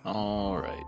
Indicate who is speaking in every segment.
Speaker 1: All right.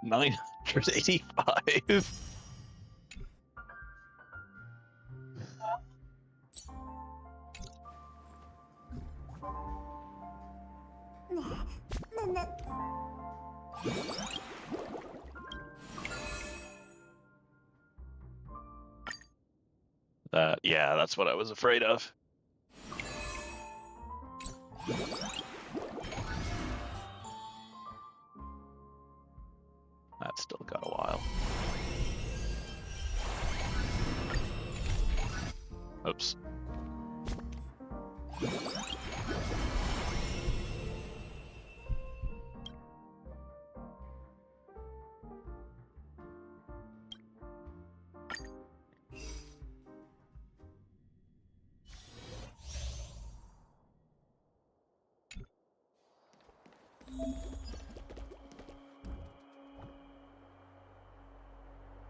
Speaker 1: $985. Yeah, that's what I was afraid of. That's still got a while. Oops.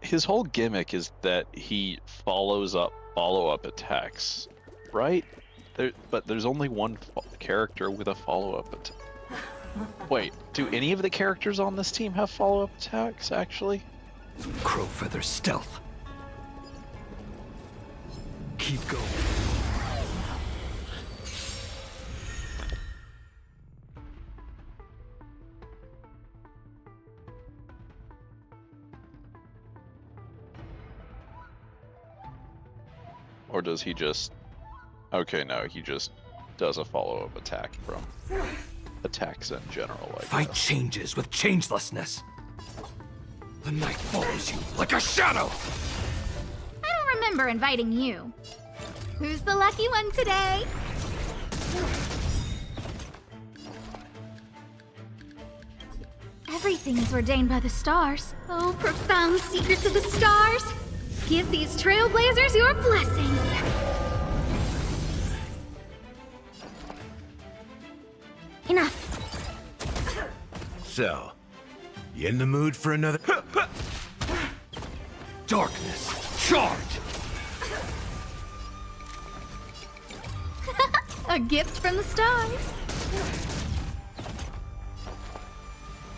Speaker 1: His whole gimmick is that he follows up follow-up attacks, right? But there's only one character with a follow-up attack. Wait, do any of the characters on this team have follow-up attacks, actually?
Speaker 2: Crowfeather stealth. Keep going.
Speaker 1: Or does he just... Okay, no, he just does a follow-up attack from attacks in general, I
Speaker 2: Fight
Speaker 1: guess.
Speaker 2: changes with changelessness. The night follows you like a shadow!
Speaker 3: I don't remember inviting you. Who's the lucky one today? Everything is ordained by the stars. Oh, profound secrets of the stars! Give these trailblazers your blessing. Enough.
Speaker 2: So, you in the mood for another? Darkness, charge!
Speaker 3: A gift from the stars.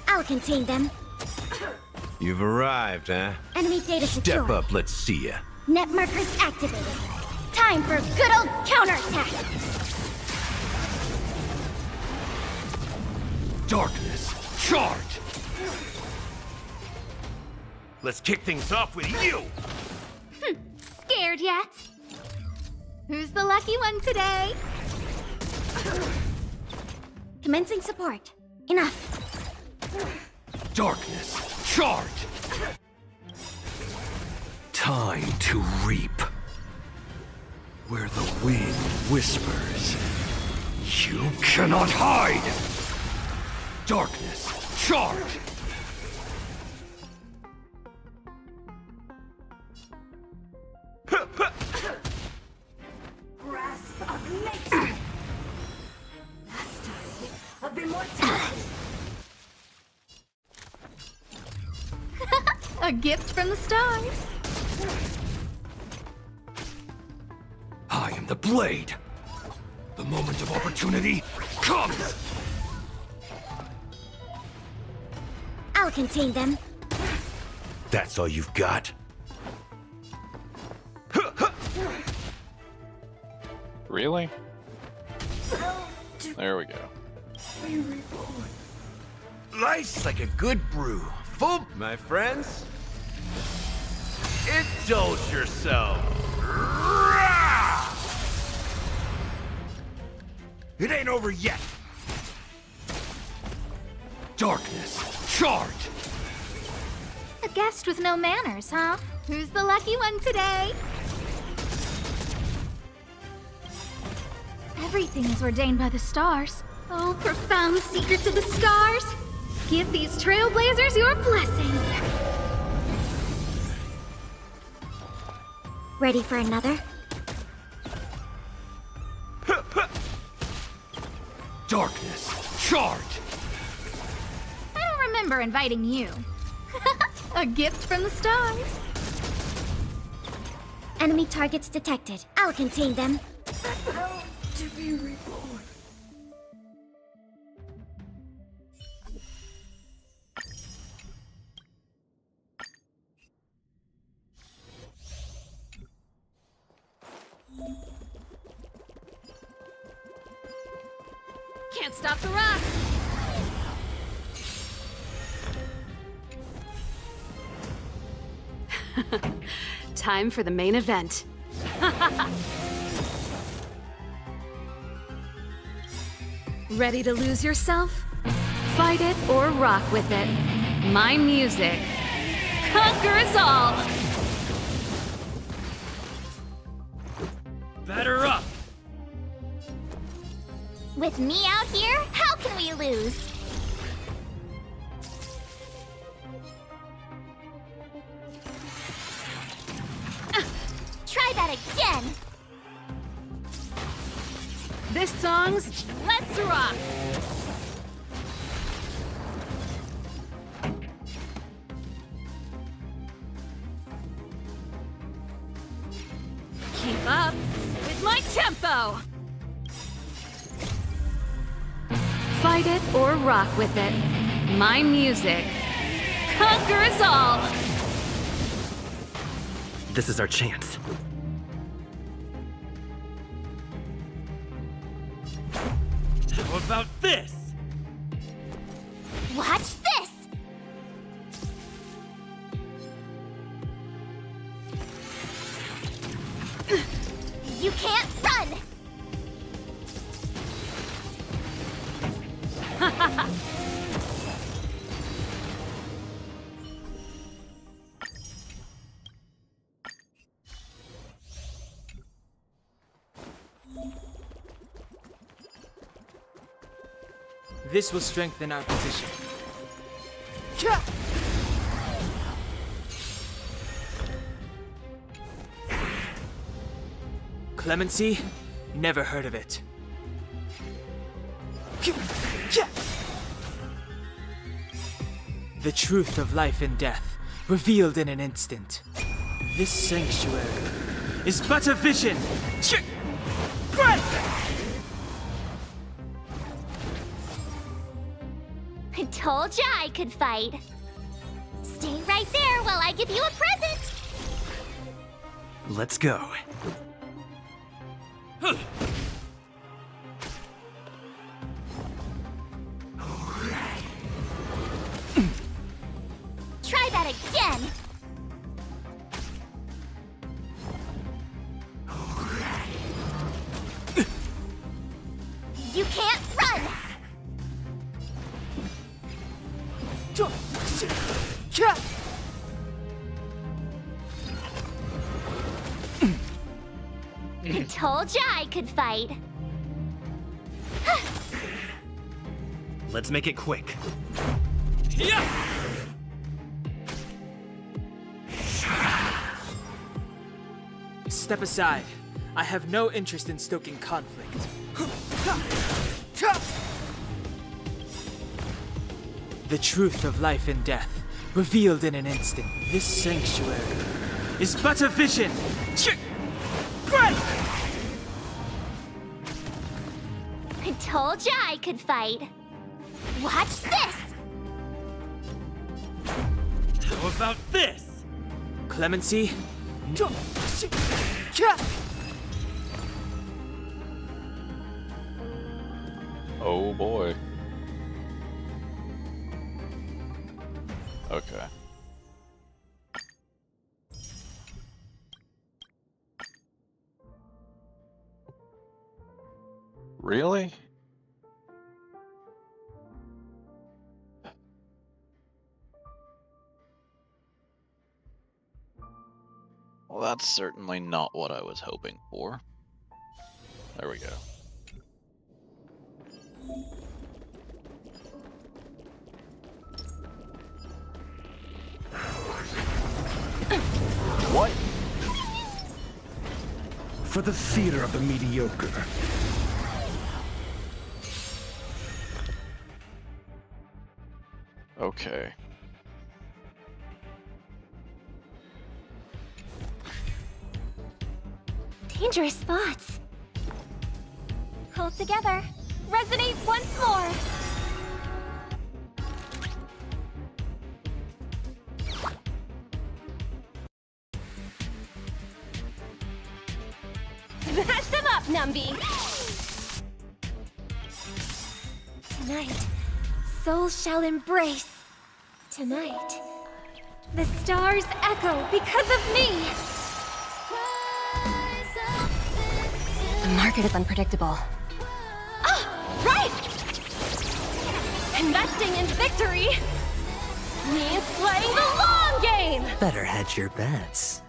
Speaker 3: I'll contain them.
Speaker 2: You've arrived, huh?
Speaker 3: Enemy data secure.
Speaker 2: Step up, let's see ya.
Speaker 3: Net markers activated. Time for a good old counterattack.
Speaker 2: Darkness, charge! Let's kick things off with you!
Speaker 3: Scared yet? Who's the lucky one today? Commencing support. Enough.
Speaker 2: Darkness, charge! Time to reap. Where the wind whispers, you cannot hide! Darkness, charge!
Speaker 4: Grasp of nature. Mastery of immortality.
Speaker 3: A gift from the stars.
Speaker 2: I am the blade. The moment of opportunity comes!
Speaker 3: I'll contain them.
Speaker 2: That's all you've got?
Speaker 1: Really? There we go.
Speaker 2: Life's like a good brew. Full, my friends. Indulge yourself. It ain't over yet. Darkness, charge!
Speaker 3: A guest with no manners, huh? Who's the lucky one today? Everything is ordained by the stars. Oh, profound secrets of the stars. Give these trailblazers your blessing. Ready for another?
Speaker 2: Darkness, charge!
Speaker 3: I don't remember inviting you. A gift from the stars. Enemy targets detected. I'll contain them.
Speaker 4: To be reborn.
Speaker 3: Can't stop the rock.
Speaker 5: Time for the main event. Ready to lose yourself? Fight it or rock with it. My music conquers all!
Speaker 2: Batter up!
Speaker 3: With me out here, how can we lose? Try that again!
Speaker 5: This song's Let's Rock! Keep up with my tempo! Fight it or rock with it. My music conquers all!
Speaker 6: This is our chance.
Speaker 2: How about this?
Speaker 3: Watch this! You can't run!
Speaker 7: This will strengthen our position. Clemency? Never heard of it. The truth of life and death, revealed in an instant. This sanctuary is but a vision.
Speaker 3: I told ya I could fight. Stay right there while I give you a present.
Speaker 2: Let's go.
Speaker 3: Try that again. You can't run. I told ya I could fight.
Speaker 2: Let's make it quick.
Speaker 7: Step aside. I have no interest in stoking conflict. The truth of life and death, revealed in an instant. This sanctuary is but a vision.
Speaker 3: I told ya I could fight. Watch this.
Speaker 2: How about this?
Speaker 7: Clemency?
Speaker 1: Oh boy. Okay. Really? Well, that's certainly not what I was hoping for. There we go. What?
Speaker 6: For the theater of the mediocre.
Speaker 1: Okay.
Speaker 3: Dangerous spots. Hold together. Resonate once more. Smash them up, Numby! Tonight, souls shall embrace. Tonight, the stars echo because of me! The market is unpredictable. Ah! Right! Investing in victory means playing the long game!
Speaker 2: Better hedge your bets.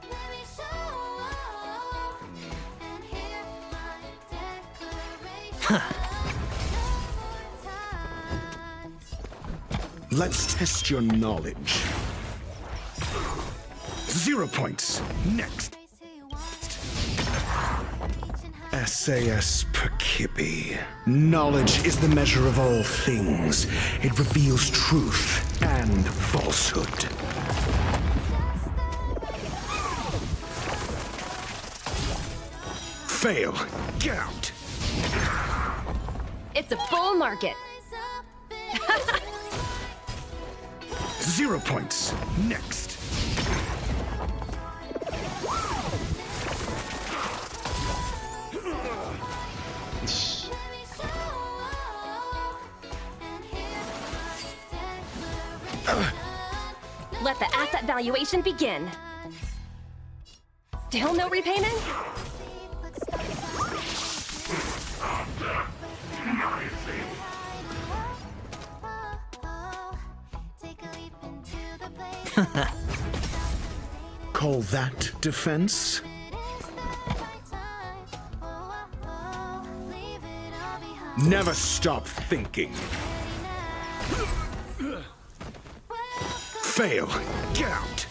Speaker 6: Let's test your knowledge. 0 points. Next. SAS Perkibi. Knowledge is the measure of all things. It reveals truth and falsehood. Fail. Get out.
Speaker 3: It's a bull market.
Speaker 6: 0 points. Next.
Speaker 3: Let the asset valuation begin. Still no repayment?
Speaker 6: Call that defense? Never stop thinking. Fail. Get out.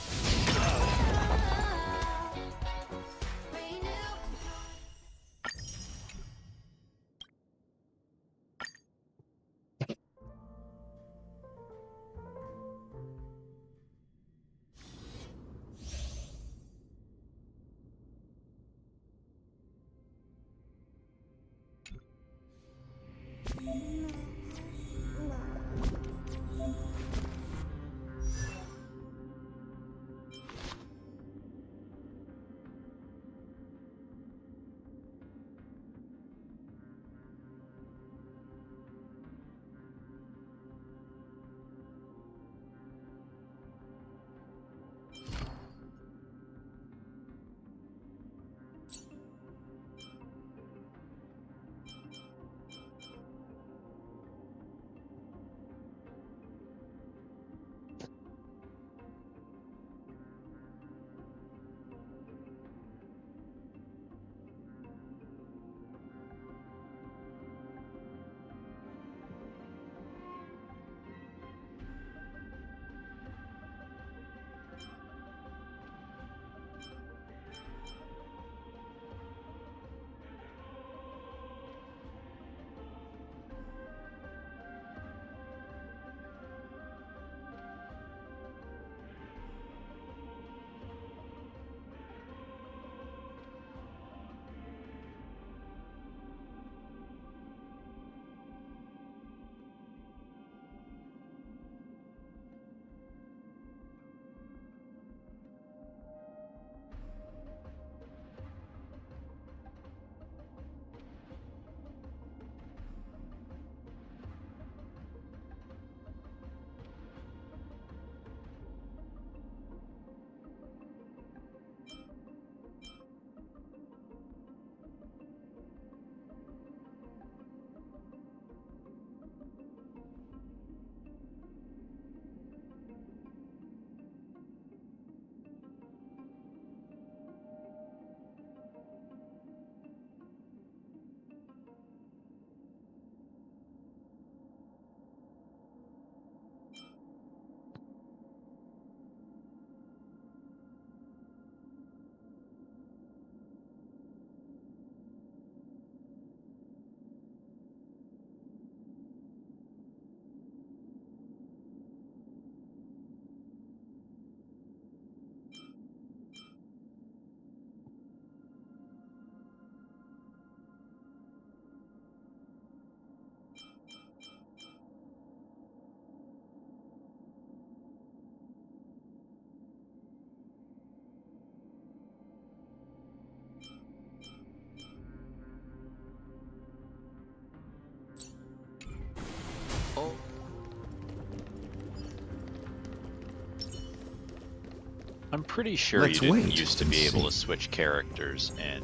Speaker 1: I'm pretty sure
Speaker 6: Let's
Speaker 1: you didn't
Speaker 6: wait
Speaker 1: used to
Speaker 6: and
Speaker 1: be able
Speaker 6: see.
Speaker 1: to switch characters, and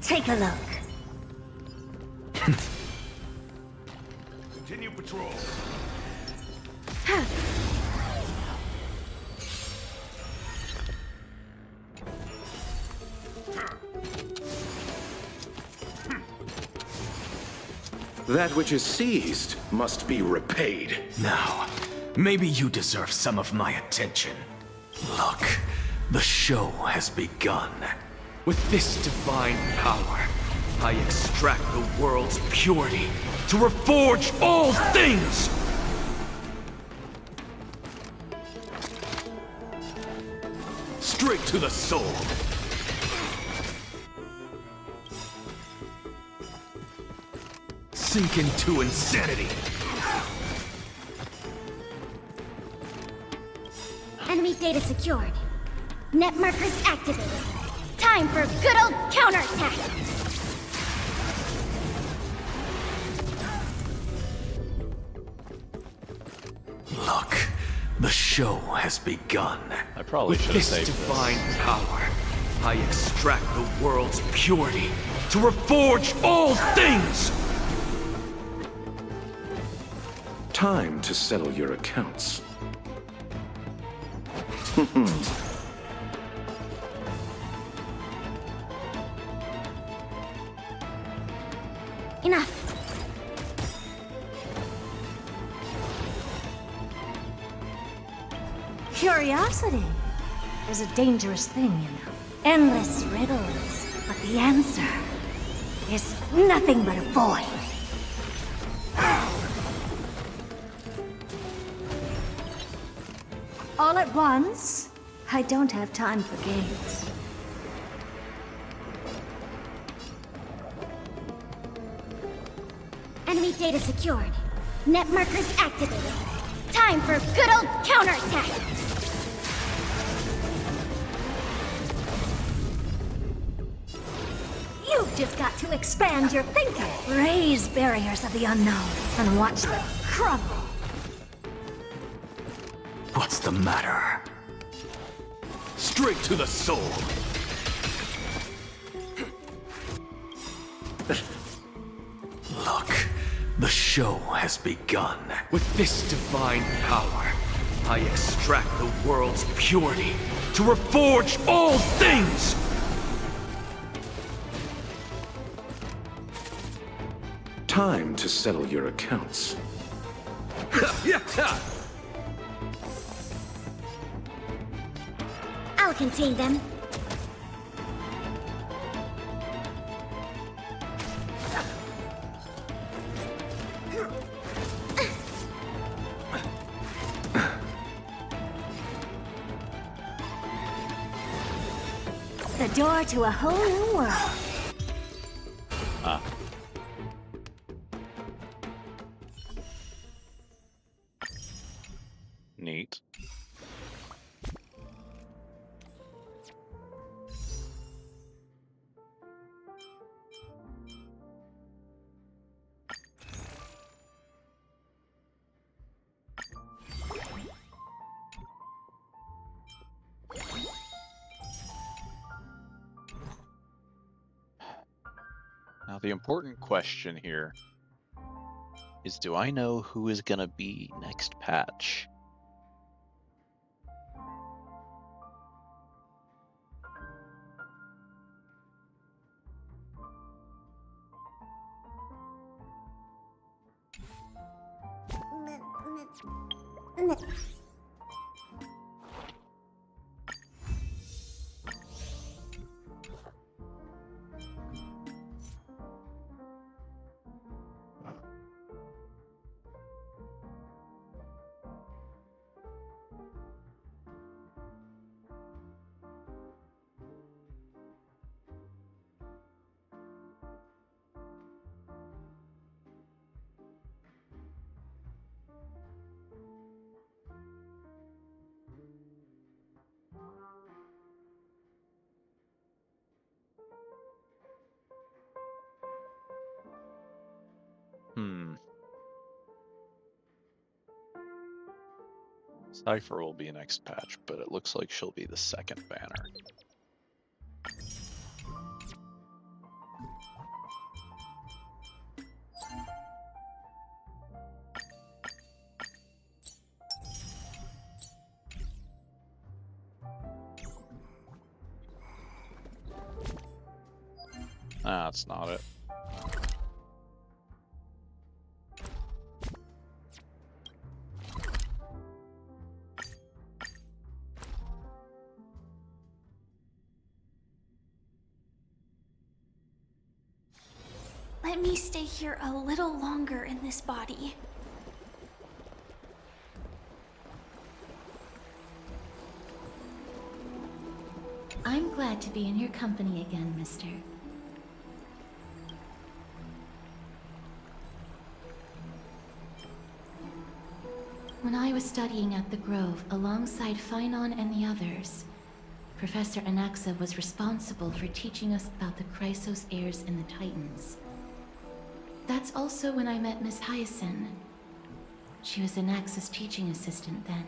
Speaker 4: Take a look.
Speaker 2: Continue patrol.
Speaker 6: That which is seized must be repaid.
Speaker 2: Now, maybe you deserve some of my attention. Look, the show has begun. With this divine power, I extract the world's purity to reforge all things! Straight to the soul. Sink into insanity.
Speaker 3: Enemy data secured. Net markers activated. Time for a good old counterattack!
Speaker 2: Look, the show has begun.
Speaker 1: I probably
Speaker 2: With
Speaker 1: should have
Speaker 2: this
Speaker 1: saved
Speaker 2: divine
Speaker 1: this.
Speaker 2: power, I extract the world's purity to reforge all things!
Speaker 6: Time to settle your accounts.
Speaker 3: Enough.
Speaker 4: Curiosity is a dangerous thing, you know. Endless riddles, but the answer is nothing but a void. All at once? I don't have time for games.
Speaker 3: Enemy Data secured. Net markers activated. Time for good old counterattack!
Speaker 4: You've just got to expand your thinking. Raise barriers of the unknown and watch them crumble.
Speaker 2: What's the matter? Straight to the soul. Look, the show has begun. With this divine power, I extract the world's purity to reforge all things!
Speaker 6: Time to settle your accounts.
Speaker 3: I'll contain them.
Speaker 4: The door to a whole new world.
Speaker 1: Ah. Neat. Now the important question here is, do I know who is gonna be next patch? Cypher will be next patch, but it looks like she'll be the second banner. Ah, that's not it.
Speaker 3: Let me stay here a little longer in this body.
Speaker 8: I'm glad to be in your company again, mister. When I was studying at the Grove alongside Phynon and the others, Professor Anaxa was responsible for teaching us about the Chrysos heirs and the Titans. That's also when I met Miss Hyacin. She was Anaxa's teaching assistant then.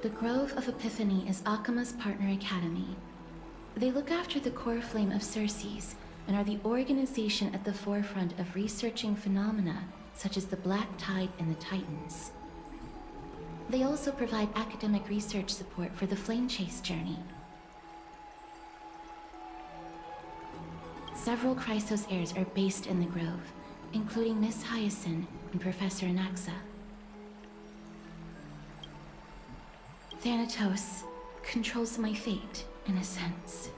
Speaker 8: The Grove of Epiphany is Akama's partner academy. They look after the core flame of Circes and are the organization at the forefront of researching phenomena such as the Black Tide and the Titans. They also provide academic research support for the Flame Chase journey. Several Chrysos heirs are based in the Grove, including Miss Hyacin and Professor Anaxa. Thanatos controls my fate, in a sense.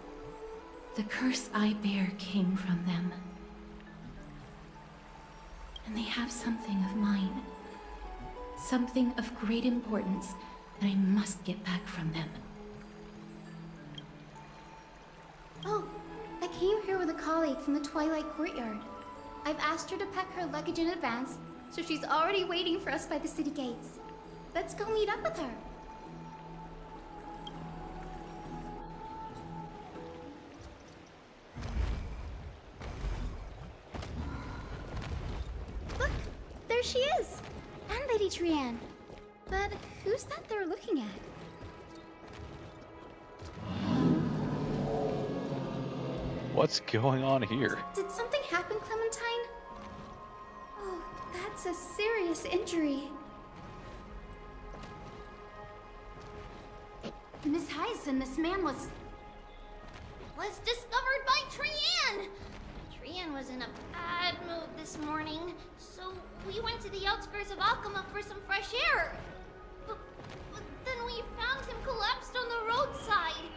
Speaker 8: The curse I bear came from them. And they have something of mine. Something of great importance that I must get back from them.
Speaker 3: Oh, I came here with a colleague from the Twilight Courtyard. I've asked her to pack her luggage in advance, so she's already waiting for us by the city gates. Let's go meet up with her. Look, there she is! And Lady Trian. But who's that they're looking at?
Speaker 1: What's going on here?
Speaker 3: Did something happen, Clementine? Oh, that's a serious injury. Miss Hyacinth, this man was discovered by Trian! Trian was in a bad mood this morning, so we went to the outskirts of Akama for some fresh air. But then we found him collapsed on the roadside.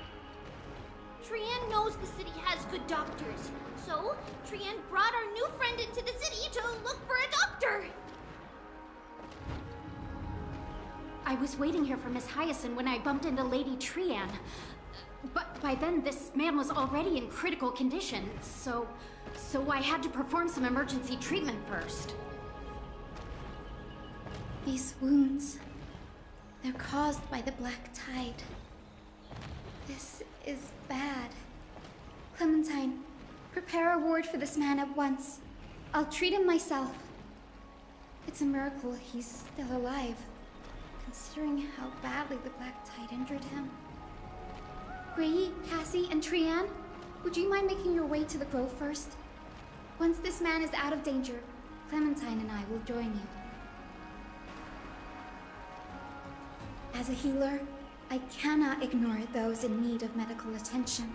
Speaker 3: Trian knows the city has good doctors, so Trian brought our new friend into the city to look for a doctor. I was waiting here for Miss Hyacinth when I bumped into Lady Trian. But by then, this man was already in critical condition, so I had to perform some emergency treatment first. These wounds, they're caused by the Black Tide. This is bad. Clementine, prepare a ward for this man at once. I'll treat him myself. It's a miracle he's still alive, considering how badly the Black Tide injured him. Gray, Cassie, and Trian, would you mind making your way to the grove first? Once this man is out of danger, Clementine and I will join you. As a healer, I cannot ignore those in need of medical attention.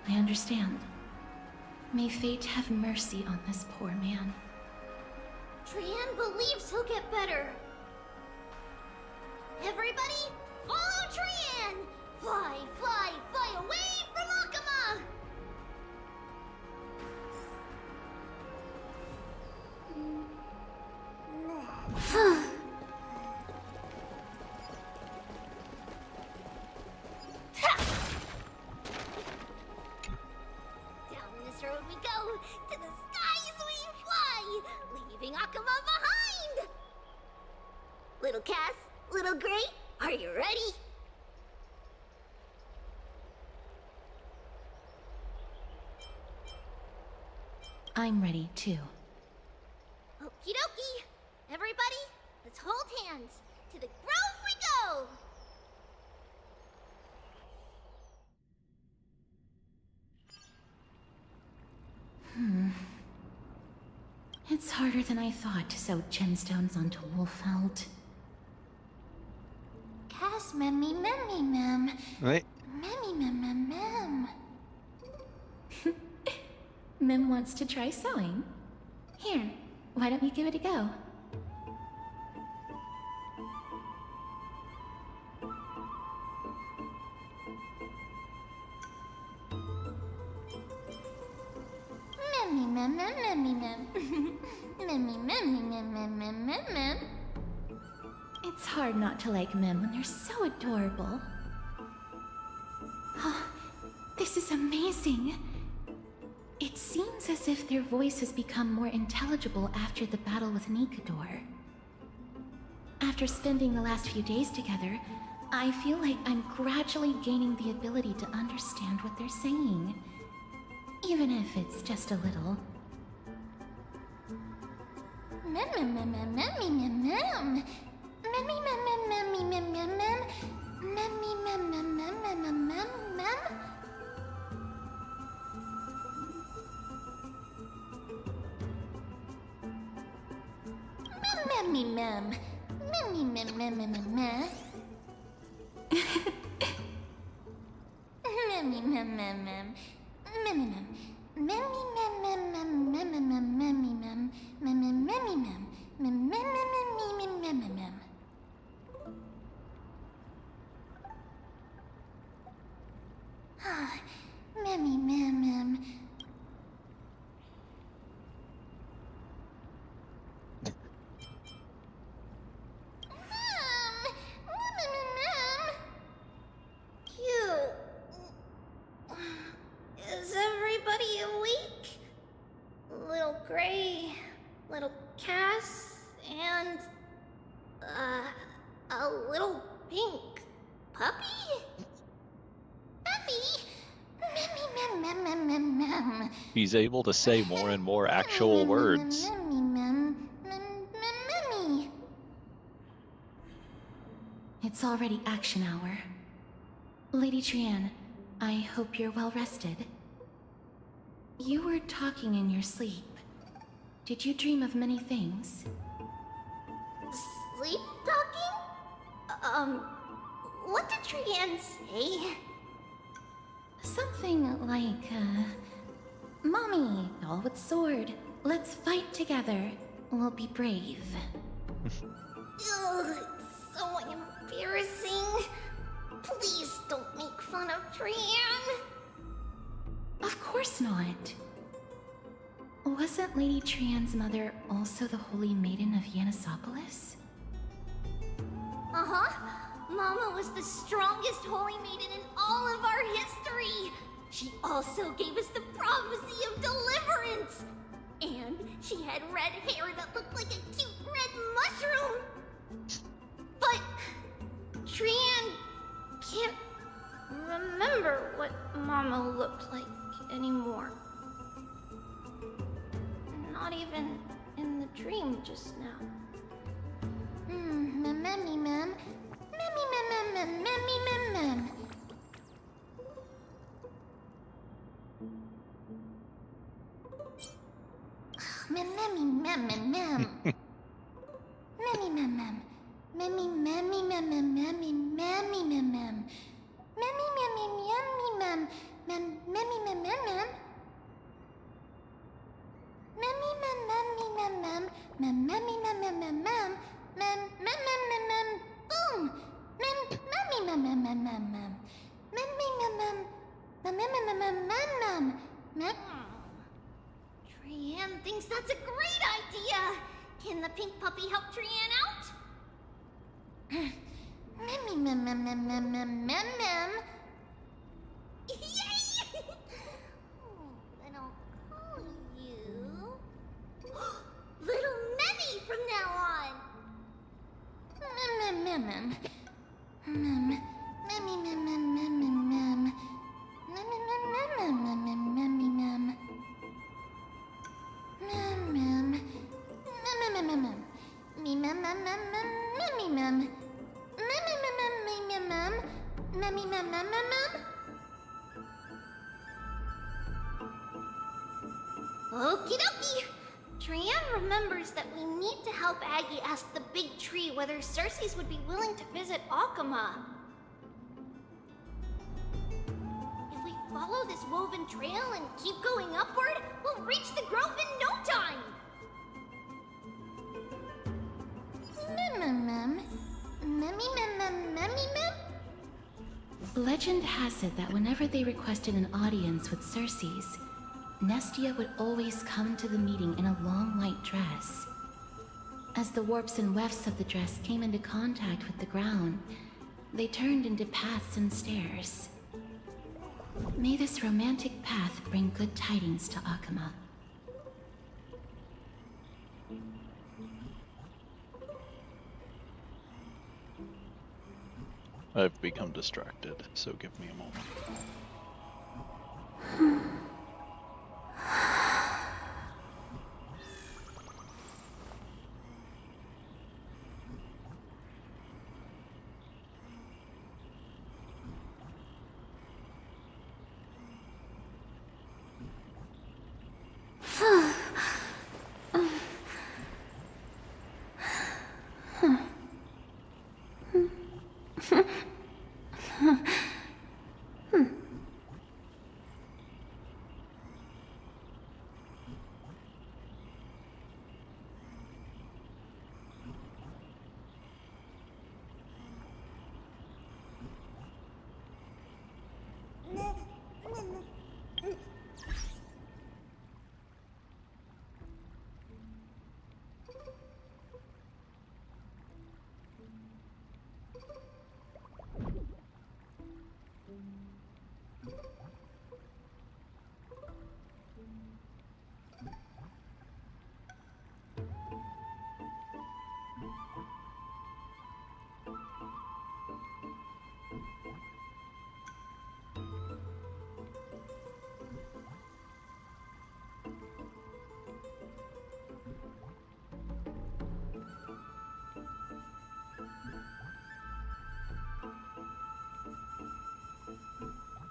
Speaker 8: I understand. May fate have mercy on this poor man.
Speaker 3: Trian believes he'll get better. Everybody, follow Trian! Fly, fly, fly away from Akama! Down this road we go, to the skies we fly, leaving Akama behind! Little Cass, little Gray, are you ready?
Speaker 8: I'm ready too.
Speaker 3: Okie dokie! Everybody, let's hold hands. To the grove we go!
Speaker 8: It's harder than I thought to sew gemstones onto Wolfeld.
Speaker 3: Cass, memmy, mem.
Speaker 1: Right?
Speaker 3: Memmy, mem.
Speaker 8: Mim wants to try sewing. Here, why don't you give it a go?
Speaker 3: Memmy, mem. Memmy, mem.
Speaker 8: It's hard not to like Mim when they're so adorable. Oh, this is amazing. It seems as if their voice has become more intelligible after the battle with Nikador. After spending the last few days together, I feel like I'm gradually gaining the ability to understand what they're saying. Even if it's just a little.
Speaker 3: gray, little Cass, and a little pink puppy? Puppy? Mem, mem, mem, mem, mem.
Speaker 1: He's able to say more and more actual words.
Speaker 8: It's already action hour. Lady Trian, I hope you're well rested. You were talking in your sleep. Did you dream of many things?
Speaker 3: Sleep talking? What did Trian say?
Speaker 8: Something like, Mommy, doll with sword, let's fight together. We'll be brave.
Speaker 3: Ugh, it's so embarrassing. Please don't make fun of Trian.
Speaker 8: Of course not. Wasn't Lady Trian's mother also the Holy Maiden of Yanisopolis?
Speaker 3: Uh-huh. Mama was the strongest holy maiden in all of our history. She also gave us the prophecy of deliverance. And she had red hair that looked like a cute red mushroom. But Trian can't remember what Mama looked like anymore. Not even in the dream just now. Memmy mem. Memmy mem mem memmy mem mem. Memmy mem mem mem. Memmy mem mem. Memmy memmy mem mem memmy memmy mem mem. Memmy memmy yummy mem mem memmy mem mem mem. Memmy mem memmy mem mem mem memmy mem mem mem mem mem mem mem mem mem boom mem memmy mem mem mem mem mem memmy mem mem mem mem mem mem mem mem. Trian thinks that's a great idea. Can the pink puppy help Trian out? Memmy mem mem mem mem mem mem mem. Yay! Then I'll call you Little Memmy from now on. Mem mem mem mem. Memmy mem mem mem mem mem. Memmy mem mem mem mem memmy mem. Mem mem. Mem mem mem mem. Me mem mem mem mem memmy mem. Memmy mem mem mem mem. Memmy mem mem mem mem. Okie dokie. Trian remembers that we need to help Aggie ask the big tree whether Cersei's would be willing to visit Akama. If we follow this woven trail and keep going upward, we'll reach the grove in no time. Mem mem. Memmy mem mem memmy mem.
Speaker 8: Legend has it that whenever they requested an audience with Cersei's, Nestia would always come to the meeting in a long white dress. As the warps and wefts of the dress came into contact with the ground, they turned into paths and stairs. May this romantic path bring good tidings to Akama.
Speaker 1: I've become distracted, so give me a moment.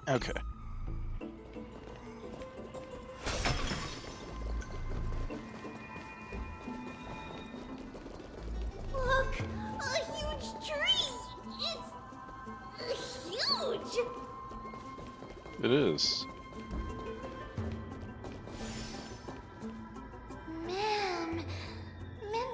Speaker 1: Okay.
Speaker 3: Look! A huge tree! It's huge!
Speaker 1: It is.
Speaker 3: Ma'am. Mem.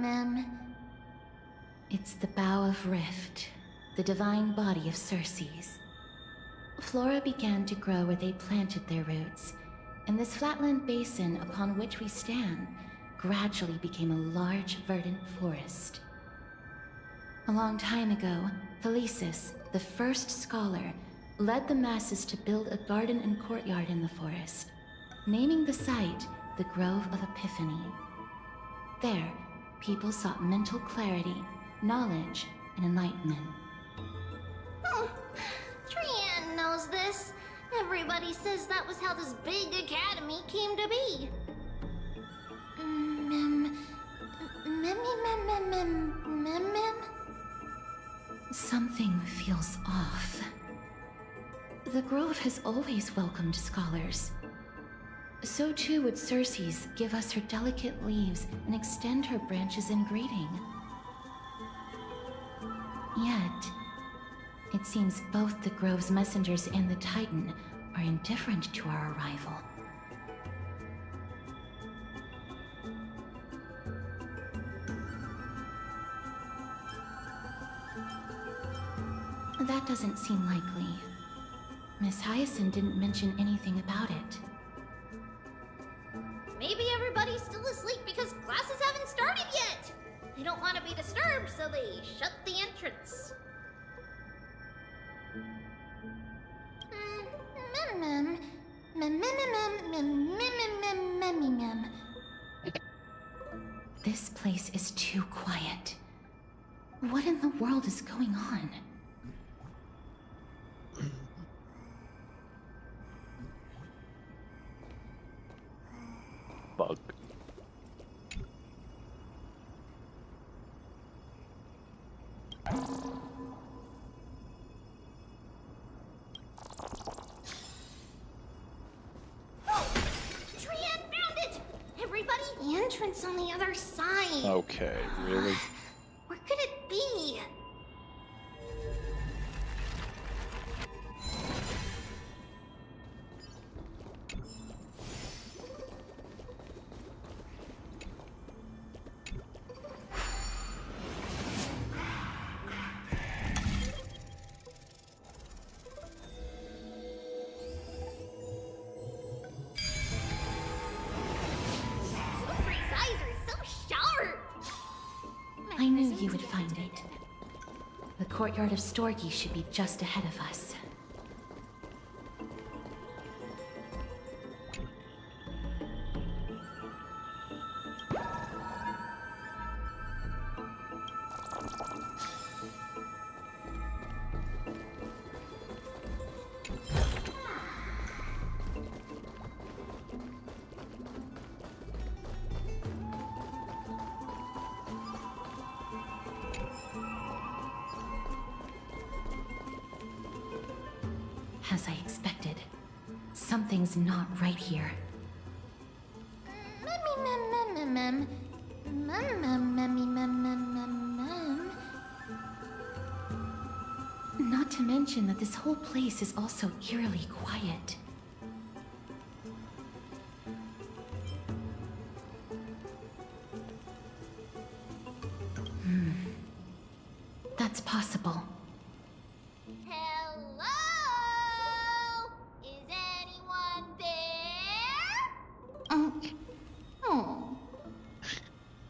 Speaker 3: Mem.
Speaker 8: It's the Bough of Rift, the divine body of Circes. Flora began to grow where they planted their roots, and this flatland basin upon which we stand gradually became a large, verdant forest. A long time ago, Thelesis, the first scholar, led the masses to build a garden and courtyard in the forest, naming the site the Grove of Epiphany. There, people sought mental clarity, knowledge, and enlightenment.
Speaker 3: Trian knows this. Everybody says that was how this big academy came to be.
Speaker 8: Something feels off. The Grove has always welcomed scholars. So too would Circes give us her delicate leaves and extend her branches in greeting. Yet, it seems both the Grove's messengers and the Titan are indifferent to our arrival. That doesn't seem likely. Miss Hyacinth didn't mention anything about it.
Speaker 3: Maybe everybody's still asleep because classes haven't started yet. They don't want to be disturbed, so they shut the entrance.
Speaker 8: This place is too quiet. What in the world is going on?
Speaker 1: Bug.
Speaker 3: Trian found it! Everybody, the entrance on the other side.
Speaker 1: Okay, really?
Speaker 3: Where could it be? Siegfried's eyes are so sharp!
Speaker 8: I knew you would find it. The courtyard of Storgi should be just ahead of us. As I expected, something's not right here. Not to mention that this whole place is also eerily quiet. That's possible.
Speaker 3: Hello? Is anyone there? Oh.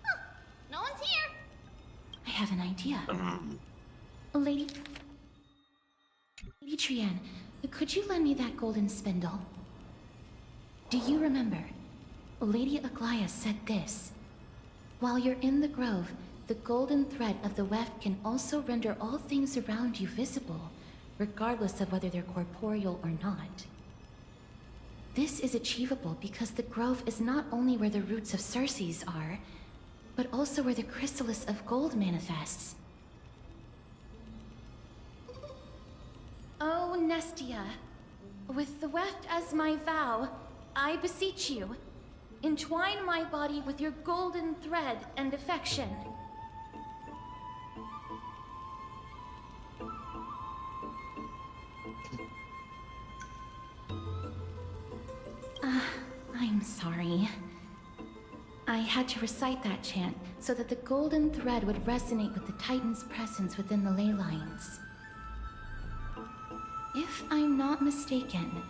Speaker 3: Huh, no one's here.
Speaker 8: I have an idea. Lady Trian, could you lend me that golden spindle? Do you remember? Lady Aglaia said this. While you're in the grove, the golden thread of the weft can also render all things around you visible, regardless of whether they're corporeal or not. This is achievable because the grove is not only where the roots of Circes are, but also where the chrysalis of gold manifests. Oh, Nestia, with the weft as my vow, I beseech you, entwine my body with your golden thread and affection. I'm sorry. I had to recite that chant so that the golden thread would resonate with the Titan's presence within the ley lines. If I'm not mistaken,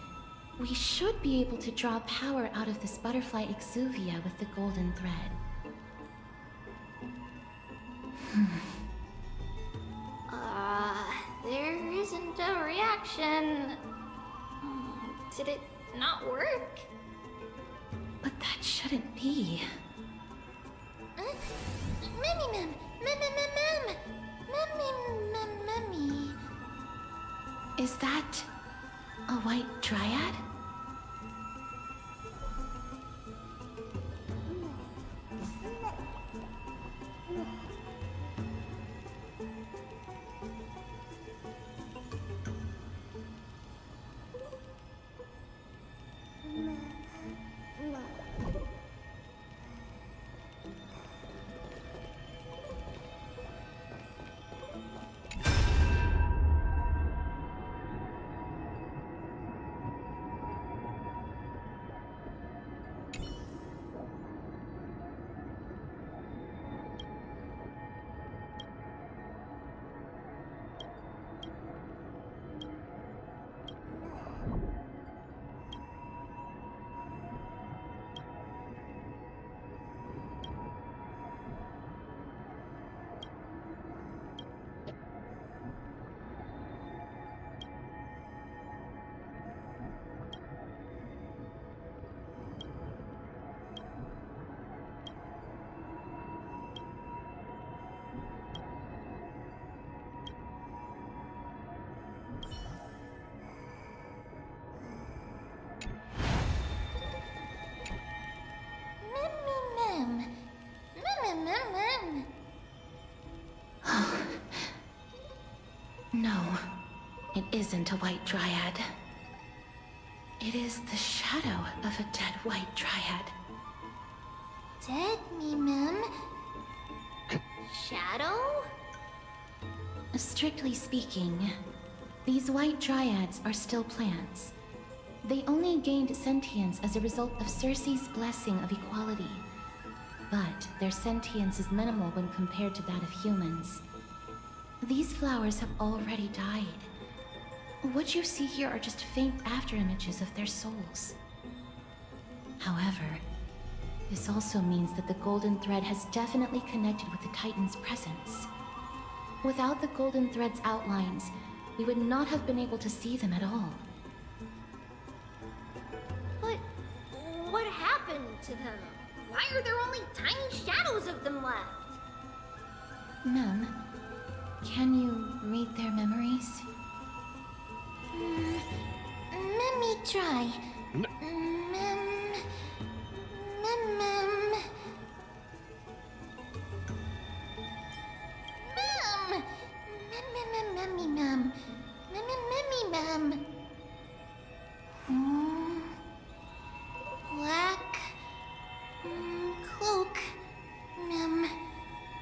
Speaker 8: we should be able to draw power out of this butterfly exuvia with the golden thread.
Speaker 3: There isn't a reaction. Did it not work?
Speaker 8: But that shouldn't be.
Speaker 3: Mem.
Speaker 8: Is that a white dryad? No, it isn't a white dryad. It is the shadow of a dead white dryad.
Speaker 3: Dead me, Mem. Shadow?
Speaker 8: Strictly speaking, these white dryads are still plants. They only gained sentience as a result of Circe's blessing of equality. But their sentience is minimal when compared to that of humans. These flowers have already died. What you see here are just faint afterimages of their souls. However, this also means that the golden thread has definitely connected with the Titan's presence. Without the golden thread's outlines, we would not have been able to see them at all.
Speaker 3: But what happened to them? Why are there only tiny shadows of them left?
Speaker 8: Mem, can you read their memories?
Speaker 3: Let me try. Black cloak,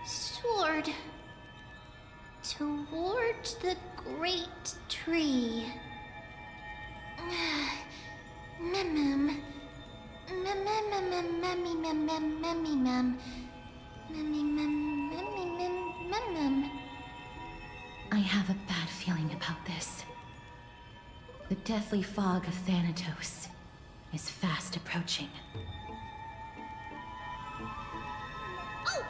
Speaker 3: sword towards the great tree.
Speaker 8: I have a bad feeling about this. The deathly fog of Thanatos is fast approaching.
Speaker 3: Oh!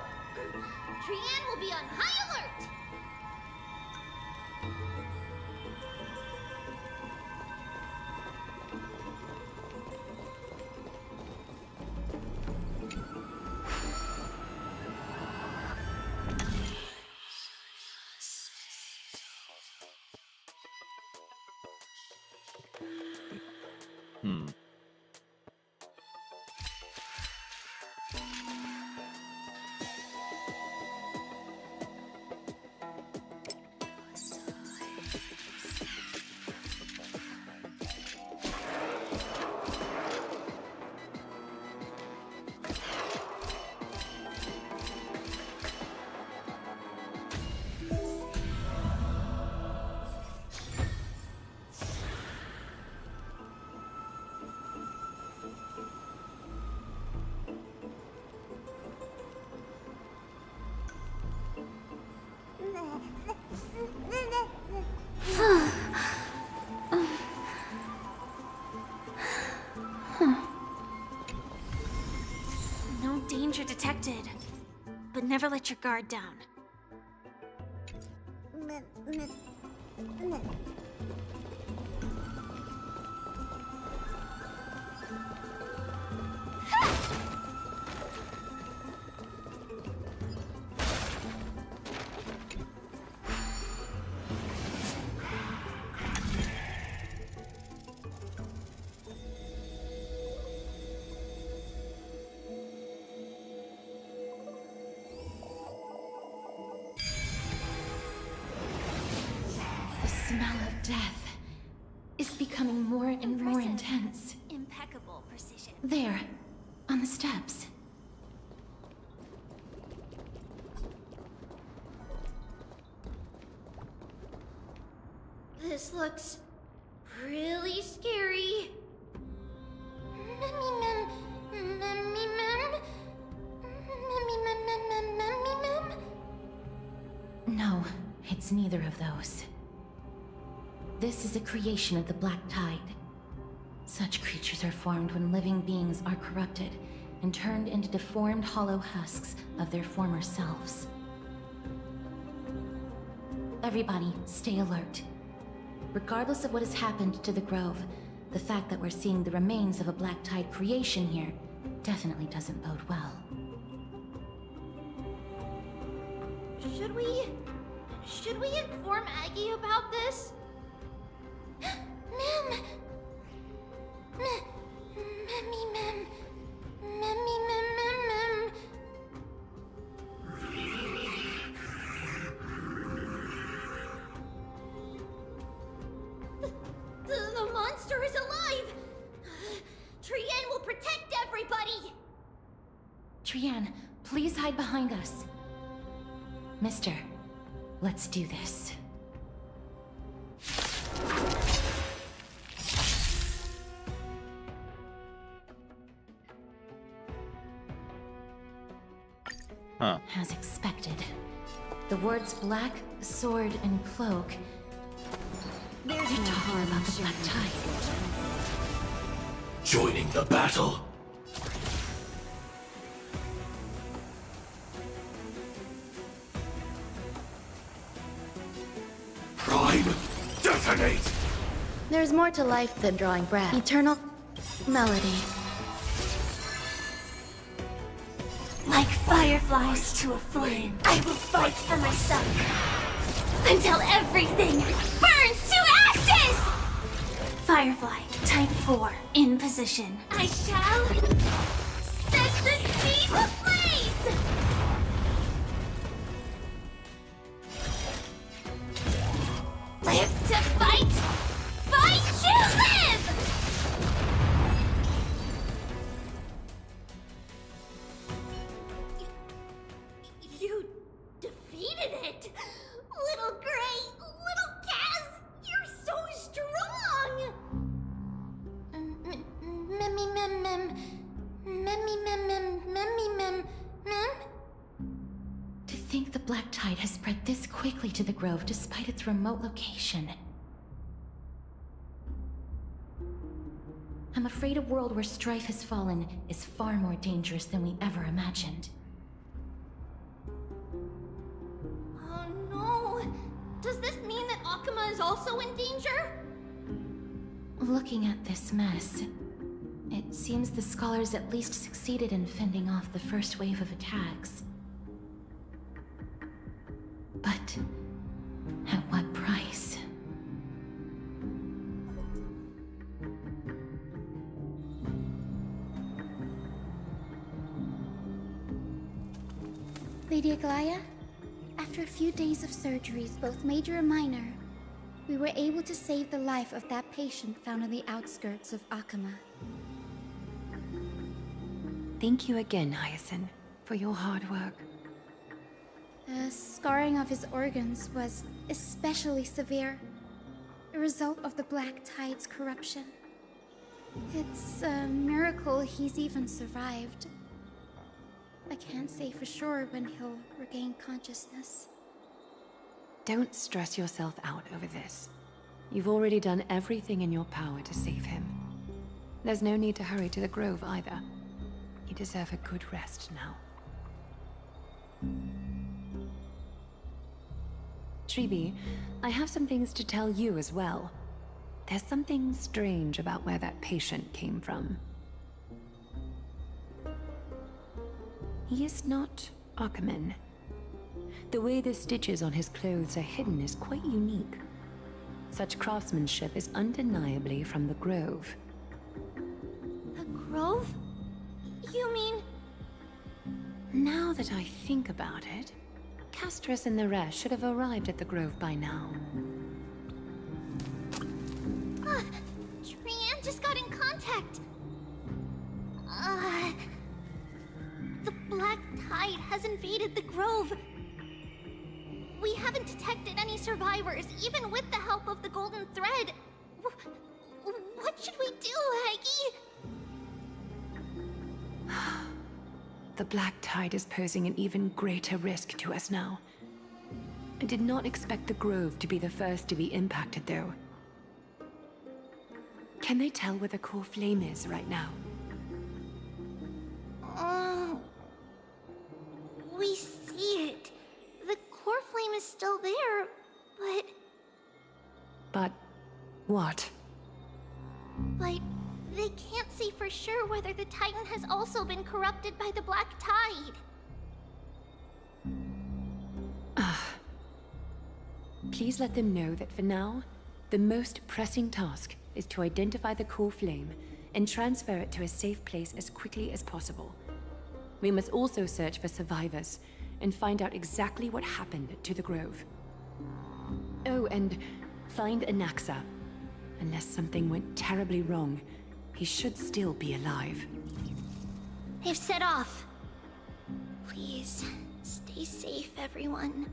Speaker 3: Trian will be on high alert!
Speaker 1: Hmm.
Speaker 9: No danger detected. But never let your guard down.
Speaker 8: The smell of death is becoming more and more intense.
Speaker 9: Impeccable precision.
Speaker 8: There, on the steps.
Speaker 9: This looks really scary. Memmy mem, memmy mem, memmy mem, mem, memmy mem.
Speaker 8: No, it's neither of those. This is a creation of the Black Tide. Such creatures are formed when living beings are corrupted and turned into deformed hollow husks of their former selves. Everybody, stay alert. Regardless of what has happened to the Grove, the fact that we're seeing the remains of a Black Tide creation here definitely doesn't bode well.
Speaker 9: Should we inform Aggie about this? Mem! Memmy mem! Memmy mem mem mem! The monster is alive! Trienne will protect everybody!
Speaker 8: Trienne, please hide behind us. Mister, let's do this.
Speaker 1: Huh.
Speaker 8: As expected. The words black, sword, and cloak. They're talking about the Black Tide.
Speaker 2: Joining the battle? Prime, detonate!
Speaker 3: There's more to life than drawing breath. Eternal melody.
Speaker 9: Like fireflies to a flame, I will fight for myself until everything burns to ashes! Firefly, type 4, in position. I shall set the seas ablaze! Live to fight! Fight to live! You defeated it! Little Gray, little Kaz, you're so strong! Memmy mem mem, memmy mem mem, memmy mem mem.
Speaker 8: To think the Black Tide has spread this quickly to the Grove despite its remote location. I'm afraid a world where strife has fallen is far more dangerous than we ever imagined.
Speaker 9: Oh no! Does this mean that Akuma is also in danger?
Speaker 8: Looking at this mess, it seems the scholars at least succeeded in fending off the first wave of attacks. But at what price?
Speaker 3: Lady Aglaya, after a few days of surgeries, both major and minor, we were able to save the life of that patient found on the outskirts of Akama.
Speaker 8: Thank you again, Hyacinth, for your hard work.
Speaker 3: The scarring of his organs was especially severe, a result of the Black Tide's corruption. It's a miracle he's even survived. I can't say for sure when he'll regain consciousness.
Speaker 8: Don't stress yourself out over this. You've already done everything in your power to save him. There's no need to hurry to the Grove either. You deserve a good rest now. Tribi, I have some things to tell you as well. There's something strange about where that patient came from. He is not Akaman. The way the stitches on his clothes are hidden is quite unique. Such craftsmanship is undeniably from the Grove.
Speaker 9: The Grove? You mean...
Speaker 8: Now that I think about it, Castris and the rest should have arrived at the Grove by now.
Speaker 9: Trian just got in contact. The Black Tide has invaded the Grove. We haven't detected any survivors, even with the help of the Golden Thread. What should we do, Aggie?
Speaker 8: The Black Tide is posing an even greater risk to us now. I did not expect the Grove to be the first to be impacted, though. Can they tell where the core flame is right now?
Speaker 9: We see it. The core flame is still there, but...
Speaker 8: But what?
Speaker 9: But they can't say for sure whether the Titan has also been corrupted by the Black Tide.
Speaker 8: Please let them know that for now, the most pressing task is to identify the core flame and transfer it to a safe place as quickly as possible. We must also search for survivors and find out exactly what happened to the Grove. Oh, and find Anaxa. Unless something went terribly wrong, he should still be alive.
Speaker 9: They've set off. Please, stay safe, everyone.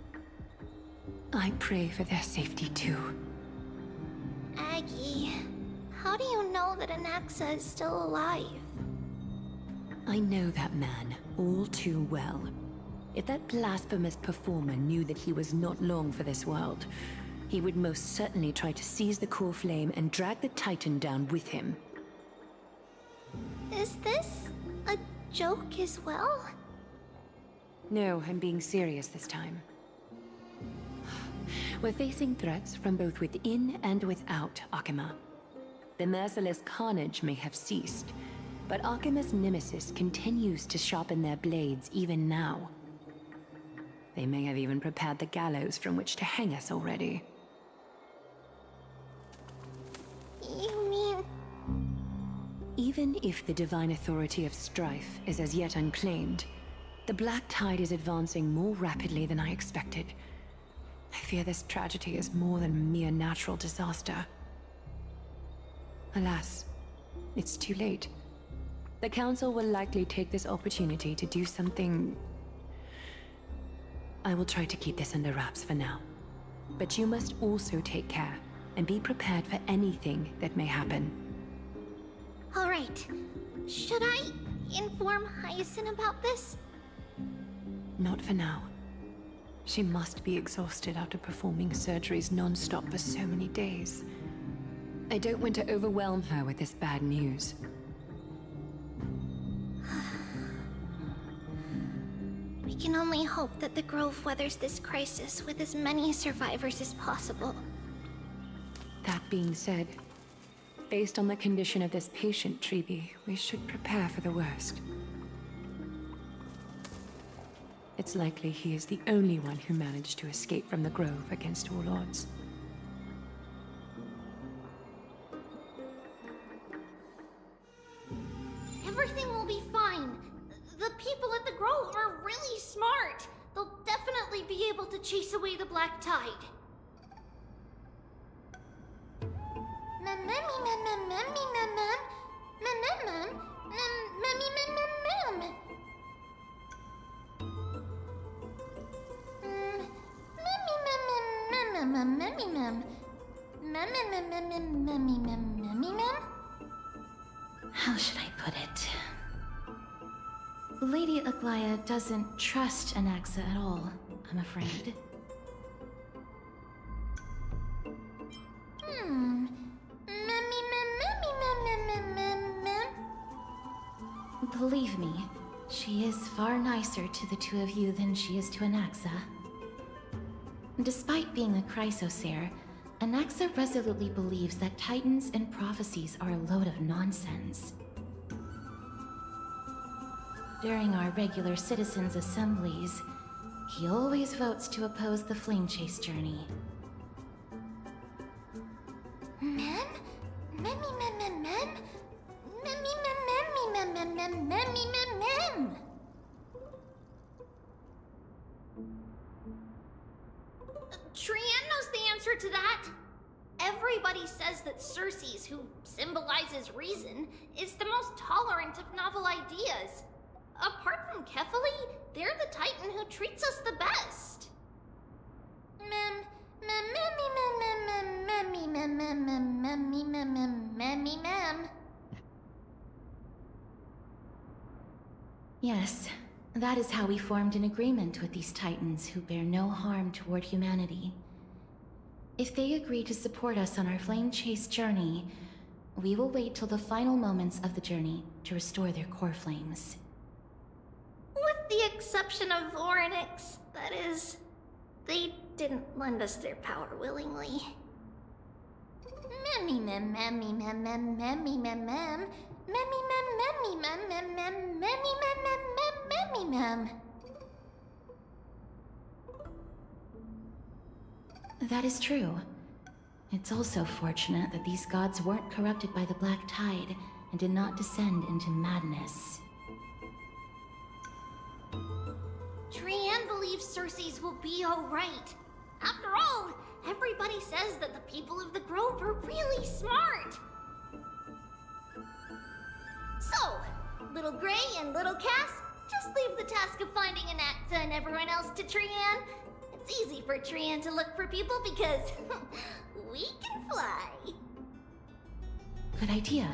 Speaker 8: I pray for their safety too.
Speaker 9: Aggie, how do you know that Anaxa is still alive?
Speaker 8: I know that man all too well. If that blasphemous performer knew that he was not long for this world, he would most certainly try to seize the core flame and drag the Titan down with him.
Speaker 9: Is this a joke as well?
Speaker 8: No, I'm being serious this time. We're facing threats from both within and without Akama. The merciless carnage may have ceased, but Akama's nemesis continues to sharpen their blades even now. They may have even prepared the gallows from which to hang us already.
Speaker 9: You mean...
Speaker 8: Even if the divine authority of strife is as yet unclaimed, the Black Tide is advancing more rapidly than I expected. I fear this tragedy is more than a mere natural disaster. Alas, it's too late. The Council will likely take this opportunity to do something... I will try to keep this under wraps for now. But you must also take care and be prepared for anything that may happen.
Speaker 9: All right. Should I inform Hyacinth about this?
Speaker 8: Not for now. She must be exhausted after performing surgeries non-stop for so many days. I don't want to overwhelm her with this bad news.
Speaker 9: We can only hope that the Grove weathers this crisis with as many survivors as possible.
Speaker 8: That being said, based on the condition of this patient, Tribi, we should prepare for the worst. It's likely he is the only one who managed to escape from the Grove against all odds.
Speaker 9: Everything will be fine. The people at the Grove are really smart. They'll definitely be able to chase away the black tide.
Speaker 8: How should I put it? Lady Aglaia doesn't trust Anaxa at all, I'm afraid. Believe me, she is far nicer to the two of you than she is to Anaxa. Despite being a Chrysosaur, Anaxa resolutely believes that Titans and prophecies are a load of nonsense. During our regular citizens' assemblies, he always votes to oppose the Flame Chase journey.
Speaker 9: Trian knows the answer to that. Everybody says that Circes, who symbolizes reason, is the most tolerant of novel ideas. Apart from Kefali, they're the Titan who treats us the best.
Speaker 8: Yes, that is how we formed an agreement with these Titans who bear no harm toward humanity. If they agree to support us on our Flame Chase journey, we will wait till the final moments of the journey to restore their core flames.
Speaker 9: With the exception of Voronix, that is, they didn't lend us their power willingly.
Speaker 8: That is true. It's also fortunate that these gods weren't corrupted by the Black Tide and did not descend into madness.
Speaker 9: Trian believes Circes will be alright. After all, everybody says that the people of the Grove are really smart. So, Little Gray and Little Cass, just leave the task of finding Anaxa and everyone else to Trian. It's easy for Trian to look for people because we can fly.
Speaker 8: Good idea.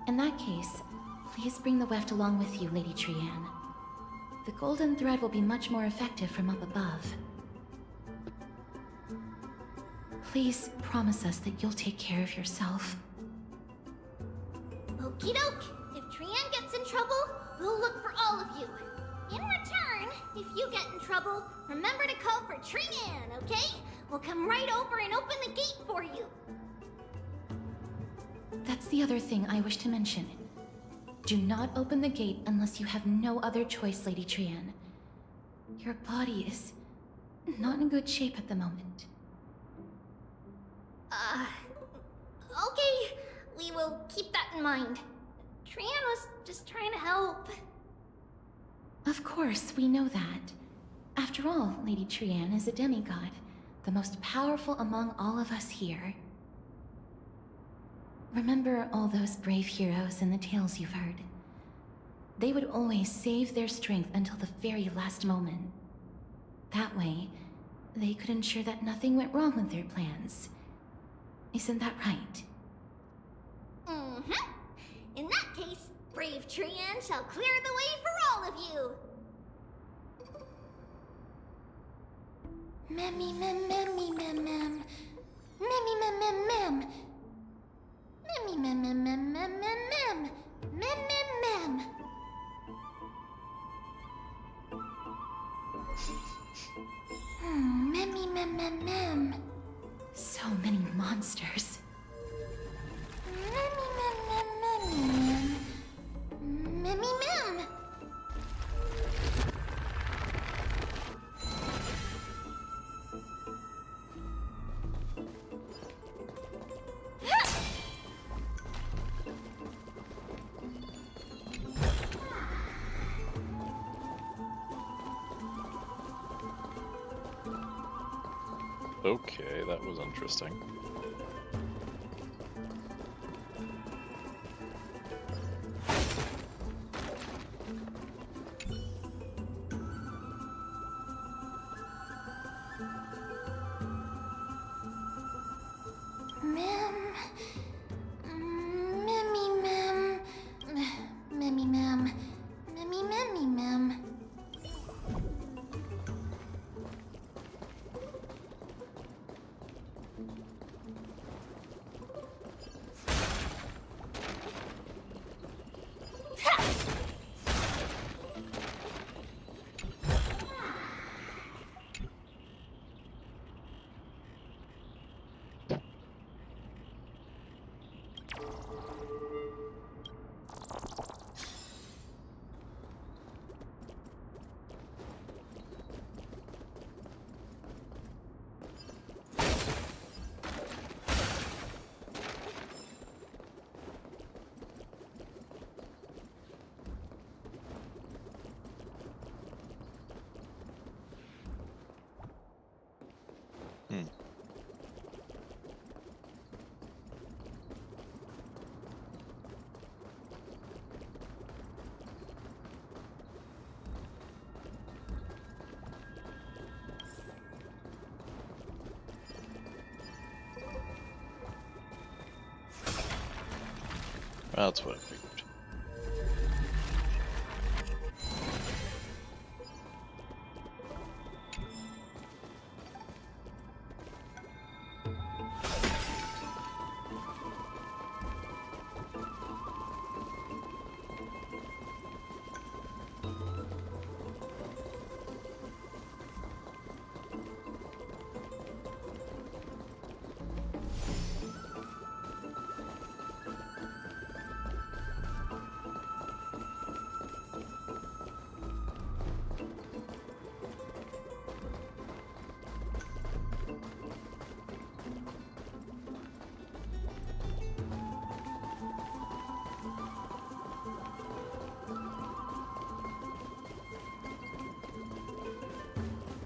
Speaker 8: In that case, please bring the weft along with you, Lady Trian. The golden thread will be much more effective from up above. Please promise us that you'll take care of yourself.
Speaker 9: Okie doke. If Trian gets in trouble, we'll look for all of you. In return, if you get in trouble, remember to call for Trian, okay? We'll come right over and open the gate for you.
Speaker 8: That's the other thing I wish to mention. Do not open the gate unless you have no other choice, Lady Trian. Your body is not in good shape at the moment.
Speaker 9: Okay. We will keep that in mind. Trian was just trying to help.
Speaker 8: Of course, we know that. After all, Lady Trian is a demigod, the most powerful among all of us here. Remember all those brave heroes and the tales you've heard. They would always save their strength until the very last moment. That way, they could ensure that nothing went wrong with their plans. Isn't that right?
Speaker 9: Mm-hmm. In that case, brave Trian shall clear the way for all of you. Memmy mem memmy mem mem. Memmy mem mem mem. Memmy mem mem mem mem mem mem. Mem mem mem. Memmy mem mem mem.
Speaker 8: So many monsters.
Speaker 9: Memmy mem mem memmy mem. Memmy mem.
Speaker 1: Okay, that was interesting.
Speaker 9: Ma'am. Mammy, ma'am. Mammy, ma'am. Mammy, mammy, ma'am.
Speaker 1: Hmm. That's what I figured.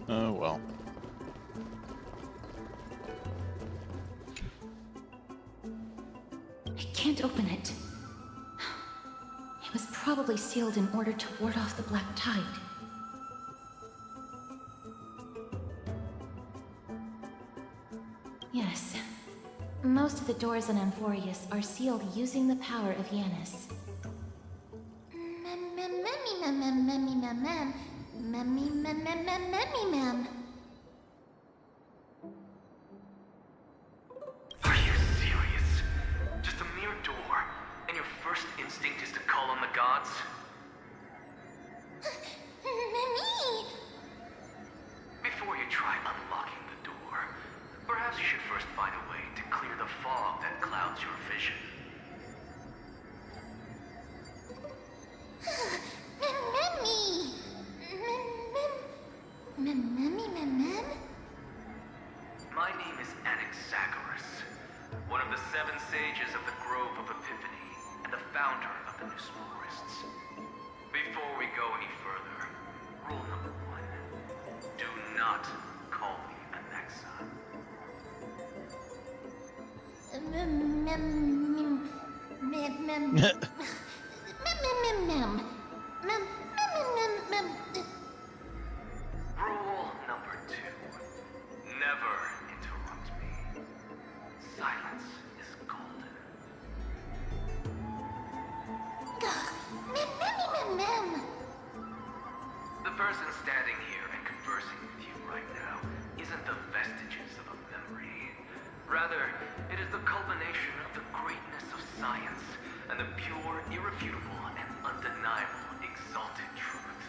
Speaker 1: Oh well.
Speaker 8: I can't open it. It was probably sealed in order to ward off the Black Tide. Yes. Most of the doors on Amphorius are sealed using the power of Yanis.
Speaker 2: Are you serious? Just a mere door, and your first instinct is to call on the gods? Before you try unlocking the door, perhaps you should first find a way to clear the fog that clouds your vision. My name is Anaxagoras, one of the 7 sages of the Grove of Epiphany, and the founder of the Nusmorists. Before we go any further, rule number 1. Do not call me Anaxa. Rule number 2. Never interrupt me. Silence is golden. The person standing here and conversing with you right now isn't the vestiges of a memory. Rather, it is the culmination of the greatness of science and the pure, irrefutable, and undeniable exalted truth.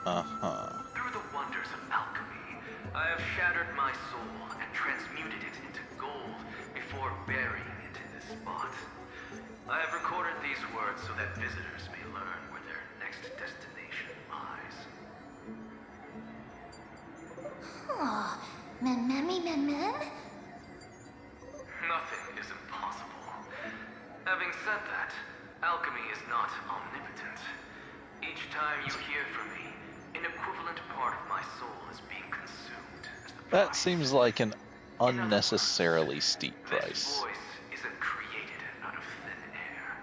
Speaker 1: Uh-huh.
Speaker 2: Through the wonders of alchemy, I have shattered my soul and transmuted it into gold before burying it in this spot. I have recorded these words so that visitors may learn where their next destination lies. Nothing is impossible. Having said that, alchemy is not omnipotent. Each time you hear from me, an equivalent part of my soul is being consumed as the
Speaker 1: That seems like an unnecessarily steep
Speaker 2: This
Speaker 1: price.
Speaker 2: voice isn't created out of thin air.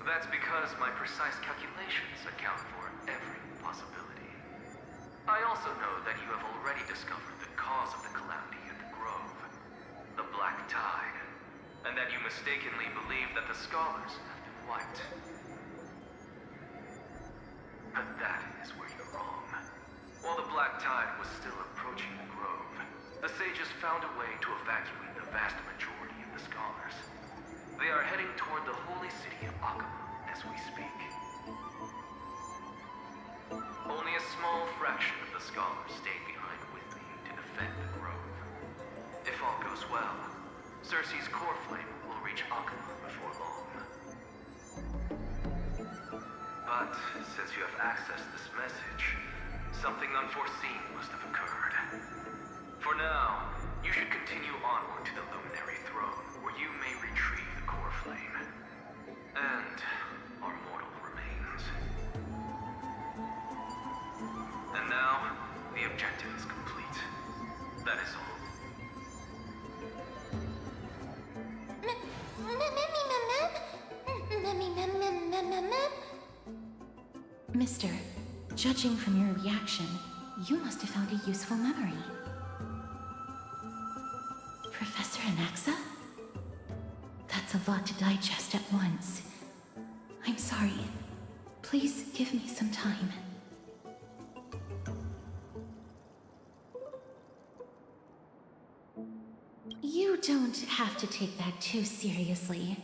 Speaker 2: That's because my precise calculations account for every possibility. I also know that you have already discovered the cause of the calamity at the Grove, the Black Tide, and that you mistakenly believe that the scholars have been wiped. But that is where you're wrong. While the Black Tide was still approaching the Grove, the sages found a way to evacuate the vast majority of the scholars. They are heading toward the holy city of Akama as we speak. Only a small fraction of the scholars stayed behind with me to defend the Grove. If all goes well, Cersei's core flame will reach Akama before long. But since you have accessed this message, something unforeseen must have occurred. For now, you should continue onward to the Luminary Throne, where you may retrieve the core flame. And our mortal remains. And now, the objective is complete. That is all.
Speaker 8: Mister, judging from your reaction, you must have found a useful memory. Professor Anaxa? That's a lot to digest at once. I'm sorry. Please give me some time. You don't have to take that too seriously.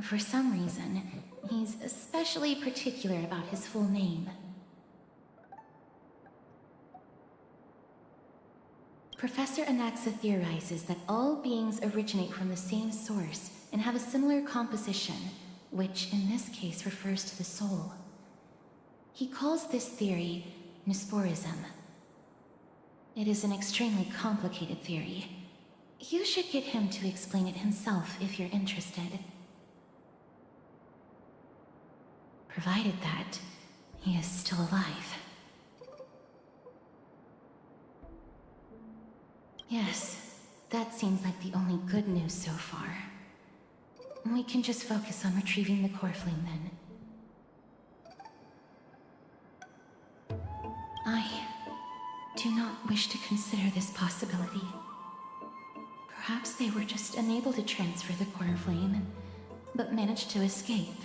Speaker 8: For some reason, he's especially particular about his full name. Professor Anaxa theorizes that all beings originate from the same source and have a similar composition, which in this case refers to the soul. He calls this theory Nesporism. It is an extremely complicated theory. You should get him to explain it himself if you're interested. Provided that he is still alive. Yes, that seems like the only good news so far. We can just focus on retrieving the core flame then. I do not wish to consider this possibility. Perhaps they were just unable to transfer the core flame, but managed to escape.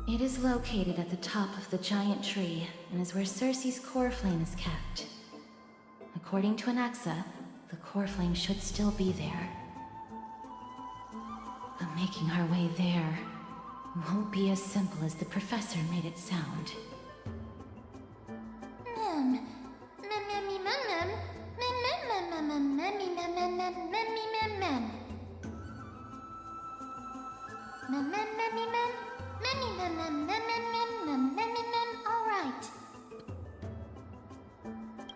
Speaker 8: It is located at the top of the giant tree, and is where Cersei's core flame is kept. According to Anaxa, the core flame should still be there. But making our way there won't be as simple as the professor made it sound.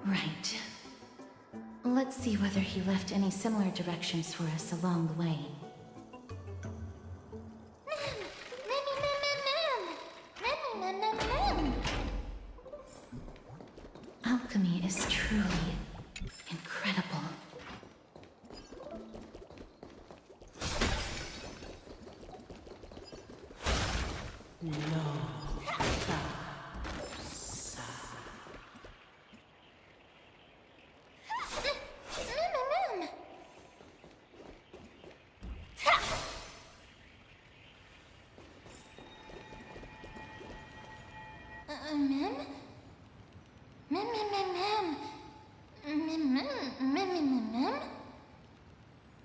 Speaker 8: Right. Let's see whether he left any similar directions for us along the way. Alchemy is truly incredible.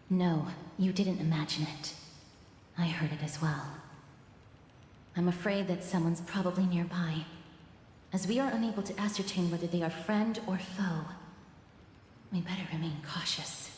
Speaker 8: No, you didn't imagine it. I heard it as well. I'm afraid that someone's probably nearby. As we are unable to ascertain whether they are friend or foe, we better remain cautious.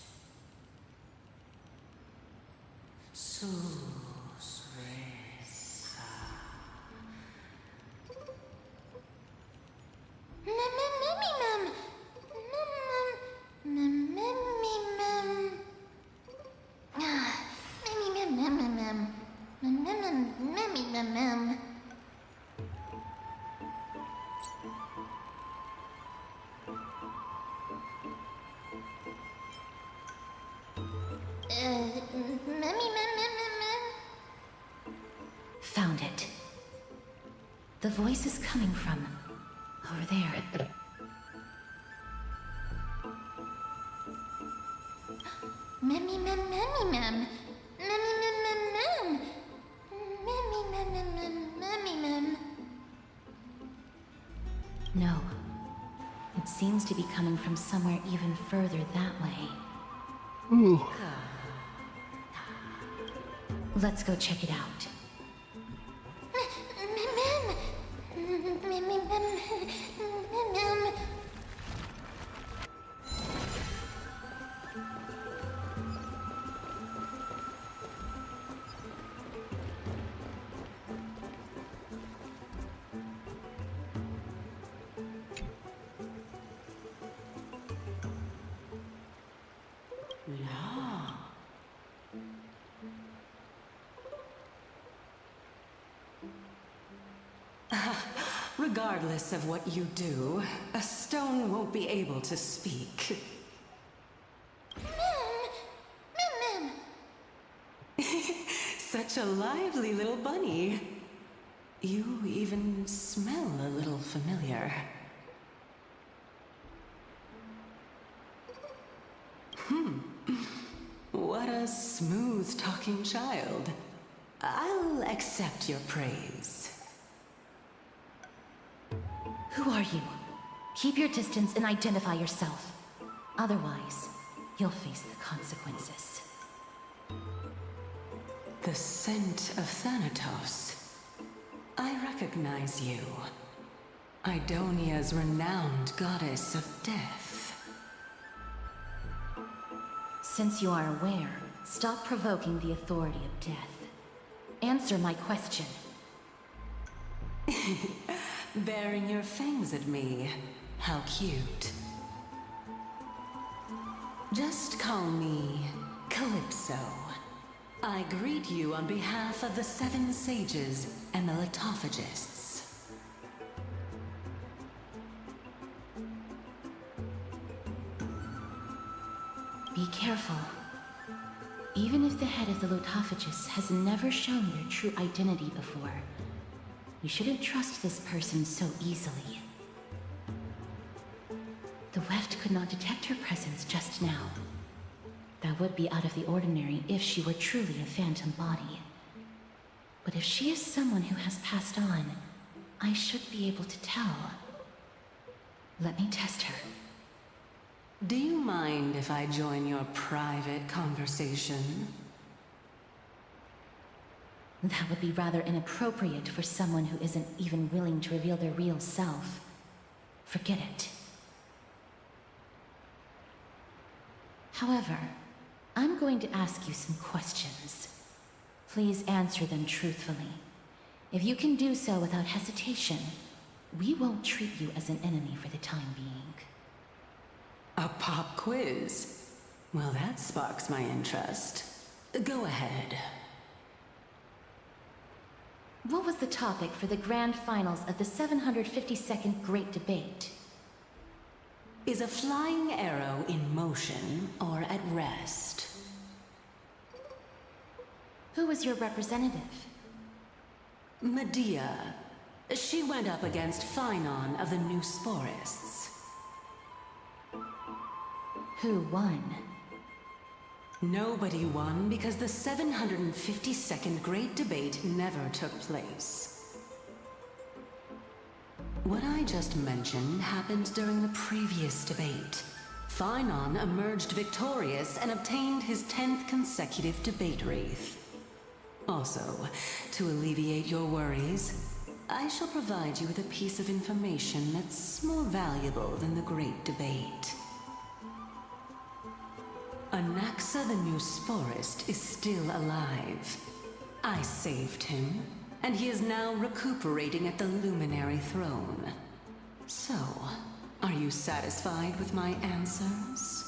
Speaker 8: Found it. The voice is coming from over there. No. It seems to be coming from somewhere even further that way. Let's go check it out.
Speaker 10: Regardless of what you do, a stone won't be able to speak. Such a lively little bunny. You even smell a little familiar. What a smooth-talking child. I'll accept your praise.
Speaker 8: Who are you? Keep your distance and identify yourself. Otherwise, you'll face the consequences.
Speaker 10: The scent of Thanatos. I recognize you. Idonia's renowned goddess of death.
Speaker 8: Since you are aware, stop provoking the authority of death. Answer my question.
Speaker 10: Baring your fangs at me. How cute. Just call me Calypso. I greet you on behalf of the Seven Sages and the Litophagists.
Speaker 8: Be careful. Even if the head of the Litophagists has never shown their true identity before, we shouldn't trust this person so easily. The Weft could not detect her presence just now. That would be out of the ordinary if she were truly a phantom body. But if she is someone who has passed on, I should be able to tell. Let me test her.
Speaker 10: Do you mind if I join your private conversation?
Speaker 8: That would be rather inappropriate for someone who isn't even willing to reveal their real self. Forget it. However, I'm going to ask you some questions. Please answer them truthfully. If you can do so without hesitation, we won't treat you as an enemy for the time being.
Speaker 10: A pop quiz? Well, that sparks my interest. Go ahead.
Speaker 8: What was the topic for the grand finals of the 752nd Great Debate?
Speaker 10: Is a flying arrow in motion or at rest?
Speaker 8: Who was your representative?
Speaker 10: Medea. She went up against Phynon of the New Sporists.
Speaker 8: Who won?
Speaker 10: Nobody won because the 752nd Great Debate never took place. What I just mentioned happened during the previous debate. Phynon emerged victorious and obtained his 10th consecutive debate wreath. Also, to alleviate your worries, I shall provide you with a piece of information that's more valuable than the Great Debate. Anaxa the New Sporist is still alive. I saved him, and he is now recuperating at the Luminary Throne. So, are you satisfied with my answers?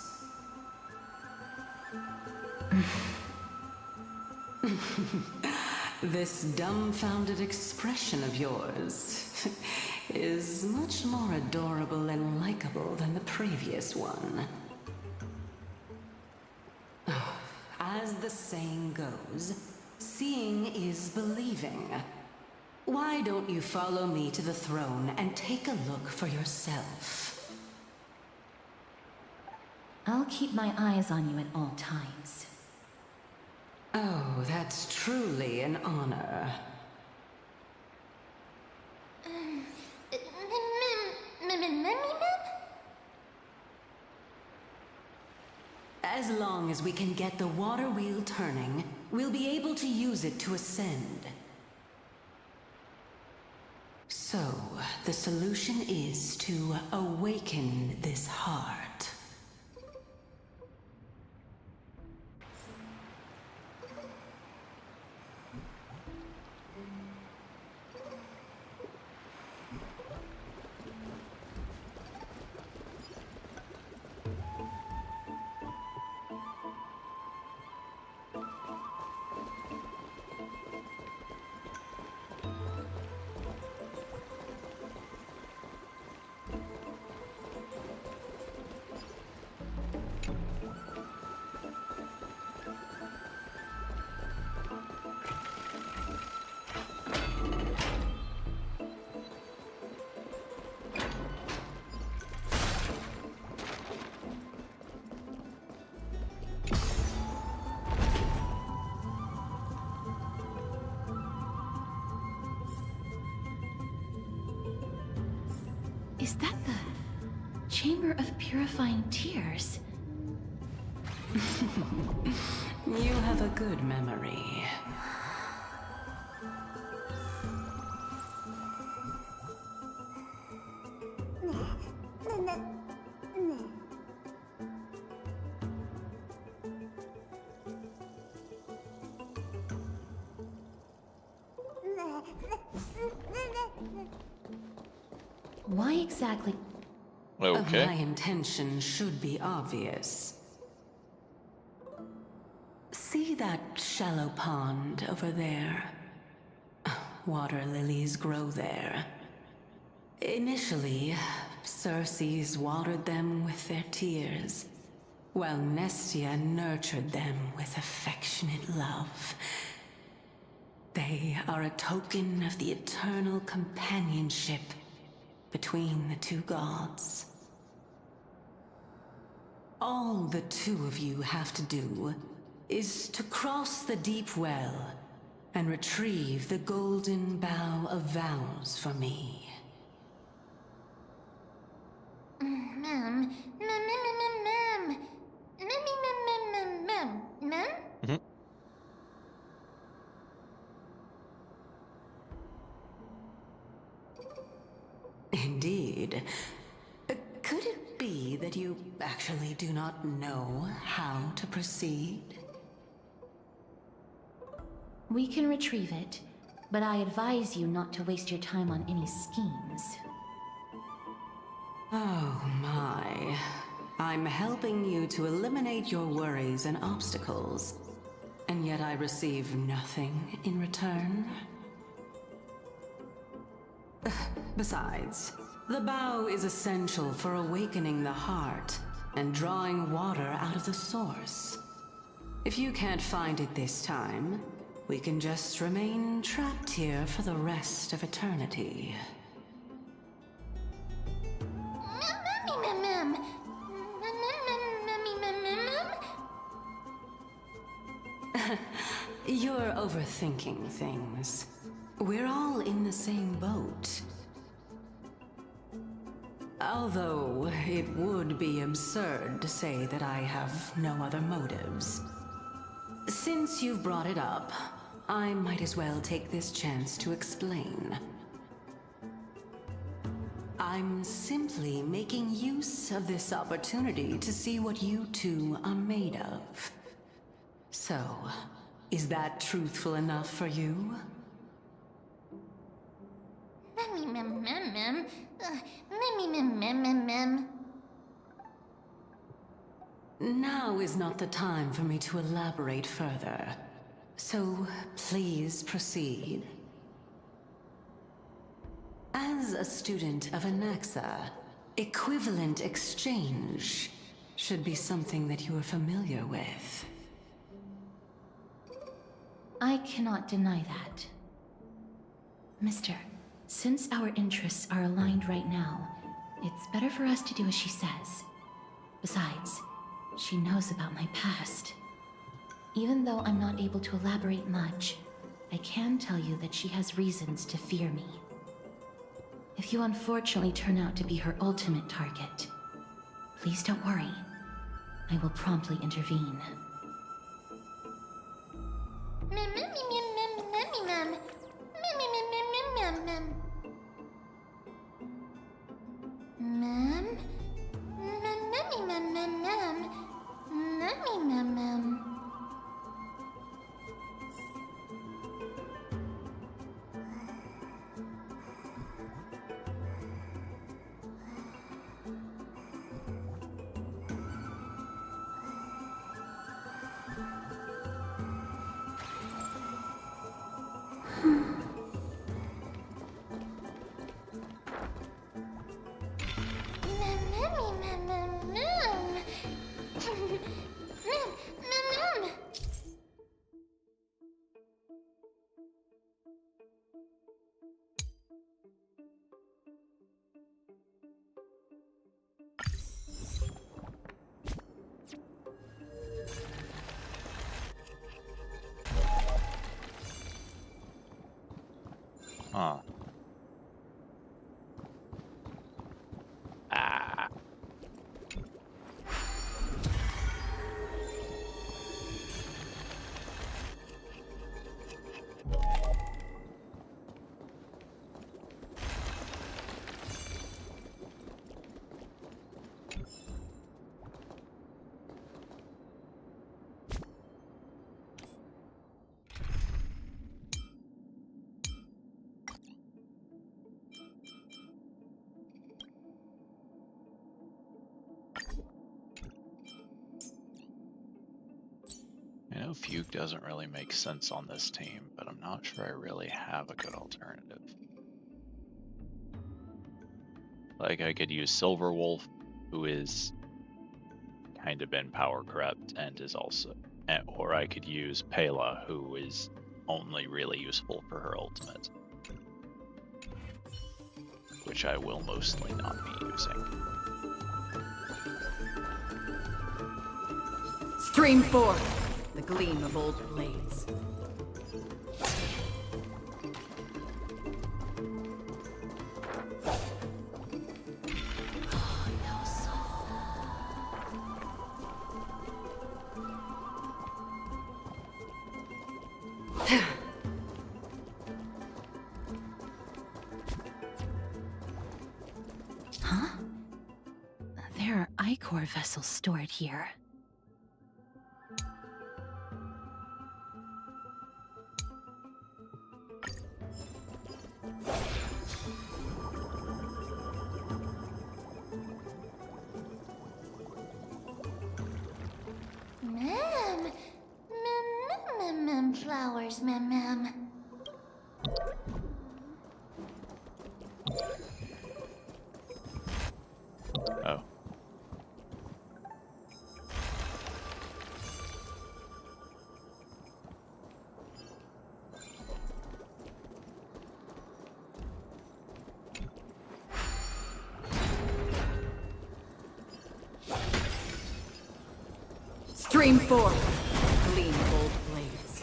Speaker 10: This dumbfounded expression of yours is much more adorable and likable than the previous one. As the saying goes, seeing is believing. Why don't you follow me to the throne and take a look for yourself?
Speaker 8: I'll keep my eyes on you at all times.
Speaker 10: Oh, that's truly an honor. As long as we can get the water wheel turning, we'll be able to use it to ascend. So, the solution is to awaken this heart.
Speaker 8: Is that the Chamber of Purifying Tears?
Speaker 10: You have a good memory.
Speaker 8: Why exactly?
Speaker 1: Okay.
Speaker 10: My intention should be obvious. See that shallow pond over there? Water lilies grow there. Initially, Circes watered them with their tears, while Nestia nurtured them with affectionate love. They are a token of the eternal companionship between the two gods. All the two of you have to do is to cross the deep well and retrieve the golden bough of vows for me.
Speaker 9: Mem.
Speaker 10: Indeed. Could it be that you actually do not know how to proceed?
Speaker 8: We can retrieve it, but I advise you not to waste your time on any schemes.
Speaker 10: Oh my. I'm helping you to eliminate your worries and obstacles, and yet I receive nothing in return? Besides, the bow is essential for awakening the heart and drawing water out of the source. If you can't find it this time, we can just remain trapped here for the rest of eternity. You're overthinking things. We're all in the same boat. Although it would be absurd to say that I have no other motives. Since you've brought it up, I might as well take this chance to explain. I'm simply making use of this opportunity to see what you two are made of. So, is that truthful enough for you?
Speaker 9: Mem, mem, mem, mem. Mem, mem, mem, mem, mem.
Speaker 10: Now is not the time for me to elaborate further. So please proceed. As a student of Anaxa, equivalent exchange should be something that you are familiar with.
Speaker 8: I cannot deny that. Mister, since our interests are aligned right now, it's better for us to do as she says. Besides, she knows about my past. Even though I'm not able to elaborate much, I can tell you that she has reasons to fear me. If you unfortunately turn out to be her ultimate target, please don't worry. I will promptly intervene.
Speaker 9: Mem, mem, mem, mem, mem, mem. Mem, mem, mem, mem, mem, mem. Mem? Mem, mem, mem, mem, mem. Mem, mem, mem.
Speaker 1: Huh. Ah. I know Fugue doesn't really make sense on this team, but I'm not sure I really have a good alternative. Like, I could use Silverwolf, who is kind of been power corrupt and is also, or I could use Pela, who is only really useful for her ultimate, which I will mostly not be using.
Speaker 11: Stream forth, the gleam of old blades.
Speaker 8: Huh? There are Ichor vessels stored here.
Speaker 9: Mem. Mem, mem, mem, flowers, mem, mem.
Speaker 1: Oh.
Speaker 11: Stream forth, gleam of old blades.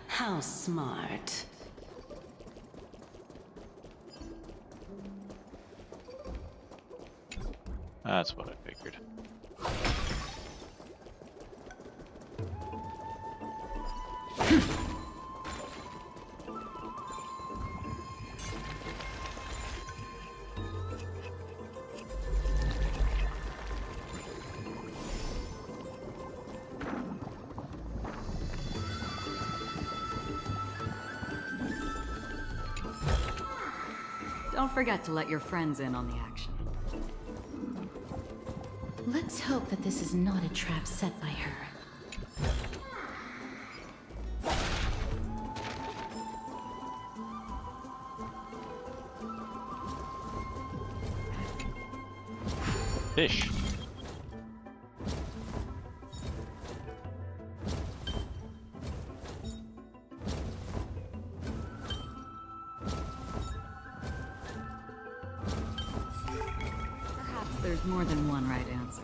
Speaker 10: How smart.
Speaker 1: That's what I figured.
Speaker 11: Don't forget to let your friends in on the action.
Speaker 8: Let's hope that this is not a trap set by her.
Speaker 1: Fish.
Speaker 11: Perhaps there's more than one right answer.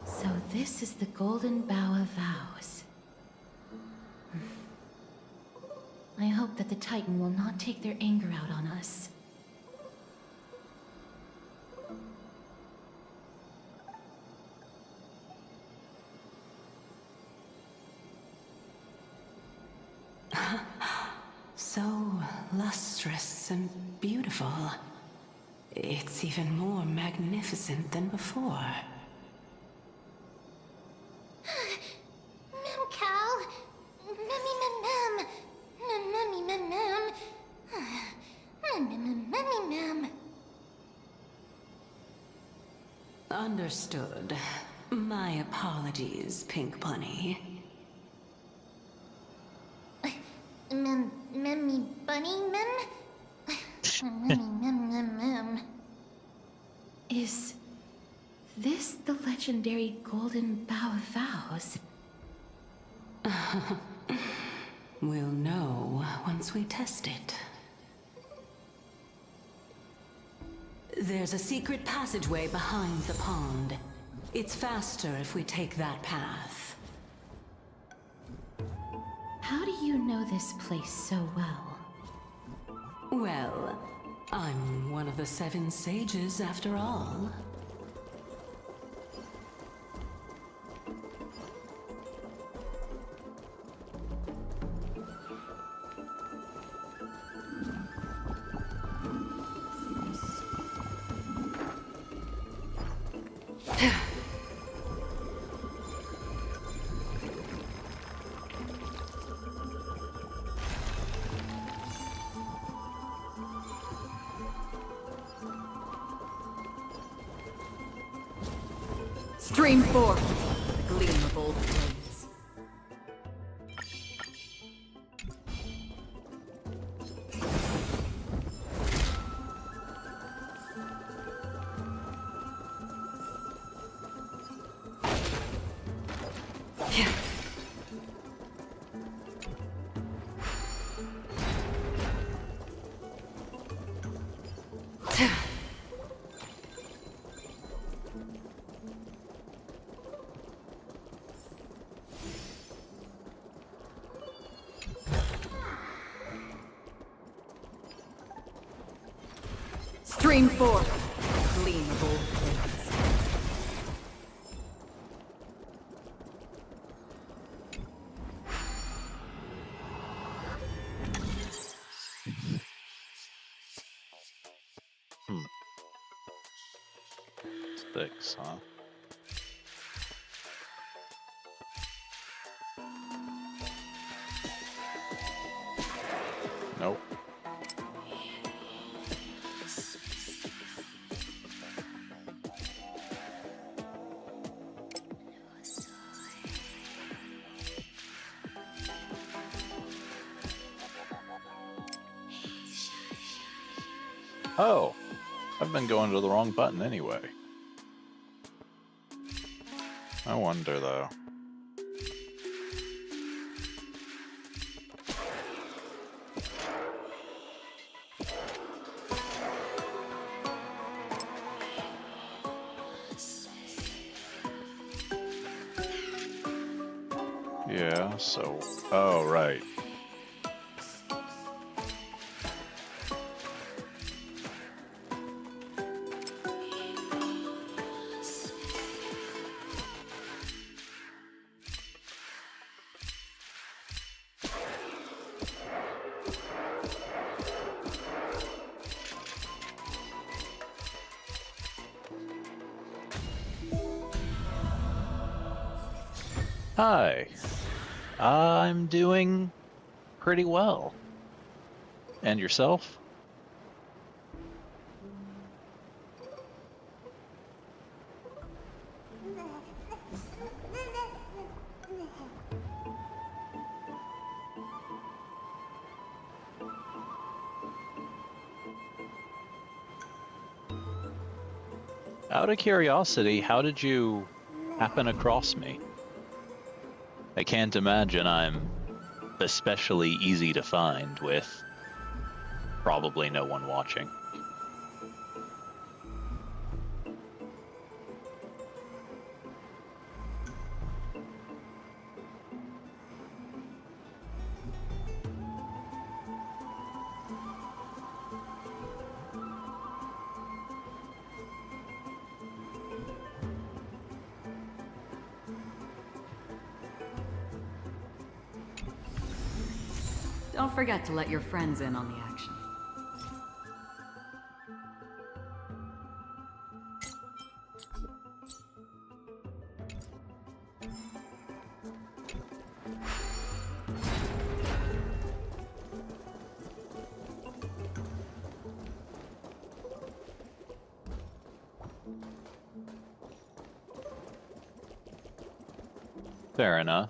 Speaker 8: So this is the Golden Bough of Vows. I hope that the Titan will not take their anger out on us.
Speaker 10: So lustrous and beautiful. It's even more magnificent than before.
Speaker 9: Mem Cal. Memmy mem mem. Memmy mem mem. Memmy mem.
Speaker 10: Understood. My apologies, Pink Bunny.
Speaker 9: Memmy bunny mem. Memmy mem mem mem.
Speaker 8: Is this the legendary Golden Bough of Vows?
Speaker 10: We'll know once we test it. There's a secret passageway behind the pond. It's faster if we take that path.
Speaker 8: How do you know this place so well?
Speaker 10: Well, I'm one of the 7 sages after all.
Speaker 11: Stream forth, the gleam of old blades. Stream forth, gleam of old blades.
Speaker 1: Sticks, huh? Nope. Oh, I've been going to the wrong button anyway. I wonder though. Yeah, so, oh, right. Hi. I'm doing pretty well. And yourself? Out of curiosity, how did you happen across me? I can't imagine I'm especially easy to find with probably no one watching.
Speaker 11: Don't forget to let your friends in on the action.
Speaker 1: Fair enough.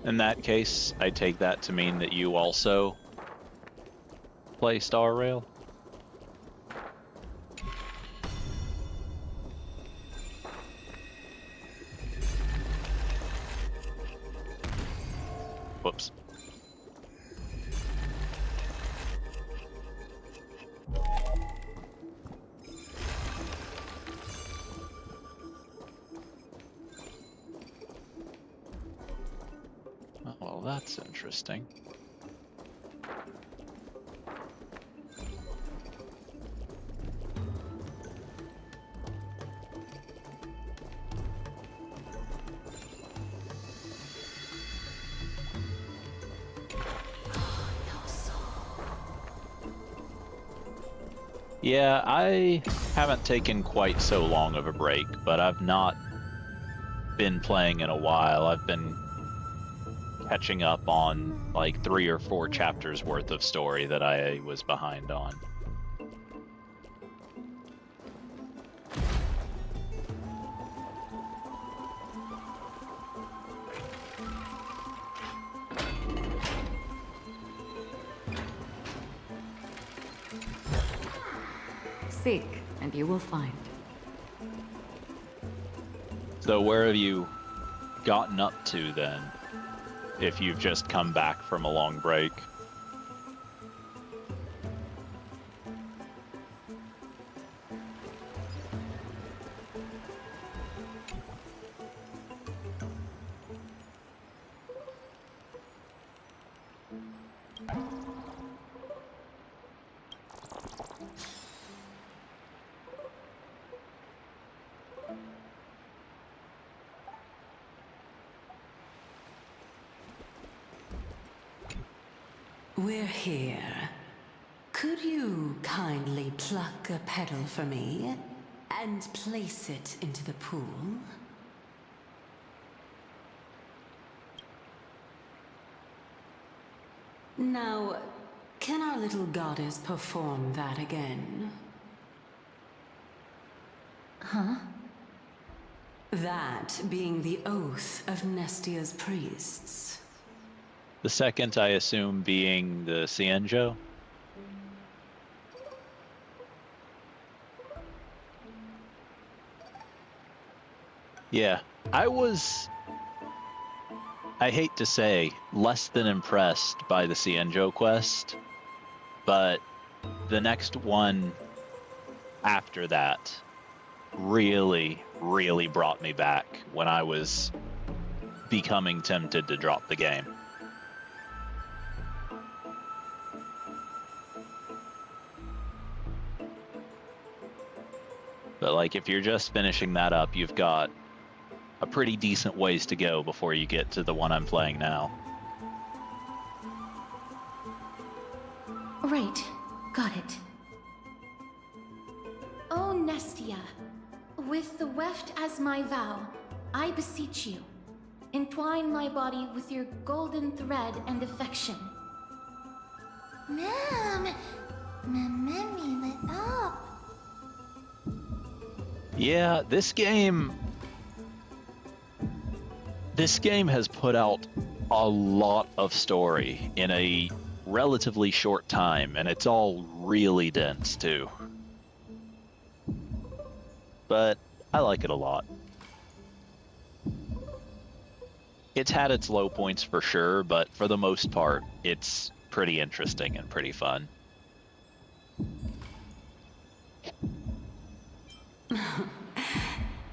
Speaker 1: In that case, I take that to mean that you also play Star Rail? Whoops. Oh, well, that's interesting. Yeah, I haven't taken quite so long of a break, but I've not been playing in a while. I've been catching up on like 3 or 4 chapters worth of story that I was behind on.
Speaker 11: Seek, and you will find.
Speaker 1: So where have you gotten up to then, if you've just come back from a long break?
Speaker 10: We're here. Could you kindly pluck a petal for me and place it into the pool? Now, can our little goddess perform that again?
Speaker 8: Huh?
Speaker 10: That being the oath of Nestia's priests.
Speaker 1: The second, I assume, being the Cienjo? Yeah, I hate to say, less than impressed by the Cienjo quest, but the next one after that really, really brought me back when I was becoming tempted to drop the game. But like, if you're just finishing that up, you've got a pretty decent ways to go before you get to the one I'm playing now.
Speaker 8: Right. Got it. O Nestia, with the weft as my vow, I beseech you, entwine my body with your golden thread and affection.
Speaker 9: Ma'am, Mammy lit up.
Speaker 1: Yeah, this game has put out a lot of story in a relatively short time, and it's all really dense too. But I like it a lot. It's had its low points for sure, but for the most part, it's pretty interesting and pretty fun.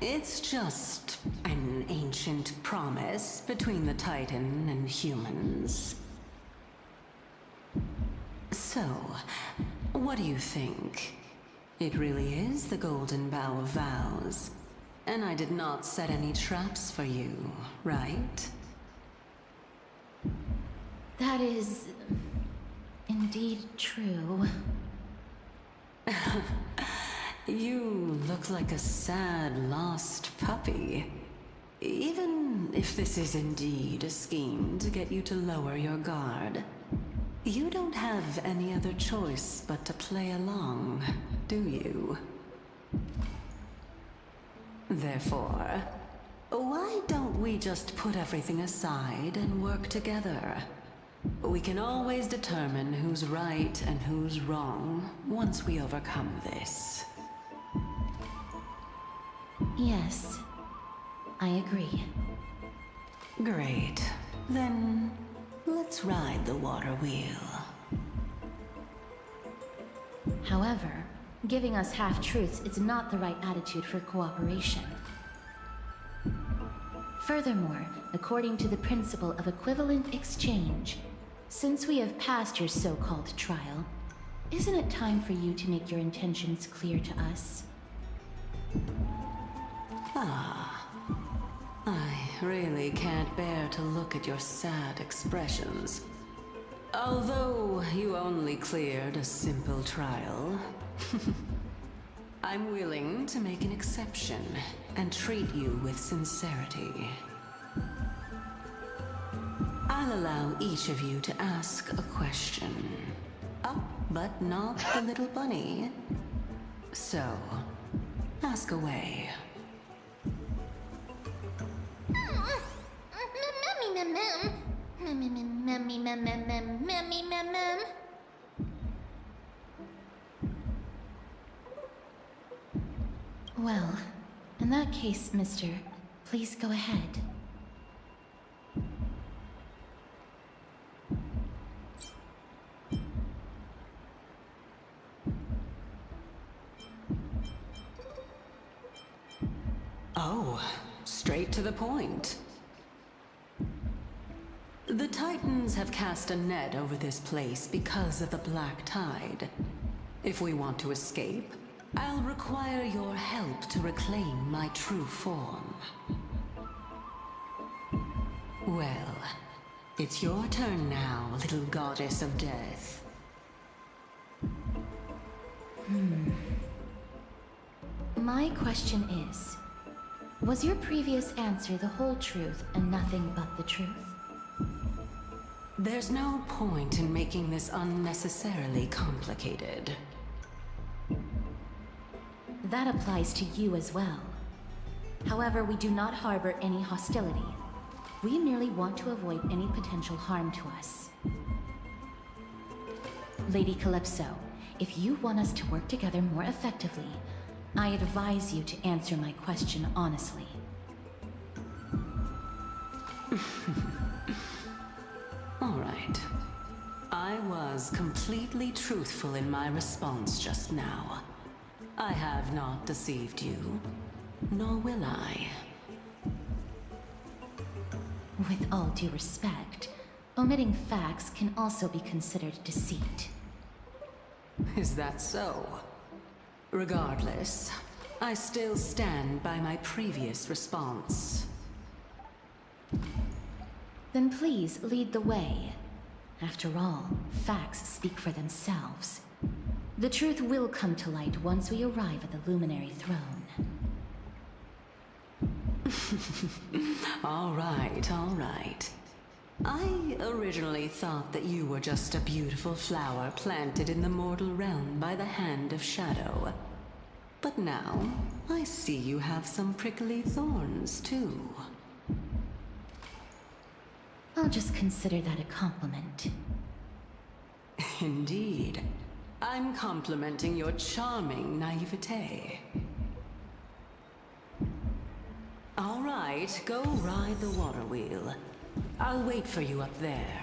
Speaker 10: It's just an ancient promise between the Titan and humans. So, what do you think? It really is the Golden Bough of Vows. And I did not set any traps for you, right?
Speaker 8: That is indeed true.
Speaker 10: You look like a sad, lost puppy. Even if this is indeed a scheme to get you to lower your guard, you don't have any other choice but to play along, do you? Therefore, why don't we just put everything aside and work together? We can always determine who's right and who's wrong once we overcome this.
Speaker 8: Yes, I agree.
Speaker 10: Great. Then, let's ride the water wheel.
Speaker 8: However, giving us half-truths is not the right attitude for cooperation. Furthermore, according to the principle of equivalent exchange, since we have passed your so-called trial, isn't it time for you to make your intentions clear to us?
Speaker 10: Ah, I really can't bear to look at your sad expressions. Although you only cleared a simple trial, I'm willing to make an exception and treat you with sincerity. I'll allow each of you to ask a question. Up, but not the little bunny. So, ask away.
Speaker 8: Well, in that case, mister, please go ahead.
Speaker 10: Oh, straight to the point. The Titans have cast a net over this place because of the Black Tide. If we want to escape, I'll require your help to reclaim my true form. Well, it's your turn now, little goddess of death.
Speaker 8: My question is, was your previous answer the whole truth and nothing but the truth?
Speaker 10: There's no point in making this unnecessarily complicated.
Speaker 8: That applies to you as well. However, we do not harbor any hostility. We merely want to avoid any potential harm to us. Lady Calypso, if you want us to work together more effectively, I advise you to answer my question honestly.
Speaker 10: All right. I was completely truthful in my response just now. I have not deceived you, nor will I.
Speaker 8: With all due respect, omitting facts can also be considered deceit.
Speaker 10: Is that so? Regardless, I still stand by my previous response.
Speaker 8: Then please lead the way. After all, facts speak for themselves. The truth will come to light once we arrive at the Luminary Throne.
Speaker 10: All right. I originally thought that you were just a beautiful flower planted in the mortal realm by the hand of Shadow. But now, I see you have some prickly thorns, too.
Speaker 8: I'll just consider that a compliment.
Speaker 10: Indeed. I'm complimenting your charming naivete. All right, go ride the water wheel. I'll wait for you up there.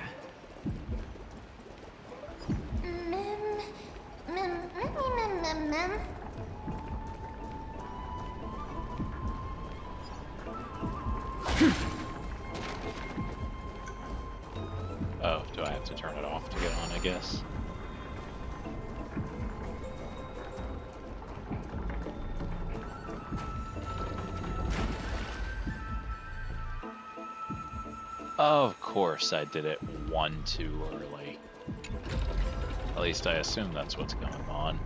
Speaker 1: Oh, do I have to turn it off to get on, I guess? Of course I did it one too early. At least I assume that's what's going on.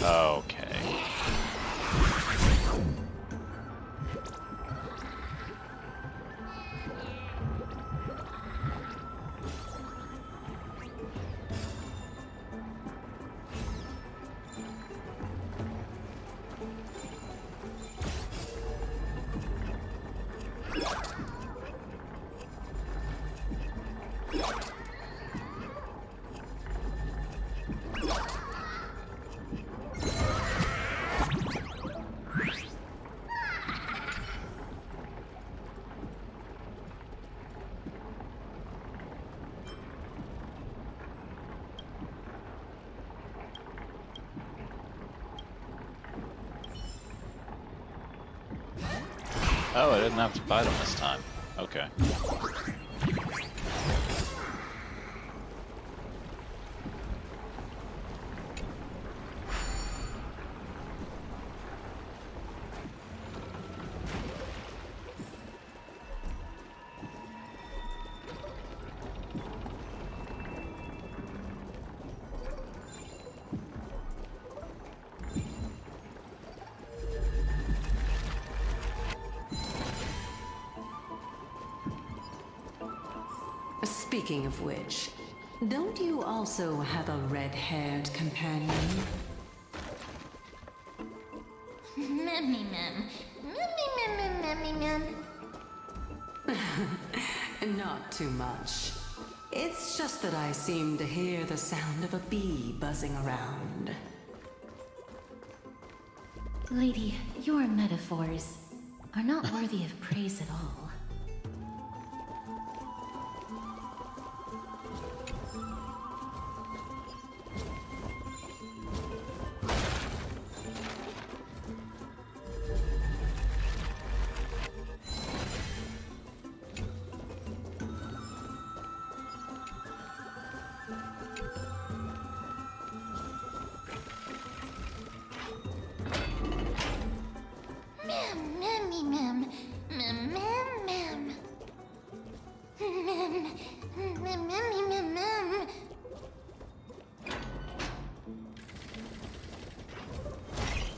Speaker 1: Okay. Oh, I didn't have to fight him this time. Okay.
Speaker 10: Speaking of which, don't you also have a red-haired companion? Not too much. It's just that I seem to hear the sound of a bee buzzing around.
Speaker 8: Lady, your metaphors are not worthy of praise at all.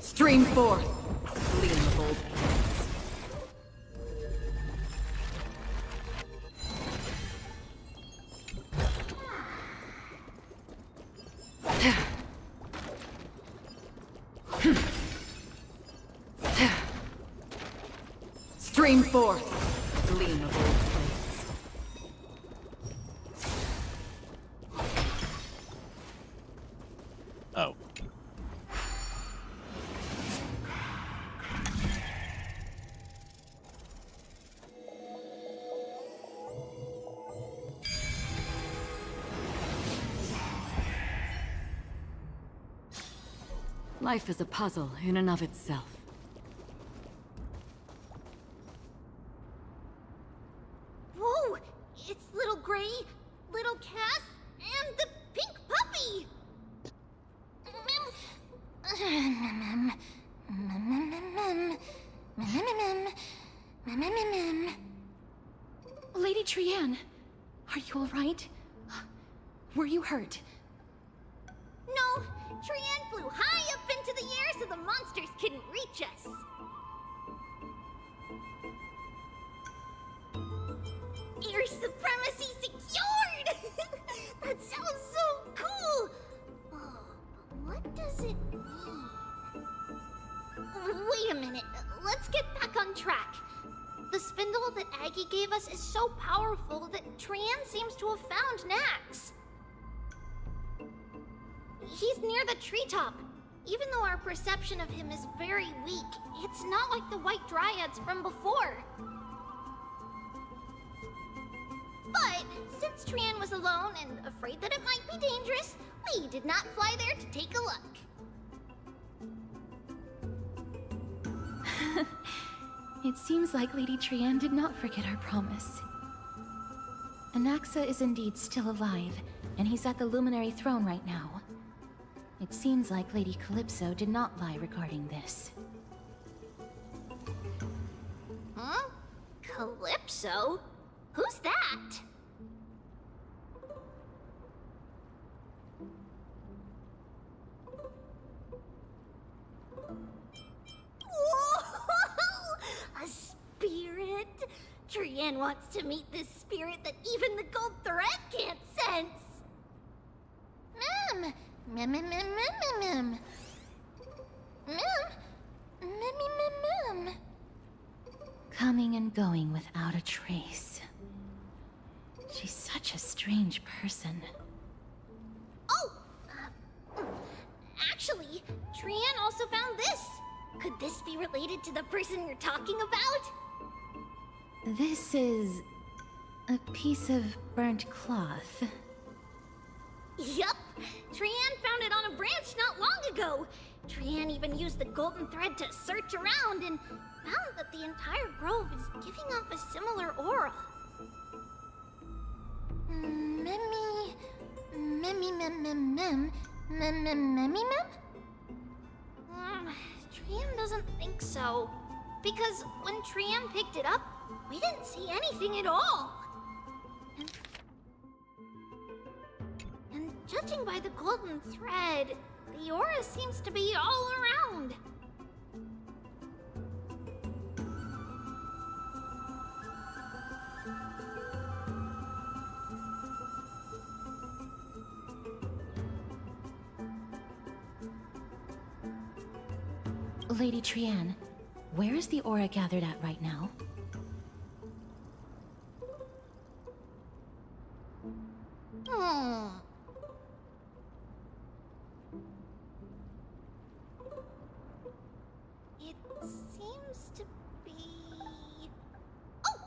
Speaker 11: Stream forth. Gleam of old Stream forth. Gleam of old plates.
Speaker 1: Oh.
Speaker 5: Life is a puzzle in and of itself.
Speaker 9: Whoa! It's Little Gray, Little Cass, and the pink puppy!
Speaker 8: Lady Trianne, are you alright? Were you hurt?
Speaker 9: No, Trianne flew high up into the air so the monsters couldn't reach us. Air supremacy secured! That sounds so cool! Oh, but what does it mean? Wait a minute, let's get back on track. The spindle that Aggie gave us is so powerful that Trianne seems to have found Nax. He's near the treetop. Even though our perception of him is very weak, it's not like the White Dryads from before. But since Trianne was alone and afraid that it might be dangerous, we did not fly there to take a look.
Speaker 8: It seems like Lady Trianne did not forget our promise. Anaxa is indeed still alive, and he's at the Luminary Throne right now. It seems like Lady Calypso did not lie regarding this.
Speaker 9: Huh? Calypso? Who's that? Whoa! A spirit? Trianne wants to meet this spirit that even the gold thread can't sense. Mem! Mem, mem, mem, mem, mem. Mem? Mem, mem, mem.
Speaker 8: Coming and going without a trace. She's such a strange person.
Speaker 9: Oh! Actually, Trianne also found this. Could this be related to the person you're talking about?
Speaker 8: This is a piece of burnt cloth.
Speaker 9: Yup! Trianne found it on a branch not long ago. Trianne even used the golden thread to search around and found that the entire grove is giving off a similar aura. Memmy... Memmy mem mem mem... Mem mem memmy mem? Trianne doesn't think so. Because when Trianne picked it up, we didn't see anything at all. And judging by the golden thread, the aura seems to be all around.
Speaker 8: Lady Trianne, where is the aura gathered at right now?
Speaker 9: It seems to be... Oh!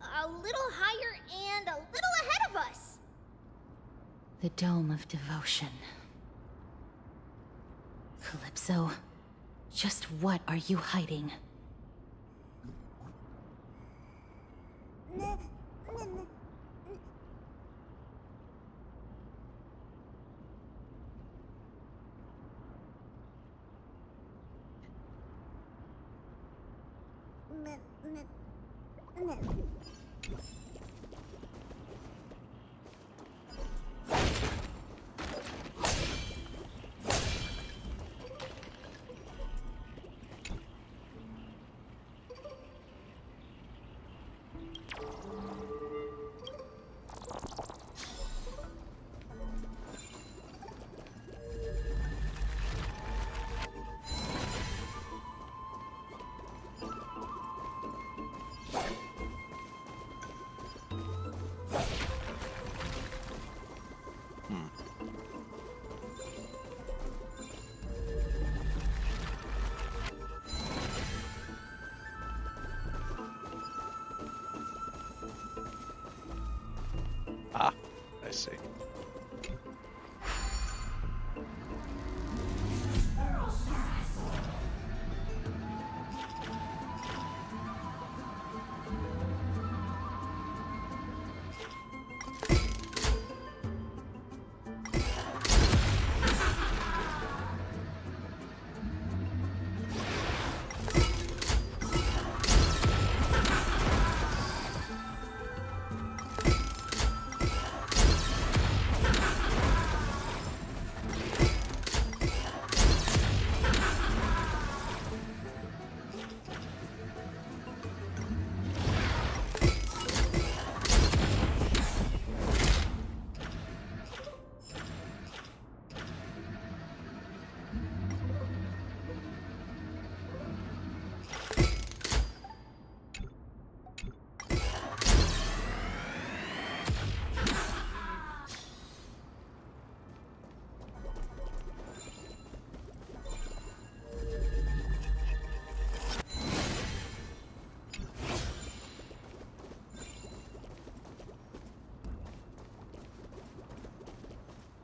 Speaker 9: A little higher and a little ahead of us!
Speaker 8: The Dome of Devotion. Calypso, just what are you hiding?
Speaker 1: Ah, I see.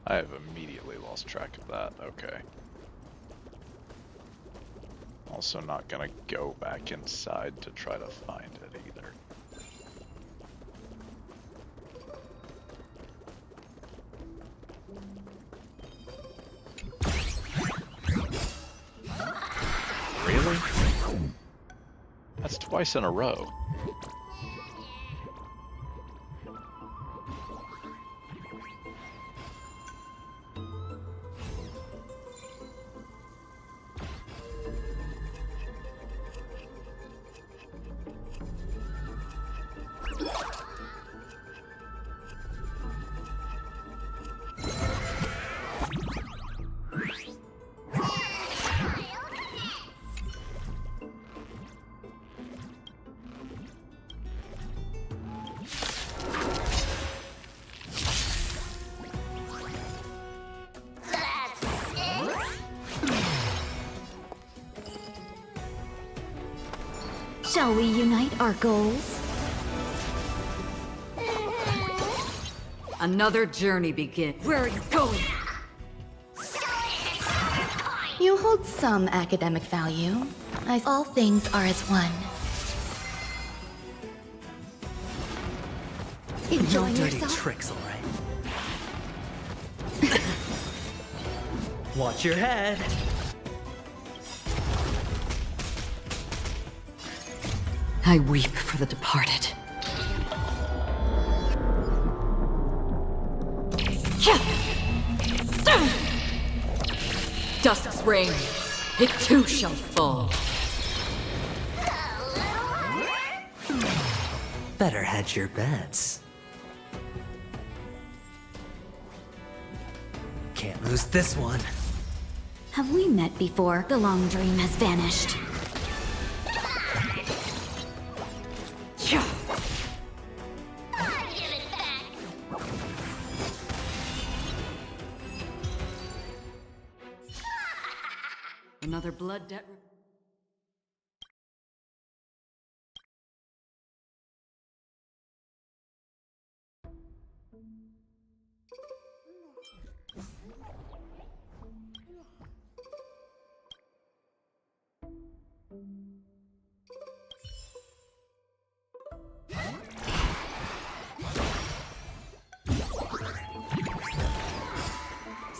Speaker 1: I have immediately lost track of that. Okay. Also not gonna go back inside to try to find it either. Really? That's twice in a row.
Speaker 5: Shall we unite our goals?
Speaker 11: Another journey begins. Where are you going?
Speaker 8: You hold some academic value. All things are as one. Enjoying
Speaker 7: No dirty
Speaker 8: yourself?
Speaker 7: tricks, alright? Watch your head.
Speaker 11: I weep for the departed. Dusk's reign, it too shall fall.
Speaker 7: Better hedge your bets. Can't lose this one.
Speaker 5: Have we met before? The long dream has vanished.
Speaker 11: Another blood debt.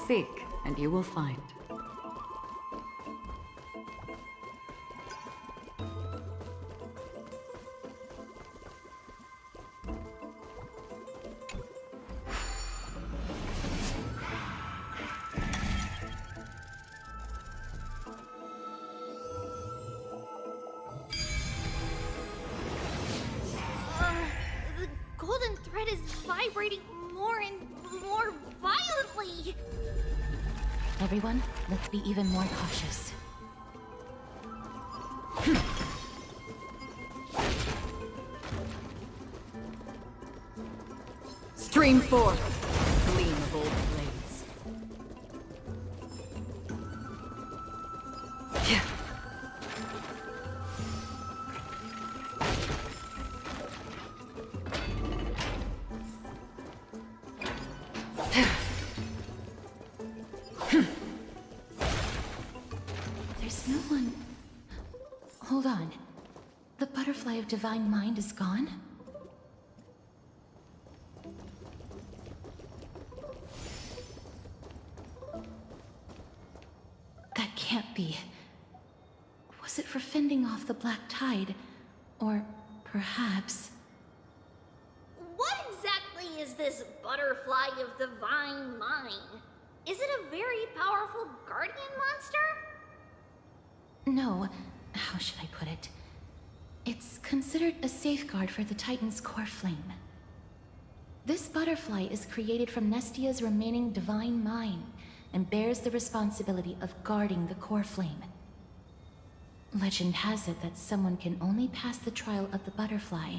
Speaker 11: Seek, and you will find.
Speaker 9: The golden thread is vibrating more and more violently.
Speaker 8: Everyone, let's be even more cautious.
Speaker 11: Stream forth, gleam of old blades.
Speaker 8: There's no one... Hold on. The butterfly of divine mind is gone? That can't be. Was it for fending off the black tide? Or perhaps...
Speaker 9: What exactly is this butterfly of divine mind? Is it a very powerful guardian monster?
Speaker 8: No. How should I put it? It's considered a safeguard for the Titan's core flame. This butterfly is created from Nestia's remaining divine mind and bears the responsibility of guarding the core flame. Legend has it that someone can only pass the trial of the butterfly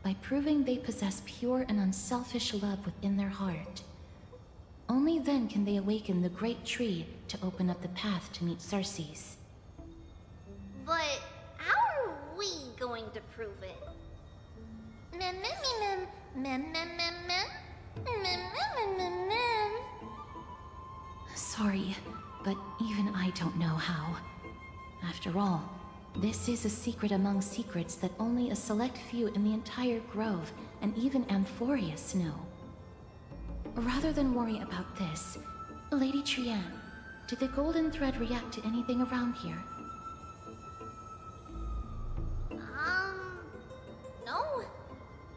Speaker 8: by proving they possess pure and unselfish love within their heart. Only then can they awaken the great tree to open up the path to meet Circes.
Speaker 9: But how are we going to prove it? Mem, mem, mem, mem, mem, mem, mem, mem, mem, mem, mem, mem.
Speaker 8: but even I don't know how. After all, this is a secret among secrets that only a select few in the entire grove, and even Amphorius, know. Rather than worry about this, Lady Trianne, did the golden thread react to anything around here?
Speaker 9: No.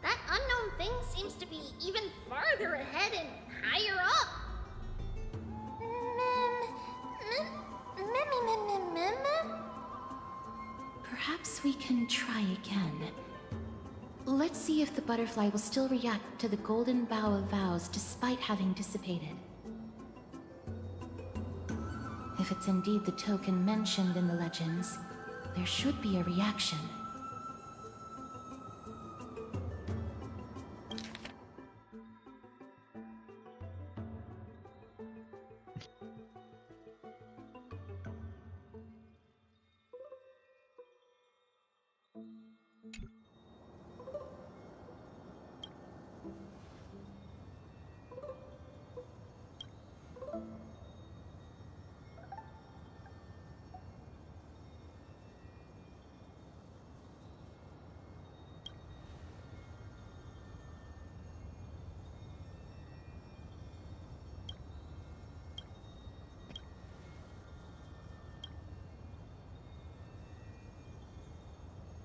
Speaker 9: That unknown thing seems to be even farther ahead and higher up.
Speaker 8: Perhaps we can try again. Let's see if the butterfly will still react to the golden bough of vows despite having dissipated. If it's indeed the token mentioned in the legends, there should be a reaction.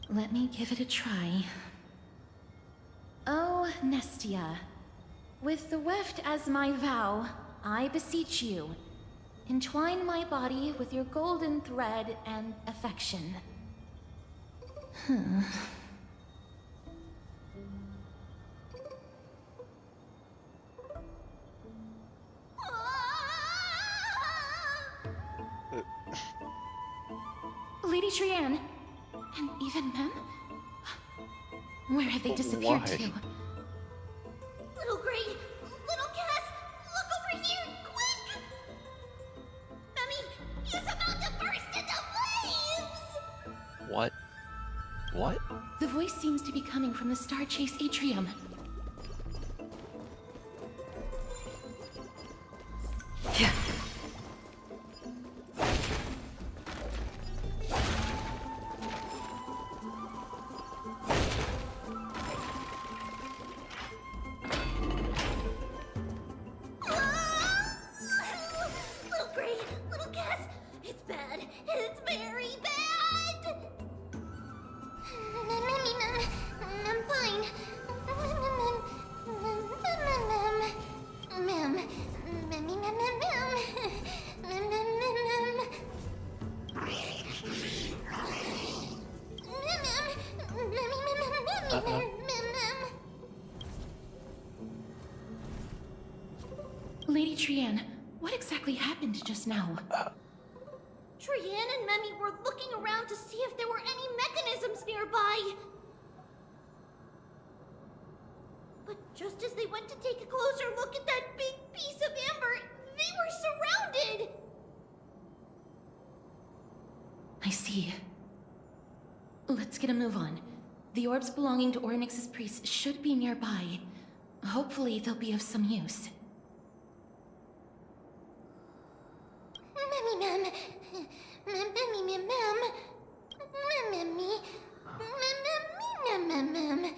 Speaker 8: Let me give it a try. Oh, Nestia. With the weft as my vow, I beseech you, entwine my body with your golden thread and affection. Lady Trianne, and even Mem? Where have they disappeared
Speaker 1: Why?
Speaker 8: to?
Speaker 9: Little Gray, little Cass, look over here, quick! Mummy, he's about to burst into flames!
Speaker 1: What? What?
Speaker 8: The voice seems to be coming from the Star Chase atrium.
Speaker 9: Little Gray, little Cass, it's bad. It's very bad. I'm fine.
Speaker 8: Lady Trianne, what exactly happened just now?
Speaker 9: Trianne and Memmy were looking around to see if there were any mechanisms nearby. But just as they went to take a closer look at that big piece of amber, they were surrounded!
Speaker 8: I see. Let's get a move on. The orbs belonging to Ornyx's priests should be nearby. Hopefully they'll be of some use.
Speaker 9: Memmy.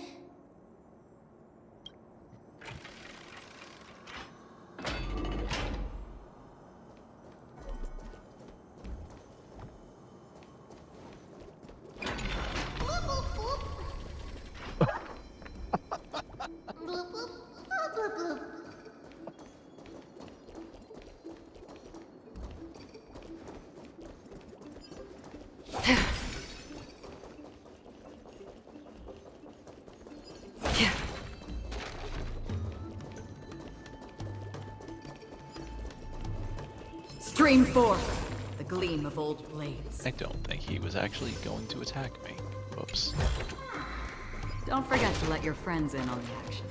Speaker 11: Stream forth the gleam of old blades.
Speaker 1: I don't think he was actually going to attack me. Whoops.
Speaker 11: Don't forget to let your friends in on the action.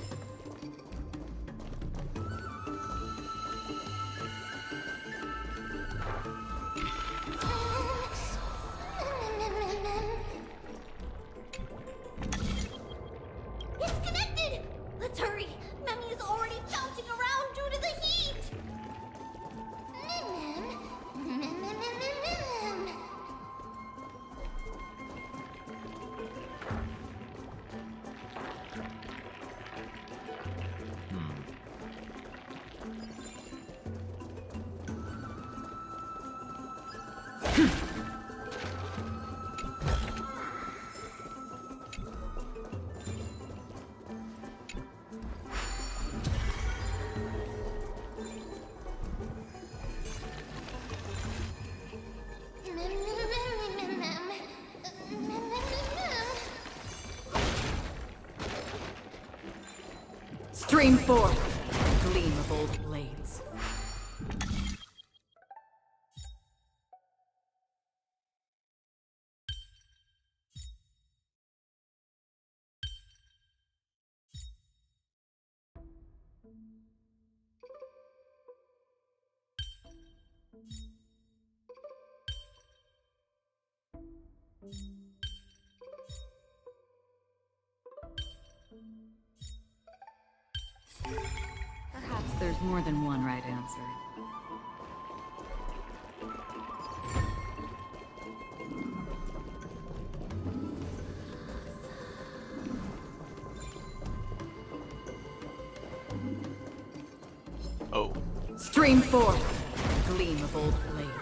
Speaker 9: It's connected! Let's hurry! Memmy is already bouncing around due to the heat!
Speaker 11: Stream forth, gleam of old blades. Perhaps there's more than one right answer.
Speaker 1: Oh.
Speaker 11: Stream forth, gleam of old blades.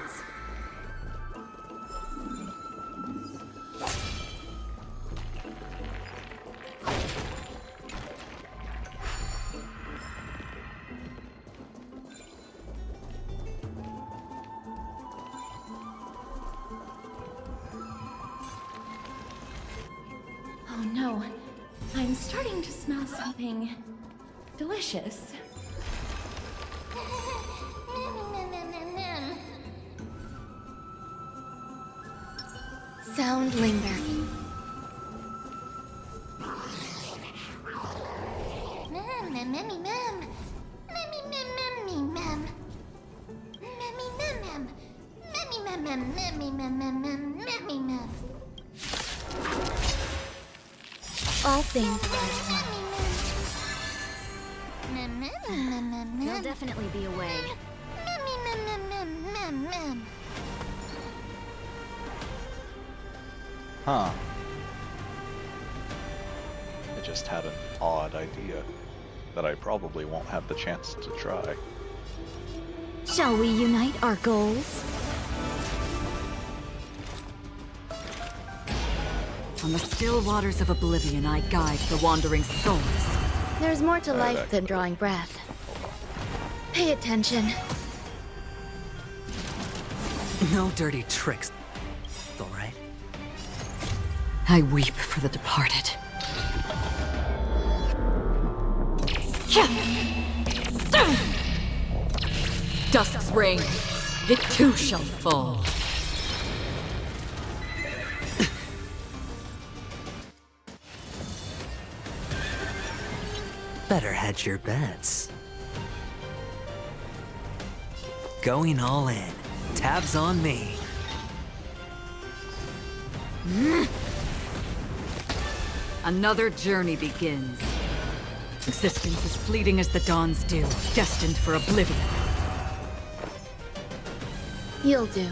Speaker 8: Oh no, I'm starting to smell something delicious.
Speaker 3: Soundlinger. All things are one.
Speaker 5: He'll definitely be away.
Speaker 1: Huh. I just had an odd idea that I probably won't have the chance to try.
Speaker 5: Shall we unite our goals?
Speaker 11: On the still waters of oblivion, I guide the wandering souls.
Speaker 3: There's more to life than drawing breath. Pay attention.
Speaker 11: No dirty tricks, all right? I weep for the departed. Dusk's reign, it too shall fall.
Speaker 12: Better hedge your bets. Going all in. Tabs on me.
Speaker 11: Another journey begins. Existence as fleeting as the dawn's dew, destined for oblivion.
Speaker 3: You'll do.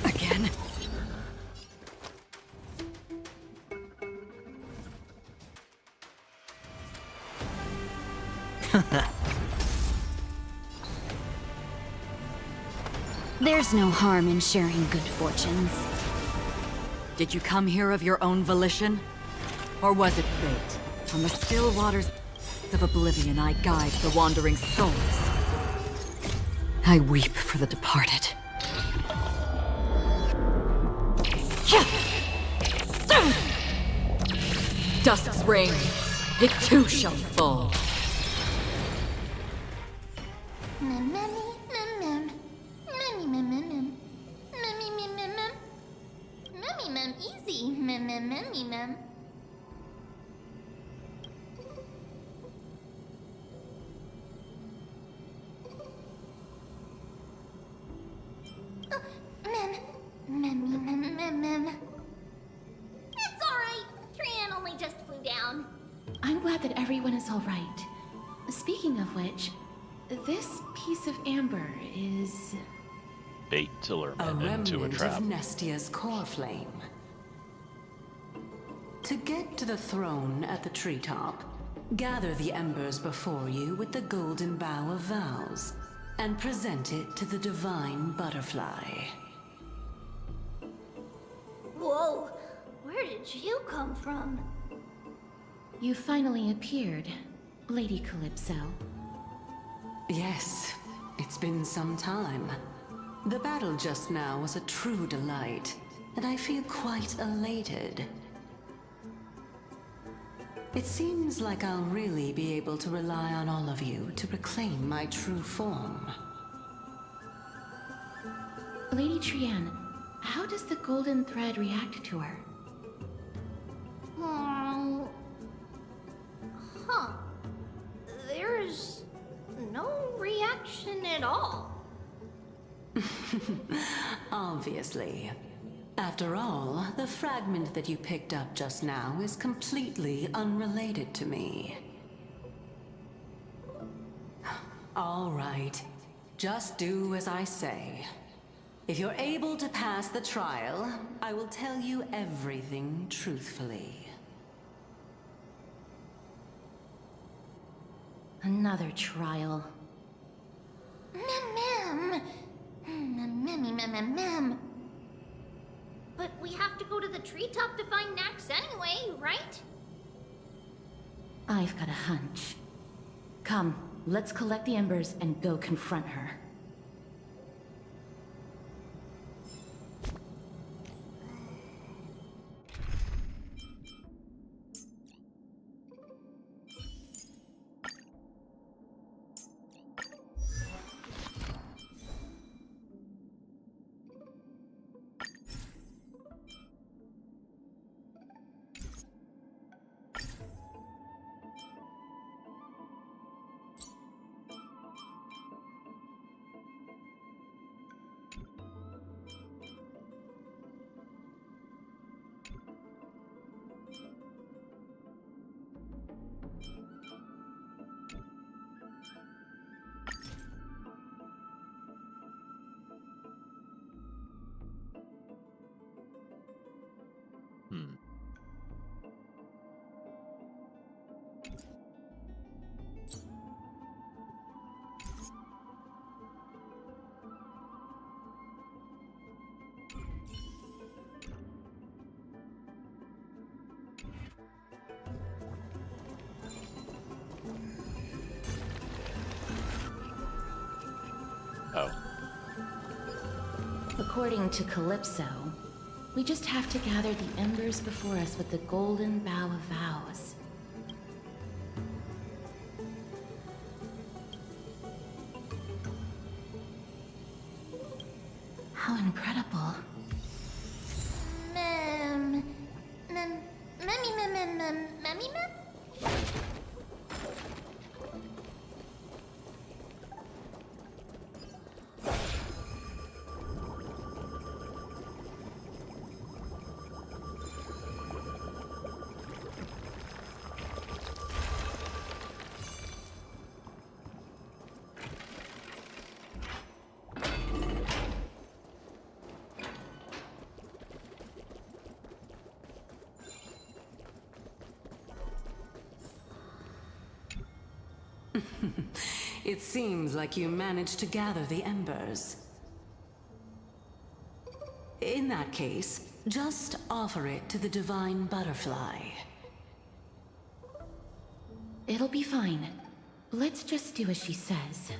Speaker 11: Again?
Speaker 5: There's no harm in sharing good fortunes.
Speaker 11: Did you come here of your own volition? Or was it fate? On the still waters of oblivion, I guide the wandering souls. I weep for the departed. Dusk's reign, it too shall fall.
Speaker 9: Easy. It's alright. Trian only just flew down.
Speaker 8: I'm glad that everyone is all right. Speaking of which, this piece of amber is...
Speaker 1: Bait to lure
Speaker 10: A
Speaker 1: men into a
Speaker 10: remnant
Speaker 1: trap.
Speaker 10: of Nestia's core flame. To get to the throne at the treetop, gather the embers before you with the golden bough of vows, and present it to the divine butterfly.
Speaker 9: Whoa, where did you come from?
Speaker 8: You finally appeared, Lady Calypso.
Speaker 10: Yes, it's been some time. The battle just now was a true delight. and I feel quite elated. It seems like I'll really be able to rely on all of you to reclaim my true form.
Speaker 8: Lady Trian, how does the golden thread react to her?
Speaker 9: Huh. There's no reaction at all.
Speaker 10: Obviously. After all, the fragment that you picked up just now is completely unrelated to me. All right. Just do as I say. If you're able to pass the trial, I will tell you everything truthfully.
Speaker 8: Another trial.
Speaker 9: Mem. But we have to go to the treetop to find Nax anyway, right?
Speaker 8: I've got a hunch. Come, let's collect the embers and go confront her.
Speaker 1: Oh.
Speaker 8: According to Calypso, we just have to gather the embers before us with the golden bough of vows. How incredible.
Speaker 10: It seems like you managed to gather the embers. In that case, just offer it to the Divine Butterfly.
Speaker 8: It'll be fine. Let's just do as she says.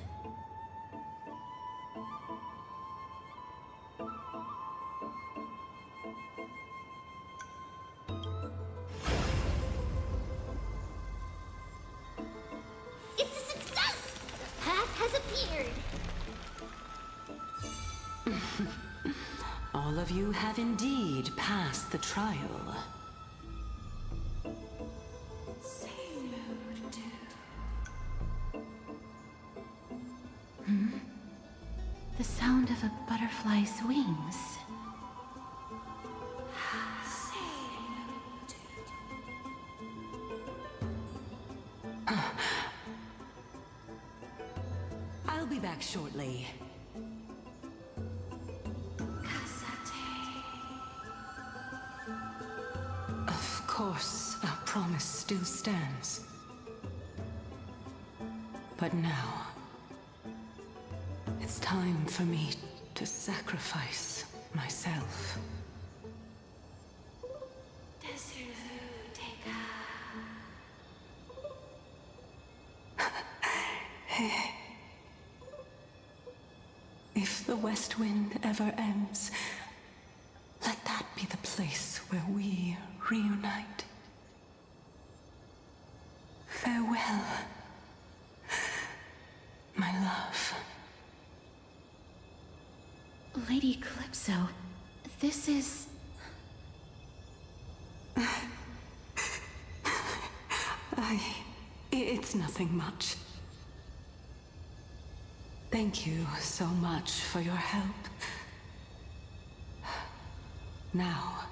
Speaker 9: It's a success! The path has appeared!
Speaker 10: All of you have indeed passed the trial.
Speaker 8: The sound of a butterfly's wings.
Speaker 10: I'll be back shortly. Of course, our promise still stands. But now, it's time for me to sacrifice myself. If the West Wind ever ends, let that reunite. Farewell, my love.
Speaker 8: Lady Calypso, this is...
Speaker 10: It's nothing much. Thank you so much for your help. Now,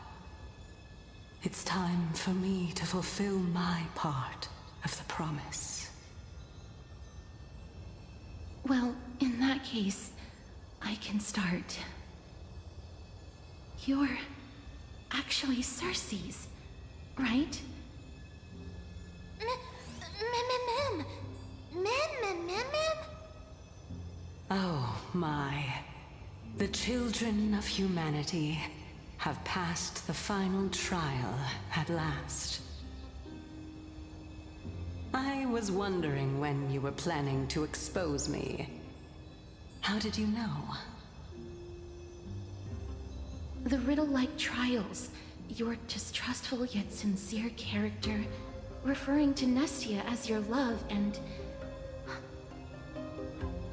Speaker 10: it's time for me to fulfill my part of the promise.
Speaker 8: Well, in that case, I can start. You're actually Cersei's, right?
Speaker 10: Oh my. The children of humanity have passed the final trial at last. I was wondering when you were planning to expose me. How did you know?
Speaker 8: The riddle-like trials, your distrustful yet sincere character, referring to Nestia as your love, and...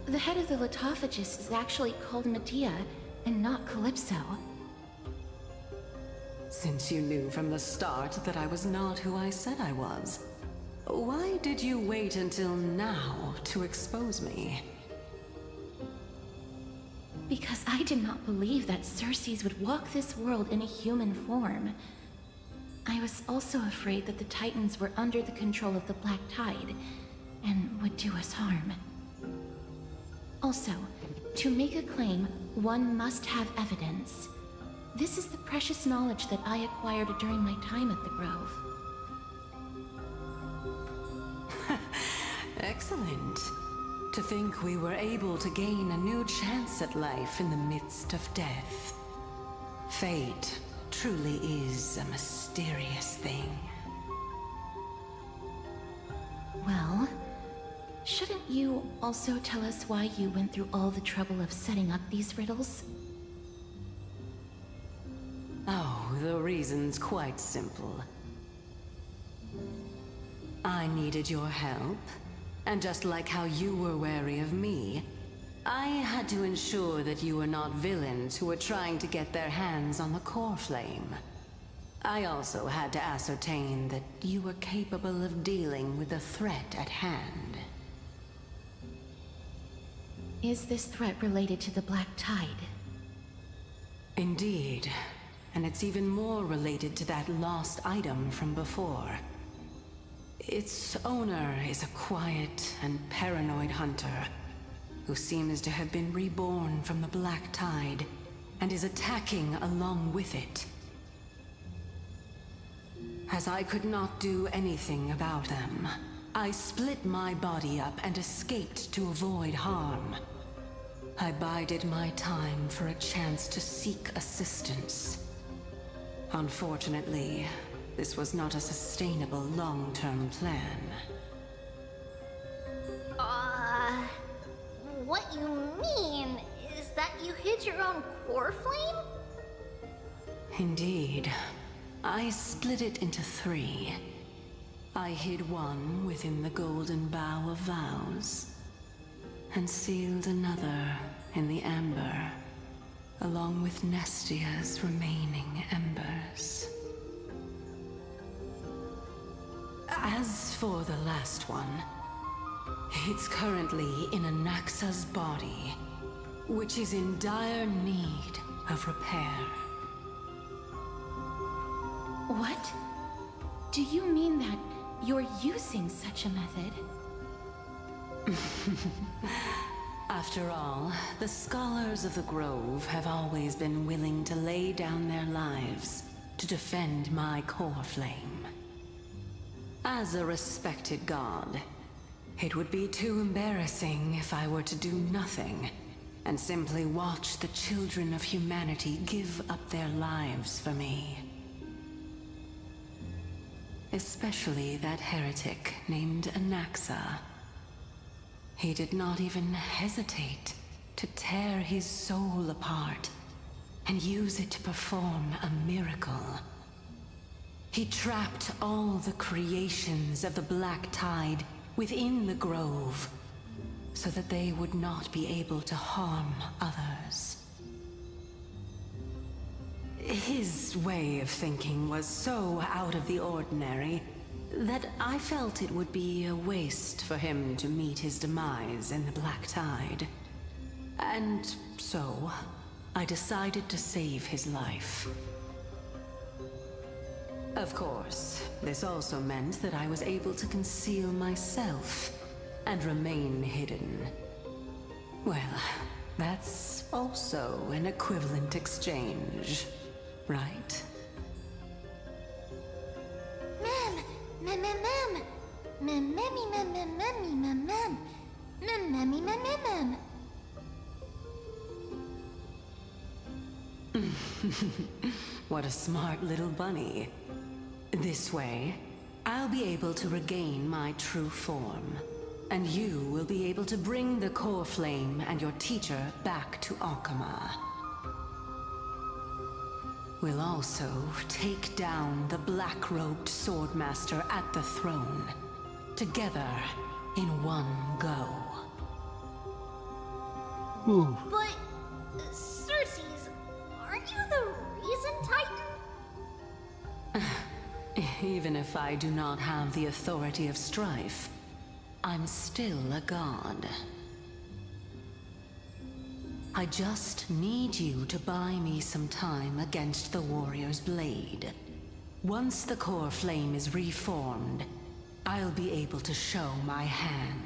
Speaker 8: The head of the Lithophagus is actually called Medea, and not Calypso.
Speaker 10: Since you knew from the start that I was not who I said I was, why did you wait until now to expose me?
Speaker 8: Because I did not believe that Cersei's would walk this world in a human form. I was also afraid that the Titans were under the control of the Black Tide, and would do us harm. Also, to make a claim, one must have evidence. This is the precious knowledge that I acquired during my time at the Grove.
Speaker 10: Excellent. To think we were able to gain a new chance at life in the midst of death. Fate truly is a mysterious thing.
Speaker 8: Well, shouldn't you also tell us why you went through all the trouble of setting up these riddles?
Speaker 10: Oh, the reason's quite simple. I needed your help, and just like how you were wary of me, I had to ensure that you were not villains who were trying to get their hands on the core flame. I also had to ascertain that you were capable of dealing with the threat at hand.
Speaker 8: Is this threat related to the Black Tide?
Speaker 10: Indeed, and it's even more related to that lost item from before. Its owner is a quiet and paranoid hunter who seems to have been reborn from the Black Tide and is attacking along with it. As I could not do anything about them, I split my body up and escaped to avoid harm. I bided my time for a chance to seek assistance. Unfortunately, this was not a sustainable long-term plan.
Speaker 9: What you mean is that you hid your own core flame?
Speaker 10: Indeed. I split it into 3. I hid one within the Golden Bough of Vows, and sealed another in the Amber, along with Nestia's remaining embers. As for the last one, it's currently in Anaxa's body, which is in dire need of repair.
Speaker 8: What? Do you mean that you're using such a method?
Speaker 10: After all, the scholars of the Grove have always been willing to lay down their lives to defend my core flame. As a respected god, it would be too embarrassing if I were to do nothing and simply watch the children of humanity give up their lives for me. Especially that heretic named Anaxa. He did not even hesitate to tear his soul apart and use it to perform a miracle. He trapped all the creations of the Black Tide within the grove, so that they would not be able to harm others. His way of thinking was so out of the ordinary that I felt it would be a waste for him to meet his demise in the Black Tide. And so, I decided to save his life. Of course, this also meant that I was able to conceal myself and remain hidden. Well, that's also an equivalent exchange, right? What a smart little bunny. This way, I'll be able to regain my true form, and you will be able to bring the core flame and your teacher back to Akama. We'll also take down the black-robed swordmaster at the throne, together in one go.
Speaker 9: But, Cersei's, aren't you the reason, Titan?
Speaker 10: Even if I do not have the authority of strife, I'm still a god. I just need you to buy me some time against the warrior's blade. Once the core flame is reformed, I'll be able to show my hand.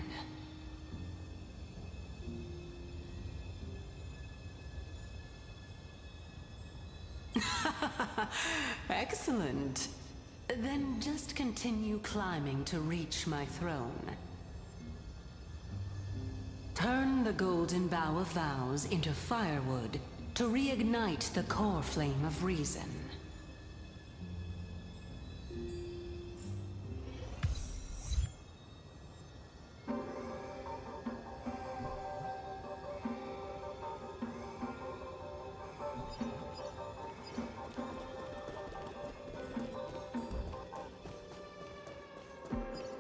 Speaker 10: Excellent. Then just continue climbing to reach my throne. Turn the golden bough of vows into firewood to reignite the core flame of reason.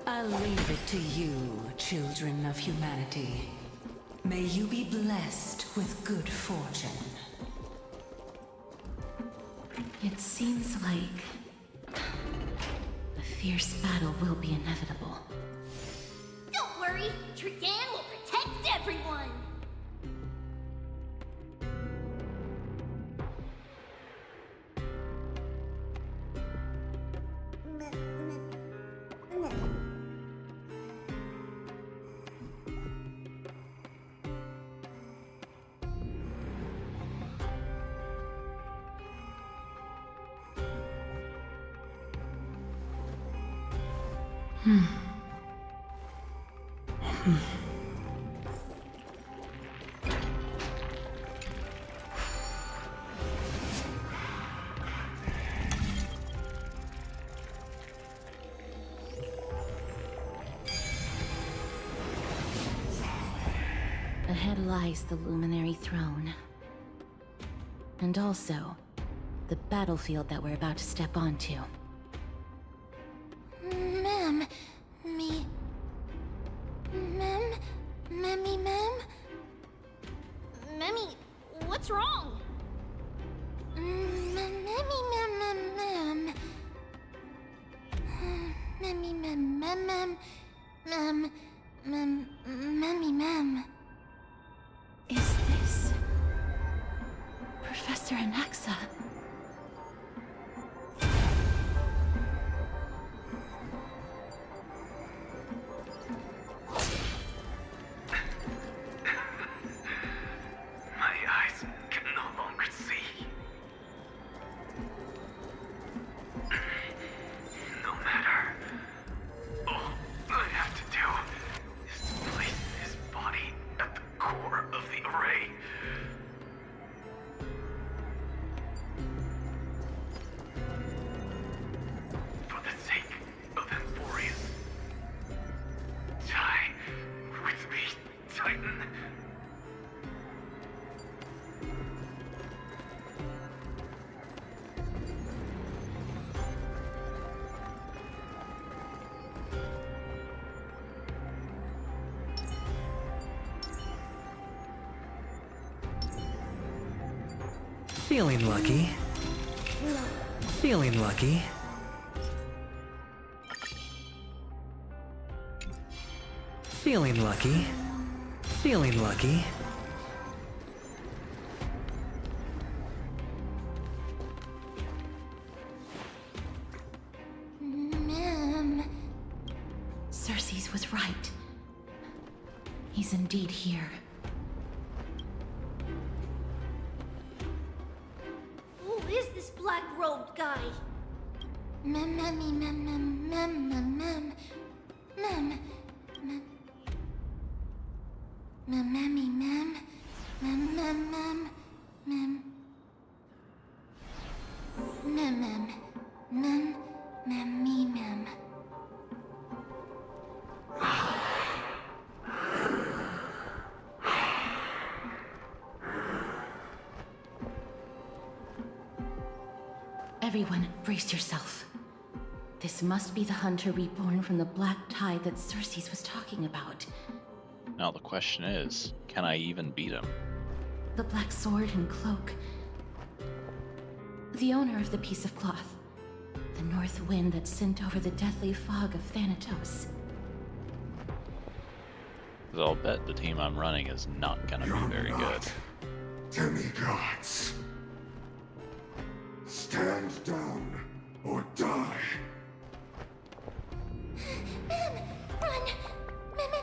Speaker 10: I'll leave it to you, children of humanity. May you be blessed with good fortune.
Speaker 8: It seems like a fierce battle will be inevitable.
Speaker 9: Don't worry, Trigan will protect everyone!
Speaker 8: Ahead lies the Luminary Throne. And also, the battlefield that we're about to step onto.
Speaker 9: Memmy, what's wrong?
Speaker 8: Is this Professor Anaxa?
Speaker 2: My eyes can no longer see. No matter. All I have to do is place his body at the core of the array.
Speaker 12: Feeling lucky. Feeling lucky. Feeling lucky. Feeling lucky.
Speaker 9: Ma'am.
Speaker 8: Cersei's was right. He's indeed here.
Speaker 9: Who is this black-robed guy? Mem.
Speaker 8: Everyone, brace yourself. This must be the hunter reborn from the black tide that Cersei's was talking about.
Speaker 1: Now the question is, can I even beat him?
Speaker 8: The black sword and cloak. The owner of the piece of cloth. The north wind that sent over the deathly fog of Thanatos.
Speaker 1: 'Cause I'll bet the team I'm running is not gonna be very good.
Speaker 6: Demigods. Stand down or die.
Speaker 9: Mem, run! Mem.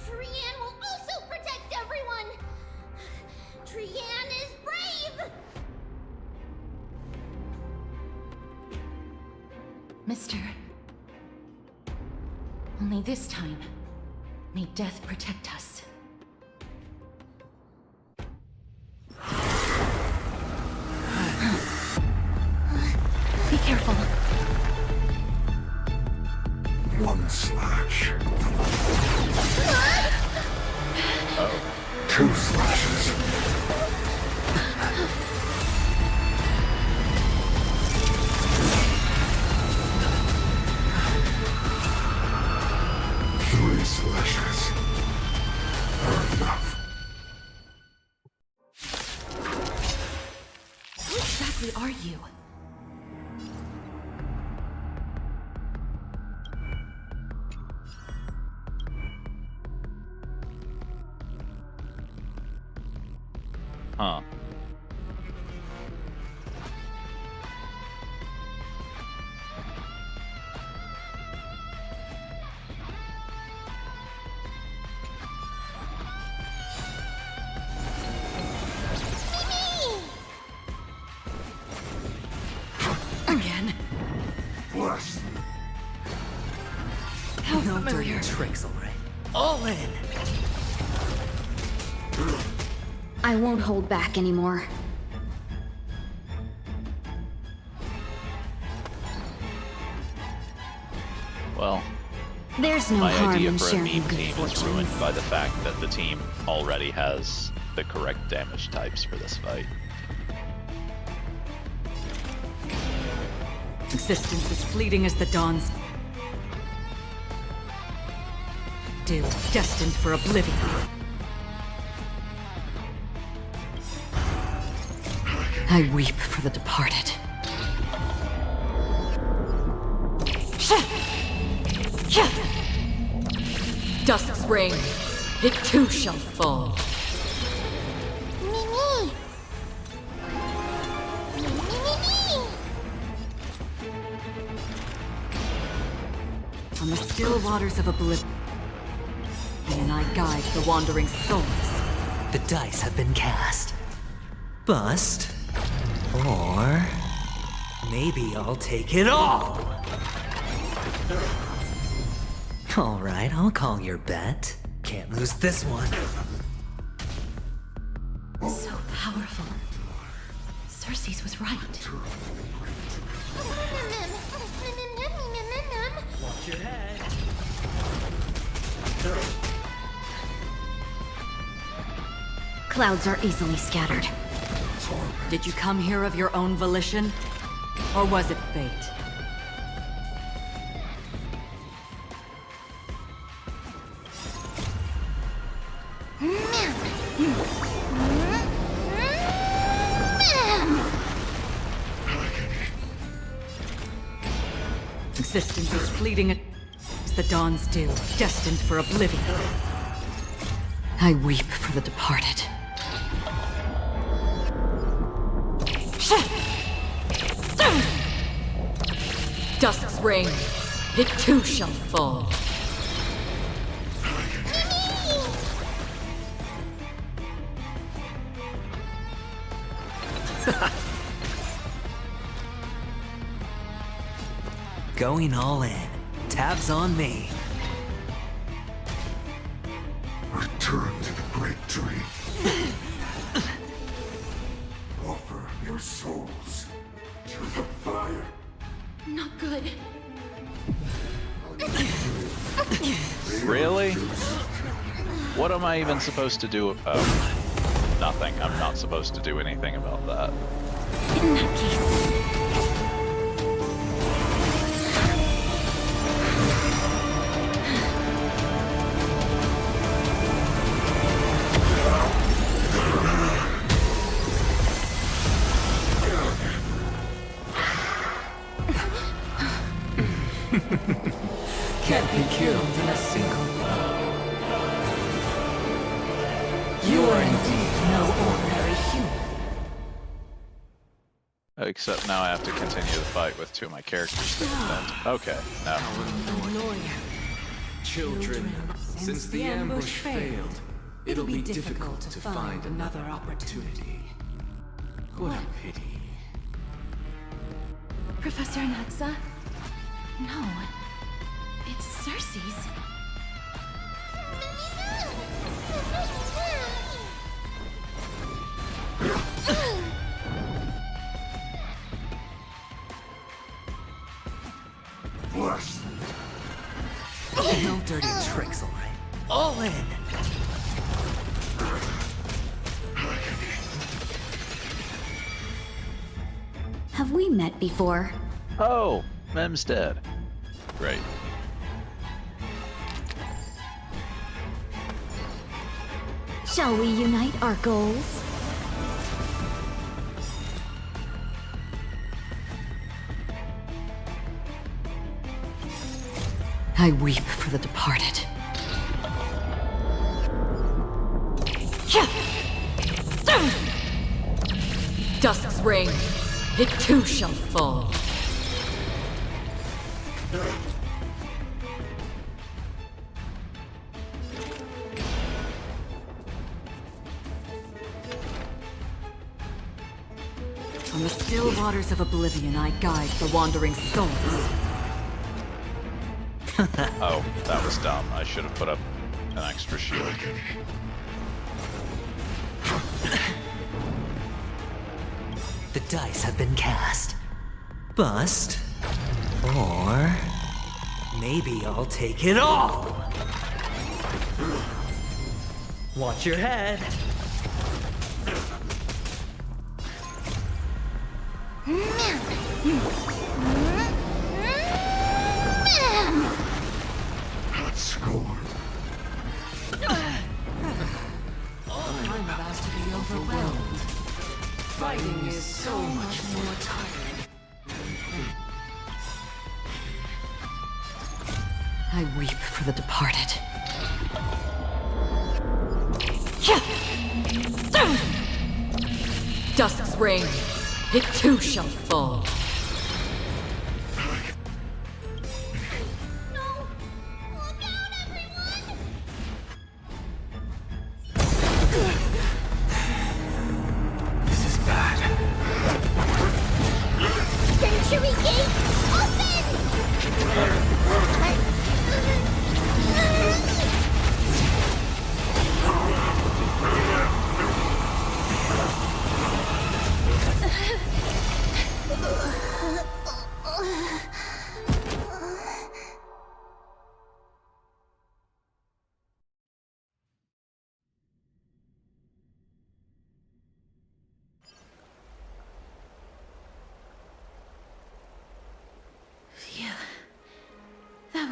Speaker 9: Trian will also protect everyone! Trian is brave!
Speaker 8: Mister. Only this time, may death protect us. Be careful.
Speaker 6: One slash. Two slashes. Three slashes. Enough.
Speaker 8: Who exactly are you?
Speaker 1: Huh.
Speaker 11: Again.
Speaker 6: Bless.
Speaker 11: How
Speaker 12: No
Speaker 11: familiar.
Speaker 12: dirty tricks, alright. All in.
Speaker 3: I won't hold back anymore.
Speaker 1: Well,
Speaker 3: There's no
Speaker 1: my
Speaker 3: harm
Speaker 1: idea
Speaker 3: in
Speaker 1: for a
Speaker 3: sharing
Speaker 1: meme
Speaker 3: good
Speaker 1: team is
Speaker 3: fortune.
Speaker 1: ruined by the fact that the team already has the correct damage types for this fight.
Speaker 11: Existence is fleeting as the dawn's dew, destined for oblivion. I weep for the departed. Dusk's reign, it too shall fall.
Speaker 9: Mimi!
Speaker 11: On the still waters of oblivion, and I guide the wandering souls.
Speaker 12: The dice have been cast. Bust. Or... maybe I'll take it all! Alright, I'll call your bet. Can't lose this one.
Speaker 8: So powerful. Cersei's was right.
Speaker 7: Watch your head.
Speaker 5: Clouds are easily scattered.
Speaker 11: Did you come here of your own volition? Or was it fate? Existence is fleeting as the dawn's dew, destined for oblivion. I weep for the departed. Dusk's reign, it too shall fall.
Speaker 12: Going all in. Tabs on me.
Speaker 6: Return to the great dream. Offer your souls to the fire.
Speaker 9: Not good.
Speaker 1: Really? What am I even supposed to do about nothing? I'm not supposed to do anything about that.
Speaker 9: In that case.
Speaker 2: Can't be killed in a single blow. You are indeed no ordinary human.
Speaker 1: Except now I have to continue the fight with two of my characters to defend. Okay, no.
Speaker 2: Children, since the ambush failed, it'll be difficult to find another opportunity. What a pity.
Speaker 3: Professor Naxa? No. It's Cersei's.
Speaker 12: No dirty tricks, alright? All in!
Speaker 5: Have we met before?
Speaker 1: Oh, Mem's dead. Great.
Speaker 5: Shall we unite our goals?
Speaker 11: I weep for the departed. Dusk's reign, it too shall fall. On the still waters of oblivion, I guide the wandering souls.
Speaker 1: Oh, that was dumb. I should have put up an extra shield.
Speaker 12: The dice have been cast. Bust. Or... maybe I'll take it all! Watch your head.
Speaker 6: Score.
Speaker 2: I'm about to be overwhelmed. Fighting is so much more tiring.
Speaker 11: I weep for the departed. Dusk's reign, it too shall fall.
Speaker 2: This is bad.
Speaker 9: Century Gate, open!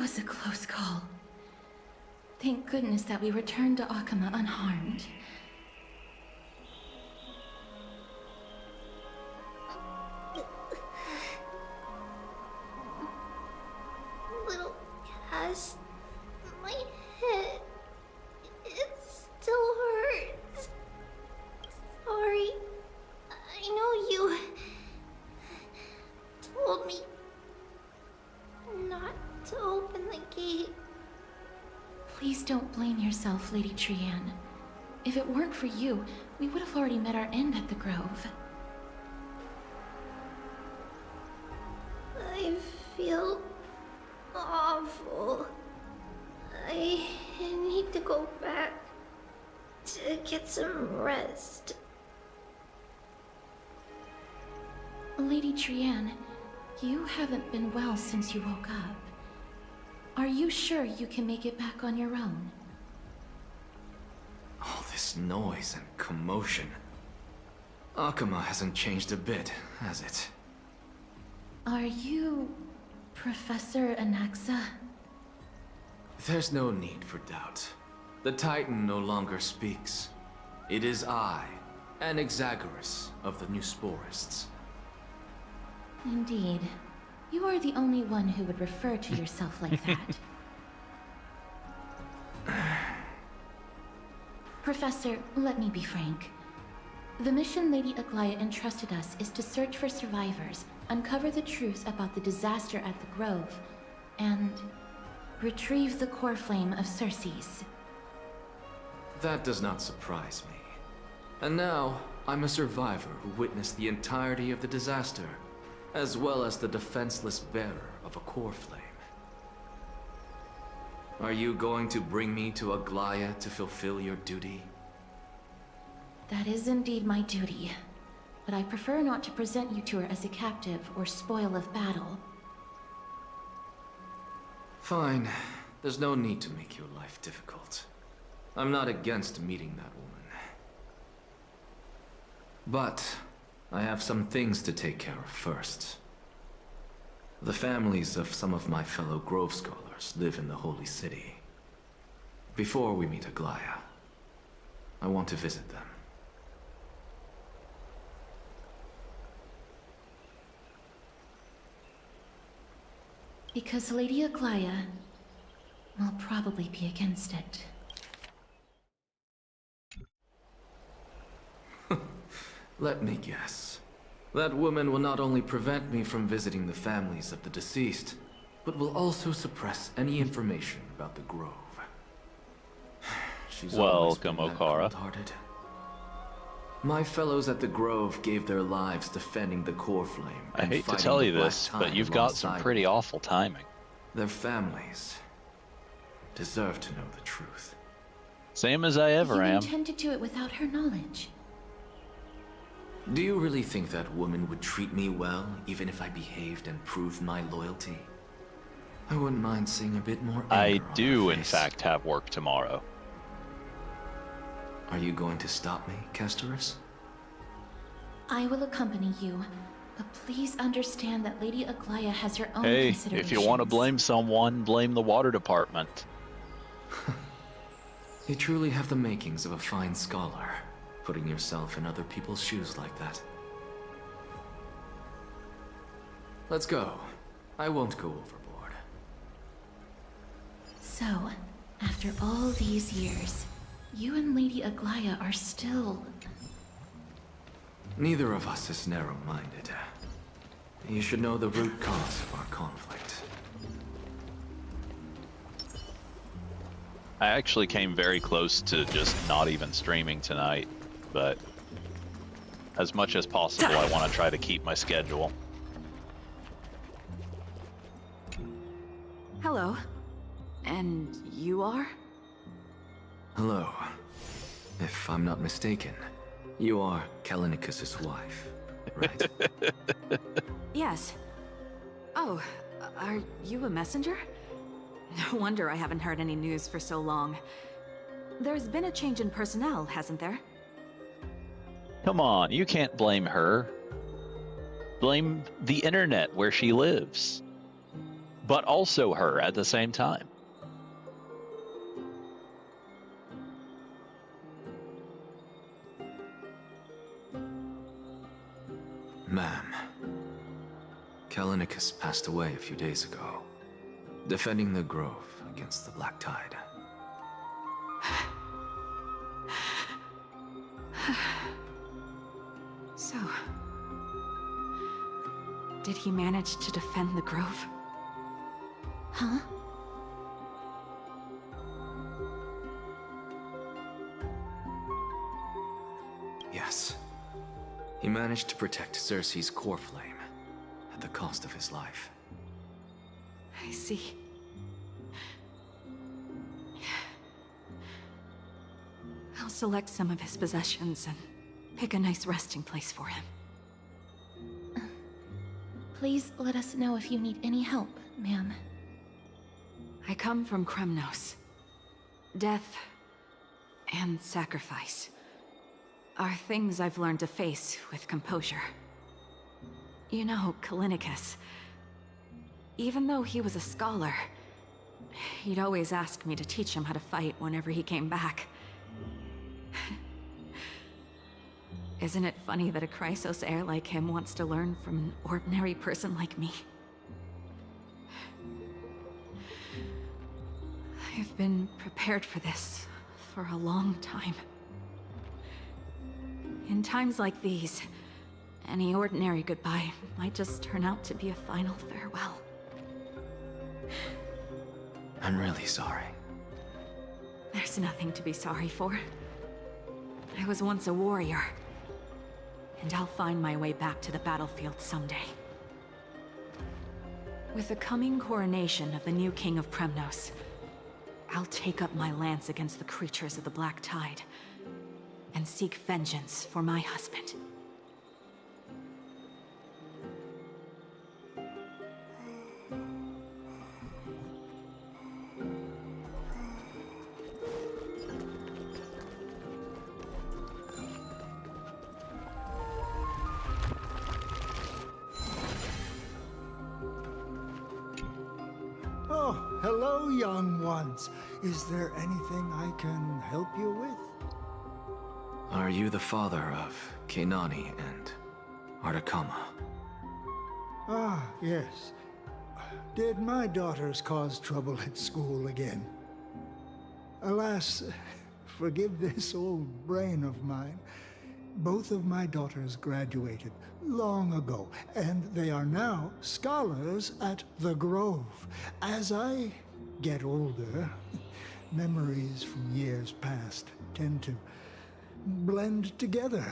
Speaker 8: was a close call. Thank goodness that we returned to Akama unharmed.
Speaker 9: Little Cass, my head, it still hurts. Sorry. I know you told me not to open the gate.
Speaker 8: Please don't blame yourself, Lady Trianne. If it weren't for you, we would have already met our end at the Grove.
Speaker 9: I feel awful. I need to go back to get some rest.
Speaker 8: Lady Trianne, you haven't been well since you woke up. Are you sure you can make it back on your own?
Speaker 2: All this noise and commotion. Akama hasn't changed a bit, has it?
Speaker 8: Are you Professor Anaxa?
Speaker 2: There's no need for doubt. The Titan no longer speaks. It is I, Anaxagoras of the Newsporists.
Speaker 8: Indeed. You are the only one who would refer to yourself like that. Professor, let me be frank. The mission Lady Aglaya entrusted us is to search for survivors, uncover the truth about the disaster at the Grove, and retrieve the core flame of Circes.
Speaker 2: That does not surprise me. And now, I'm a survivor who witnessed the entirety of the disaster, as well as the defenseless bearer of a core flame. Are you going to bring me to Aglaya to fulfill your duty?
Speaker 8: That is indeed my duty, but I prefer not to present you to her as a captive or spoil of battle.
Speaker 2: Fine. There's no need to make your life difficult. I'm not against meeting that woman. But I have some things to take care of first. The families of some of my fellow Grove Scholars live in the Holy City. Before we meet Aglaya, I want to visit them.
Speaker 8: Because Lady Aglaya will probably be against it.
Speaker 2: Let me guess. That woman will not only prevent me from visiting the families of the deceased, but will also suppress any information about the Grove. She's
Speaker 1: Welcome, Okara.
Speaker 2: cold-hearted. My fellows at the Grove gave their lives defending the core flame.
Speaker 1: I
Speaker 2: and
Speaker 1: hate to
Speaker 2: fighting
Speaker 1: tell
Speaker 2: the
Speaker 1: you
Speaker 2: Black
Speaker 1: this, but
Speaker 2: Tide
Speaker 1: you've got some
Speaker 2: alongside
Speaker 1: pretty
Speaker 2: me.
Speaker 1: awful timing.
Speaker 2: Their families deserve to know the truth.
Speaker 1: Same as I ever
Speaker 8: You
Speaker 1: am.
Speaker 8: intend to do it without her knowledge.
Speaker 2: Do you really think that woman would treat me well, even if I behaved and proved my loyalty? I wouldn't mind seeing a bit more anger
Speaker 1: I
Speaker 2: on her
Speaker 1: do, in
Speaker 2: face.
Speaker 1: fact, have work tomorrow.
Speaker 2: Are you going to stop me, Casterus?
Speaker 8: I will accompany you, but please understand that Lady Aglaya has her own
Speaker 1: Hey,
Speaker 8: considerations.
Speaker 1: if you want to blame someone, blame the water department.
Speaker 2: You truly have the makings of a fine scholar, putting yourself in other people's shoes like that. Let's go. I won't go overboard.
Speaker 8: So, after all these years, you and Lady Aglaya are still...
Speaker 2: Neither of us is narrow-minded. You should know the root cause of our conflict.
Speaker 1: I actually came very close to just not even streaming tonight, but as much as possible, I want to try to keep my schedule.
Speaker 11: Hello. And you are?
Speaker 2: Hello. If I'm not mistaken, you are Callinicus's wife, right?
Speaker 11: Yes. Oh, are you a messenger? No wonder I haven't heard any news for so long. There's been a change in personnel, hasn't there?
Speaker 1: Come on, you can't blame her. Blame the internet where she lives. but also her at the same time.
Speaker 2: Ma'am, Kalinicus passed away a few days ago, defending the Grove against the Black Tide.
Speaker 11: So, did he manage to defend the Grove?
Speaker 8: Huh?
Speaker 2: Yes. He managed to protect Cersei's core flame at the cost of his life.
Speaker 11: I see. I'll select some of his possessions and pick a nice resting place for him.
Speaker 8: Please let us know if you need any help, ma'am.
Speaker 11: I come from Kremnos. Death and sacrifice are things I've learned to face with composure. You know, Kalinicus, even though he was a scholar, he'd always ask me to teach him how to fight whenever he came back. Isn't it funny that a Chrysos heir like him wants to learn from an ordinary person like me? I've been prepared for this for a long time. In times like these, any ordinary goodbye might just turn out to be a final farewell.
Speaker 2: I'm really sorry.
Speaker 11: There's nothing to be sorry for. I was once a warrior, and I'll find my way back to the battlefield someday. With the coming coronation of the new king of Kremnos, I'll take up my lance against the creatures of the Black Tide and seek vengeance for my husband.
Speaker 13: Oh, hello, young ones. Is there anything I can help you with?
Speaker 2: Are you the father of Kenani and Artakama?
Speaker 13: Ah, yes. Did my daughters cause trouble at school again? Alas, forgive this old brain of mine. Both of my daughters graduated long ago, and they are now scholars at the Grove. As I get older, memories from years past tend to blend together.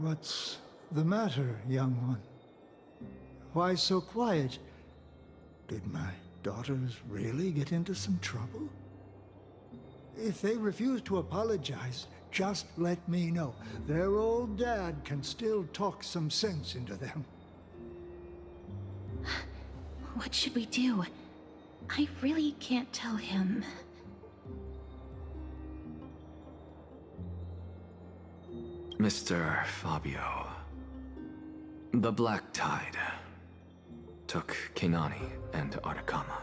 Speaker 13: What's the matter, young one? Why so quiet? Did my daughters really get into some trouble? If they refuse to apologize, just let me know. Their old dad can still talk some sense into them.
Speaker 8: What should we do? I really can't tell him.
Speaker 2: Mr. Fabio, the Black Tide took Kenani and Artakama.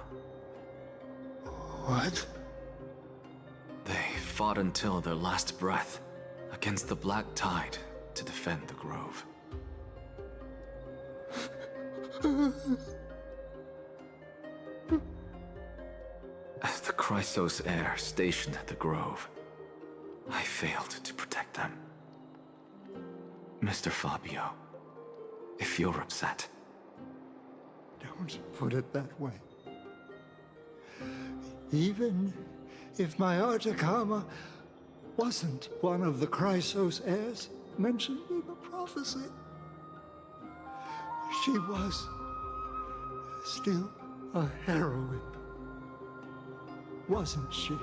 Speaker 13: What?
Speaker 2: They fought until their last breath against the Black Tide to defend the Grove. As the Chrysos heir stationed at the Grove, I failed to protect them. Mr. Fabio, if you're upset...
Speaker 13: Don't put it that way. Even if my Artakama wasn't one of the Chrysos heirs mentioned in the prophecy, she was still a heroine, wasn't she?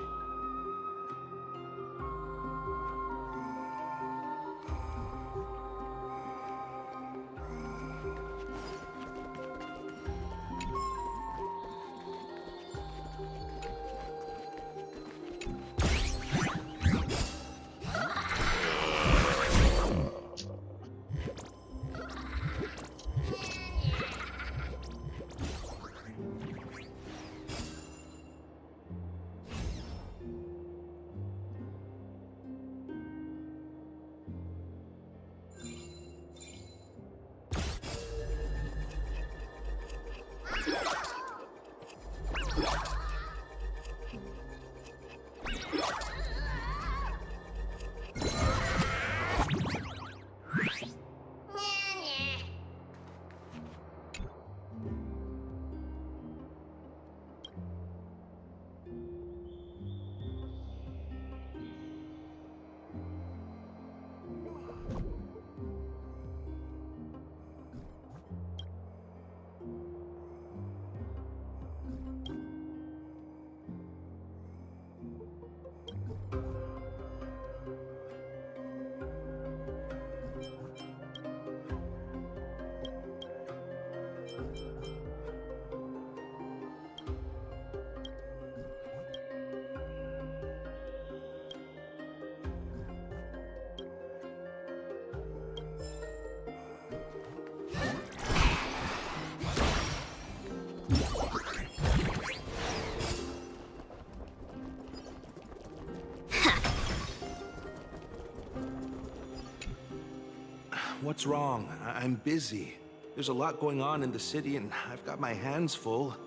Speaker 14: What's wrong? I'm busy. There's a lot going on in the city, and I've got my hands full.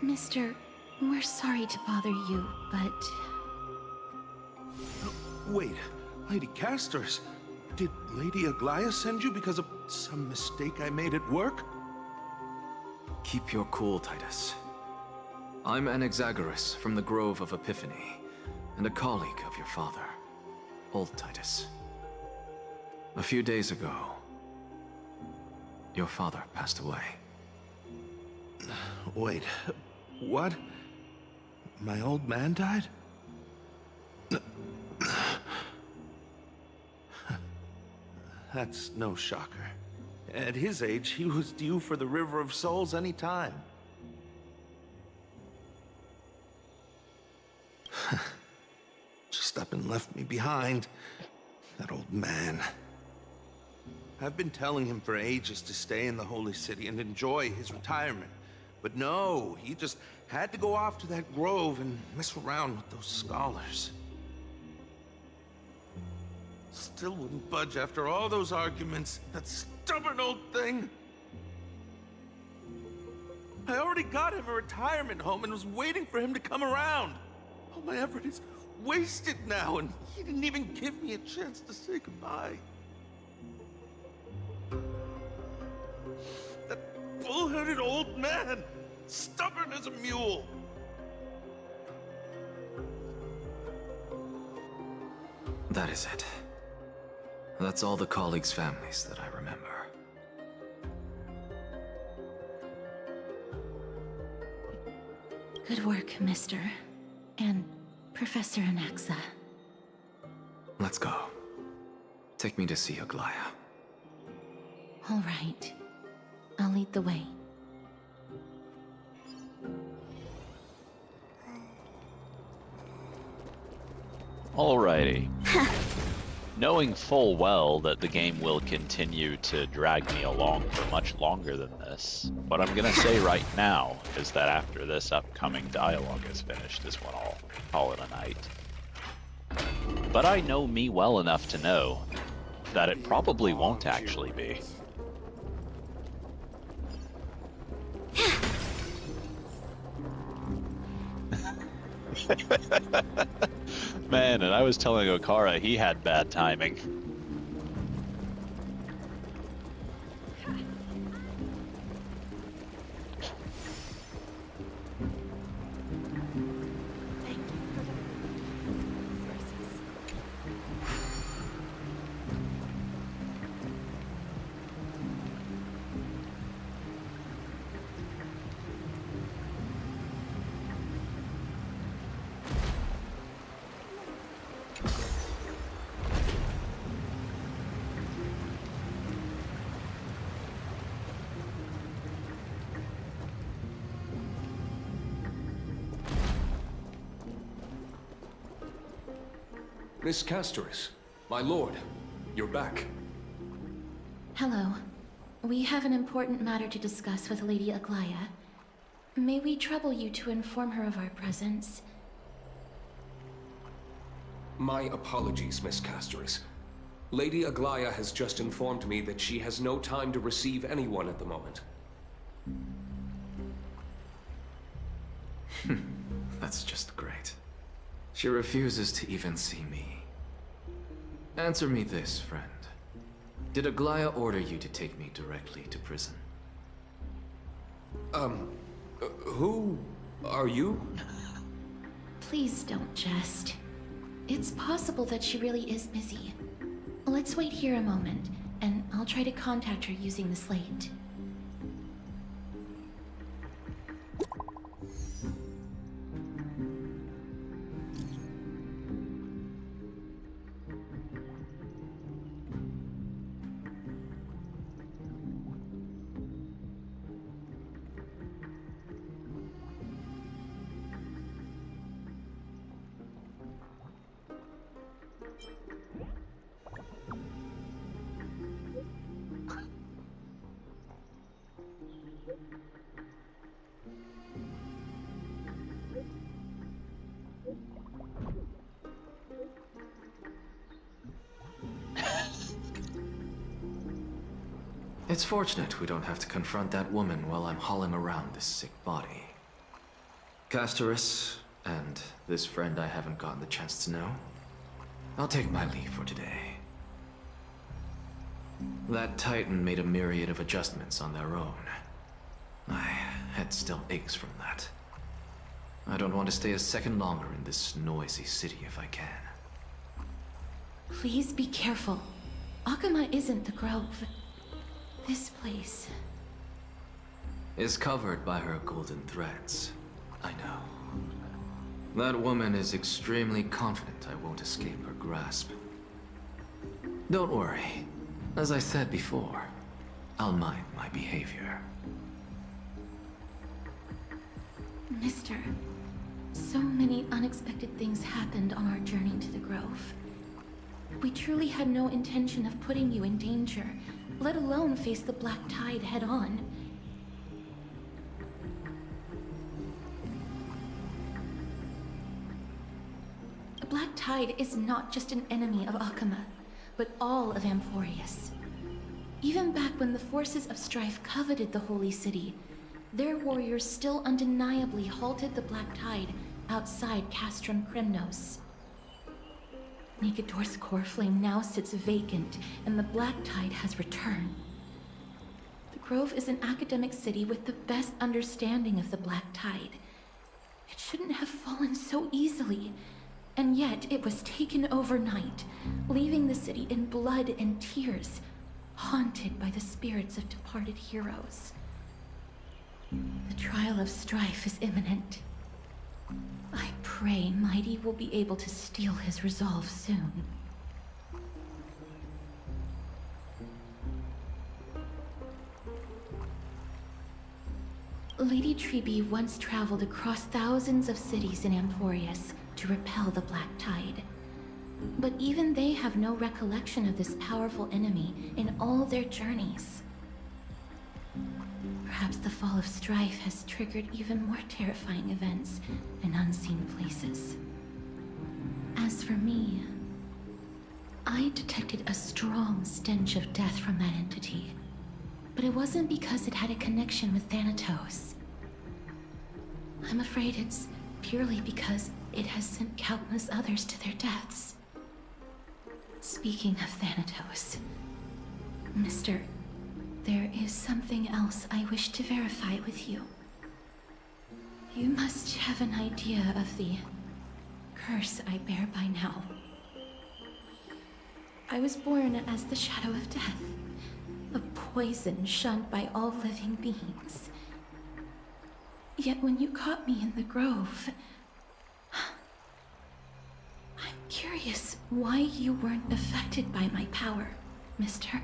Speaker 8: Mister, we're sorry to bother you, but...
Speaker 14: Wait, Lady Casters, did Lady Aglaia send you because of some mistake I made at work?
Speaker 2: Keep your cool, Titus. I'm Anaxagoras from the Grove of Epiphany, and a colleague of your father, Old Titus. A few days ago, your father passed away.
Speaker 14: Wait, what? My old man died? That's no shocker. At his age, he was due for the River of Souls any time. Just up and left me behind. That old man. I've been telling him for ages to stay in the Holy City and enjoy his retirement. But no, he just had to go off to that grove and mess around with those scholars. Still wouldn't budge after all those arguments. That stubborn old thing. I already got him a retirement home and was waiting for him to come around. All my effort is wasted now, and he didn't even give me a chance to say goodbye. That bull-headed old man, stubborn as a mule.
Speaker 2: That is it. That's all the colleagues' families that I remember.
Speaker 8: Good work, Mister. And Professor Anaxa.
Speaker 2: Let's go. Take me to see Aglaia.
Speaker 8: All right. I'll lead the way.
Speaker 1: Alrighty. Knowing full well that the game will continue to drag me along for much longer than this, what I'm gonna say right now is that after this upcoming dialogue is finished, this one I'll call it a night. But I know me well enough to know that it probably won't actually be. Man, and I was telling Okara he had bad timing.
Speaker 15: Miss Castoris, my lord, you're back.
Speaker 8: Hello. We have an important matter to discuss with Lady Aglaia. May we trouble you to inform her of our presence?
Speaker 15: My apologies, Miss Castoris. Lady Aglaia has just informed me that she has no time to receive anyone at the moment.
Speaker 2: That's just great. She refuses to even see me. Answer me this, friend. Did Aglaia order you to take me directly to prison?
Speaker 15: Who are you?
Speaker 8: Please don't jest. It's possible that she really is busy. Let's wait here a moment, and I'll try to contact her using the slate.
Speaker 2: It's fortunate we don't have to confront that woman while I'm hauling around this sick body. Castorus, and this friend I haven't gotten the chance to know, I'll take my leave for today. That Titan made a myriad of adjustments on their own. My head still aches from that. I don't want to stay a second longer in this noisy city if I can.
Speaker 8: Please be careful. Akama isn't the Grove. This place...
Speaker 2: is covered by her golden threads. I know. That woman is extremely confident I won't escape her grasp. Don't worry. As I said before, I'll mind my behavior.
Speaker 8: Mister, so many unexpected things happened on our journey to the Grove. We truly had no intention of putting you in danger, let alone face the Black Tide head-on. The Black Tide is not just an enemy of Akama, but all of Amphorius. Even back when the forces of strife coveted the Holy City, their warriors still undeniably halted the Black Tide outside Castrum Kremnos. Negador's core flame now sits vacant, and the Black Tide has returned. The Grove is an academic city with the best understanding of the Black Tide. It shouldn't have fallen so easily, and yet it was taken overnight, leaving the city in blood and tears, haunted by the spirits of departed heroes. The trial of strife is imminent. I pray Mighty will be able to steel his resolve soon. Lady Trebe once traveled across thousands of cities in Amphorius to repel the Black Tide. But even they have no recollection of this powerful enemy in all their journeys. Perhaps the fall of strife has triggered even more terrifying events in unseen places. As for me, I detected a strong stench of death from that entity. But it wasn't because it had a connection with Thanatos. I'm afraid it's purely because it has sent countless others to their deaths. Speaking of Thanatos, Mister, there is something else I wish to verify with you. You must have an idea of the curse I bear by now. I was born as the Shadow of Death, a poison shunned by all living beings. Yet when you caught me in the Grove, I'm curious why you weren't affected by my power, Mister.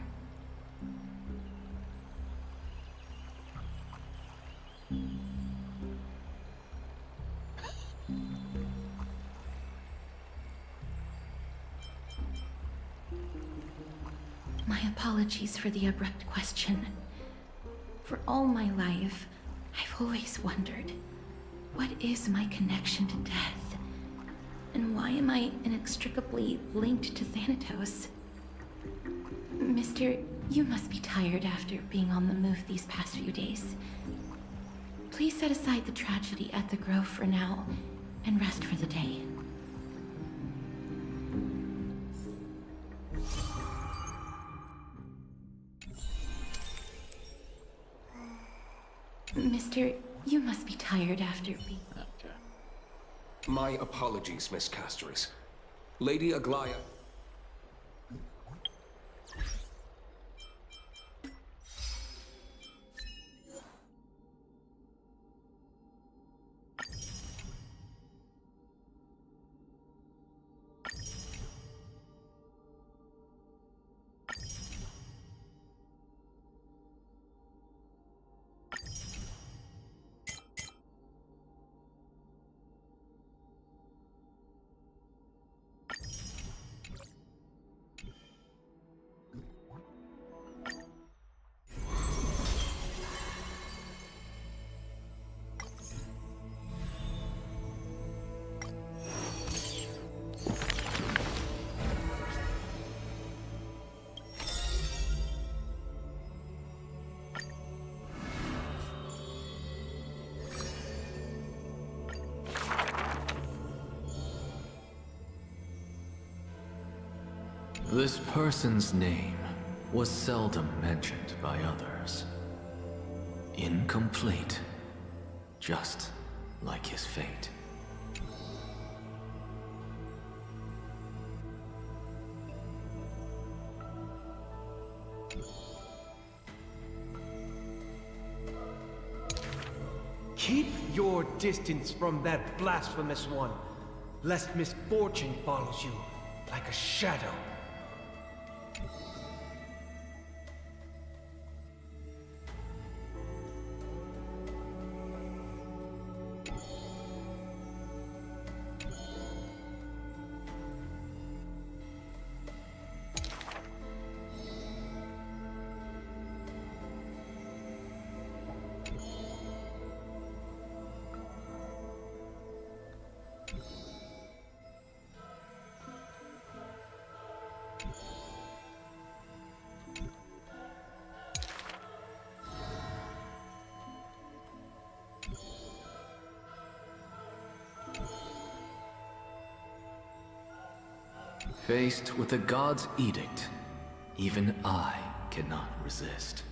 Speaker 8: My apologies for the abrupt question. For all my life, I've always wondered, what is my connection to death? And why am I inextricably linked to Thanatos? Mister, you must be tired after being on the move these past few days. Please set aside the tragedy at the Grove for now, and rest for the day. Mister, you must be tired after being...
Speaker 1: Okay.
Speaker 15: My apologies, Miss Castorus. Lady Aglaya...
Speaker 2: This person's name was seldom mentioned by others. Incomplete, just like his fate.
Speaker 16: Keep your distance from that blasphemous one, lest misfortune follows you like a shadow.
Speaker 2: Faced with the god's edict, even I cannot resist.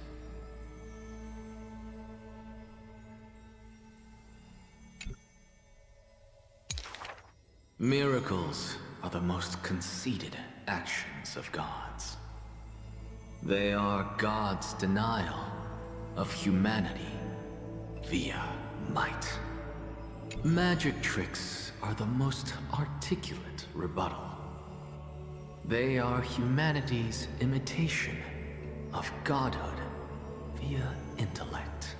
Speaker 2: Miracles are the most conceited actions of gods. They are God's denial of humanity via might. Magic tricks are the most articulate rebuttal. They are humanity's imitation of godhood via intellect.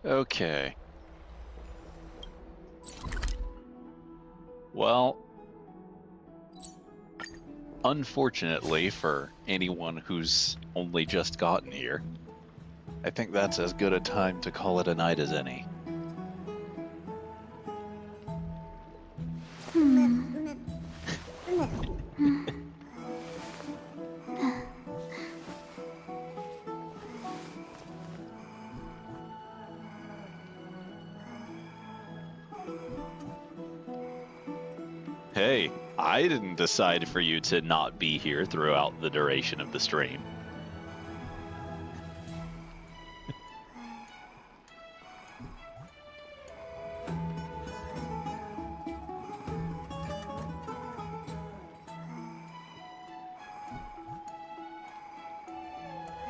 Speaker 1: Okay. Well, unfortunately for anyone who's only just gotten here, I think that's as good a time to call it a night as any. Hey, I didn't decide for you to not be here throughout the duration of the stream.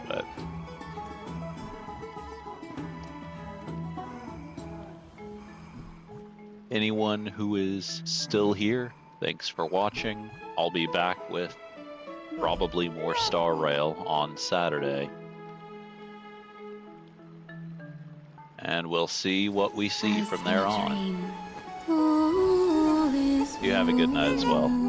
Speaker 1: But anyone who is still here, thanks for watching. I'll be back with probably more Star Rail on Saturday. And we'll see what we see from there on. You have a good night as well.